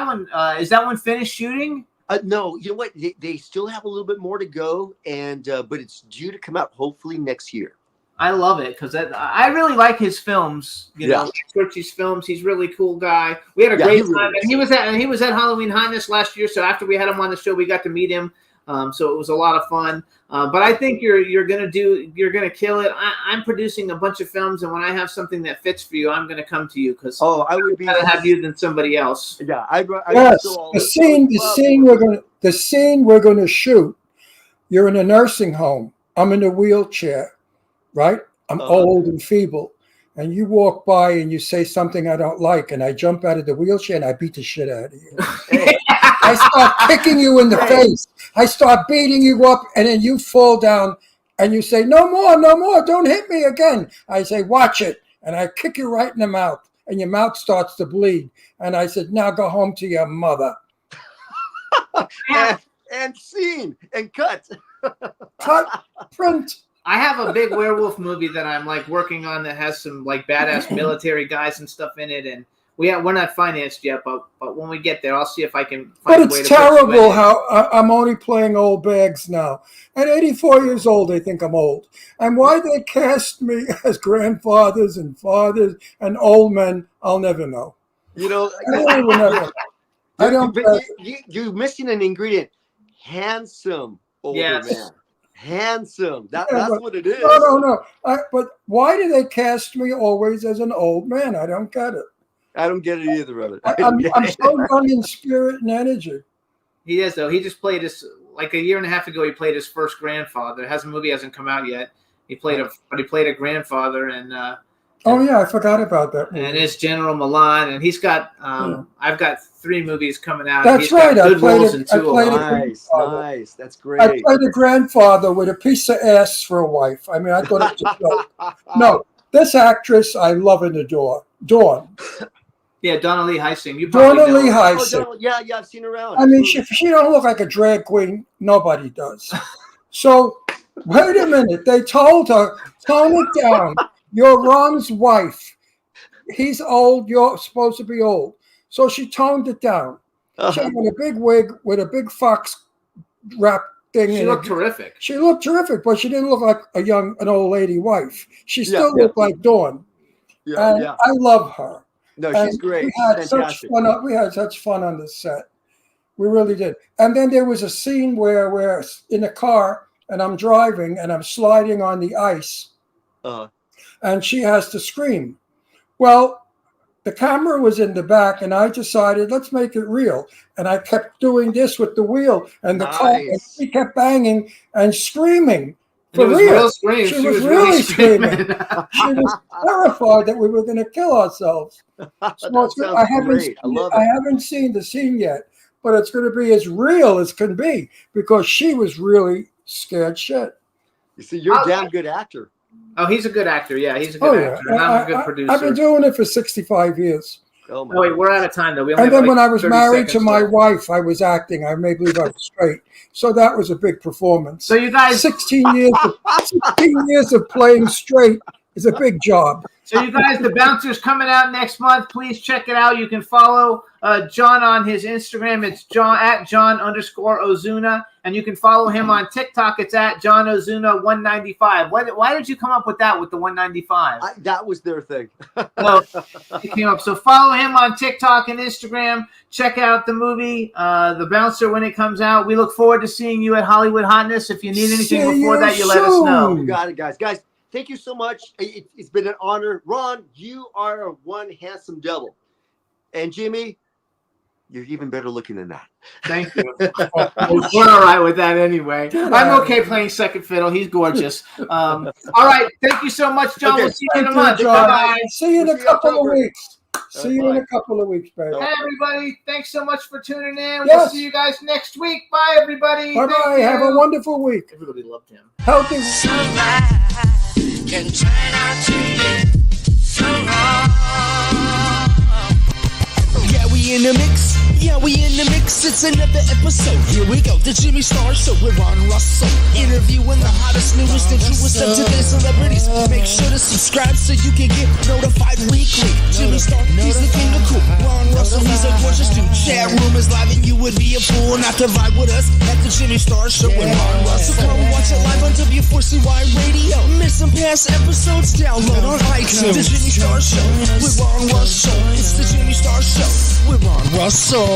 Speaker 4: one is that one finished shooting?
Speaker 13: No, you know what? They still have a little bit more to go, and but it's due to come out hopefully next year.
Speaker 4: I love it because I really like his films. You know, Searchy's films. He's a really cool guy. We had a great time, and he was at Halloween Highness last year. So after we had him on the show, we got to meet him. So it was a lot of fun. But I think you're gonna kill it. I'm producing a bunch of films, and when I have something that fits for you, I'm gonna come to you because
Speaker 13: I would
Speaker 4: rather have you than somebody else.
Speaker 13: Yeah,
Speaker 5: yes. The scene we're gonna shoot. You're in a nursing home. I'm in a wheelchair. Right? I'm old and feeble. And you walk by and you say something I don't like, and I jump out of the wheelchair and I beat the shit out of you. I start kicking you in the face. I start beating you up, and then you fall down and you say, no more, don't hit me again. I say, watch it. And I kick you right in the mouth, and your mouth starts to bleed. And I said, now go home to your mother.
Speaker 13: and scene and cut.
Speaker 5: Cut, print.
Speaker 4: I have a big werewolf movie that I'm like working on that has some like badass military guys and stuff in it, and we're not financed yet, but when we get there, I'll see if I can find a way to. But
Speaker 5: it's terrible how I'm only playing old bags now. At 84 years old, they think I'm old, and why they cast me as grandfathers and fathers and old men, I'll never know.
Speaker 13: You know,
Speaker 5: I don't.
Speaker 13: You're missing an ingredient. Handsome. older
Speaker 4: Yes.
Speaker 13: man. Handsome. That's
Speaker 5: but-
Speaker 13: what it is.
Speaker 5: No. But why do they cast me always as an old man? I don't get it.
Speaker 13: I don't get it either, brother.
Speaker 5: I'm so young in spirit and energy.
Speaker 4: He is though. He just played his like a year and a half ago. He played his first grandfather. Movie hasn't come out yet. He played a grandfather, and
Speaker 5: Oh yeah, I forgot about that movie.
Speaker 4: and it's General Milan, and he's got. I've got 3 movies coming out.
Speaker 5: That's
Speaker 4: He's got
Speaker 5: right. I
Speaker 4: Good
Speaker 5: played
Speaker 4: roles
Speaker 5: it-
Speaker 4: in
Speaker 5: I
Speaker 4: 2 of
Speaker 5: played
Speaker 4: them.
Speaker 5: it-
Speaker 13: Nice. That's great.
Speaker 5: I played a grandfather with a piece of ass for a wife. I mean, I thought it was a joke. No, this actress I love and adore. Dawn.
Speaker 4: Yeah, Donna Lee Heising. You probably
Speaker 5: Donna
Speaker 4: know
Speaker 5: Lee
Speaker 4: her.
Speaker 5: Heising.
Speaker 13: Yeah, I've seen her around.
Speaker 5: I mean, she don't look like a drag queen. Nobody does. So, wait a minute. They told her, tone it down. You're Ron's wife. He's old. You're supposed to be old. So she toned it down. She had a big wig with a big fox wrap thing.
Speaker 4: She
Speaker 5: in
Speaker 4: looked
Speaker 5: it.
Speaker 4: terrific.
Speaker 5: She looked terrific, but she didn't look like an old lady wife. She still looked like Dawn. And I love her.
Speaker 13: No,
Speaker 5: And
Speaker 13: she's great.
Speaker 5: We had
Speaker 13: She's
Speaker 5: such
Speaker 13: fantastic.
Speaker 5: fun. We had such fun on the set. We really did. And then there was a scene where we're in a car and I'm driving and I'm sliding on the ice, and she has to scream. Well, the camera was in the back, and I decided let's make it real. And I kept doing this with the wheel and the car, and she kept banging and screaming.
Speaker 4: And it was real screams.
Speaker 5: She was really screaming. She was terrified that we were going to kill ourselves. So I haven't seen the scene yet, but it's going to be as real as can be because she was really scared shit.
Speaker 13: You see, you're a damn good actor.
Speaker 4: Oh, he's a good actor. Yeah, he's a good actor. And I'm a good producer.
Speaker 5: I've been doing it for 65 years.
Speaker 13: Oh,
Speaker 4: wait, we're out of time though. We only
Speaker 5: And
Speaker 4: have
Speaker 5: then
Speaker 4: like
Speaker 5: when I was
Speaker 4: 30
Speaker 5: married to
Speaker 4: seconds
Speaker 5: my
Speaker 4: left.
Speaker 5: wife, I was acting. I may believe I was straight. So that was a big performance.
Speaker 4: So you guys,
Speaker 5: 16 years of playing straight is a big job.
Speaker 4: So you guys, The Bouncer's coming out next month. Please check it out. You can follow John on his Instagram. It's John@John_Ozuna. And you can follow him on TikTok. It's at John Ozuna 195. Why did you come up with that with the 195?
Speaker 13: That was their thing.
Speaker 4: No, it came up. So follow him on TikTok and Instagram. Check out the movie, The Bouncer, when it comes out. We look forward to seeing you at Hollywood Hotness. If you need anything before that, you let us know.
Speaker 13: You got it, guys. Guys, thank you so much. It's been an honor. Ron, you are one handsome devil. And Jimmy, you're even better looking than that.
Speaker 4: Thank you. We're all right with that anyway. I'm okay playing second fiddle. He's gorgeous. All right. Thank you so much, John.
Speaker 5: Okay,
Speaker 4: We'll see you in a
Speaker 5: thank you,
Speaker 4: month.
Speaker 5: John.
Speaker 4: Bye-bye.
Speaker 5: See you in a couple of weeks. See you in
Speaker 13: bye.
Speaker 5: a couple of weeks, baby.
Speaker 4: Hey, everybody. Thanks so much for tuning in. We'll
Speaker 5: Yes.
Speaker 4: see you guys next week. Bye, everybody.
Speaker 5: Bye-bye.
Speaker 4: Thank
Speaker 5: Have a
Speaker 4: you.
Speaker 5: wonderful week.
Speaker 4: Everybody loved him.
Speaker 5: Healthy.
Speaker 2: Can turn out to be so wrong.
Speaker 18: Yeah, we in the mix. Yeah, we in the mix. It's another episode. Here we go. The Jimmy Star Show with Ron Russell. Interviewing the hottest, newest, and truest of today's celebrities. Make sure to subscribe so you can get notified weekly. Jimmy Star, he's the king of cool. Ron Russell, he's a gorgeous dude. Chat room is live and you would be a fool not to vibe with us at the Jimmy Star Show with Ron Russell. Come watch it live on W4CY Radio. Miss some past episodes? Download on iTunes. The Jimmy Star Show with Ron Russell. It's the Jimmy Star Show with Ron Russell.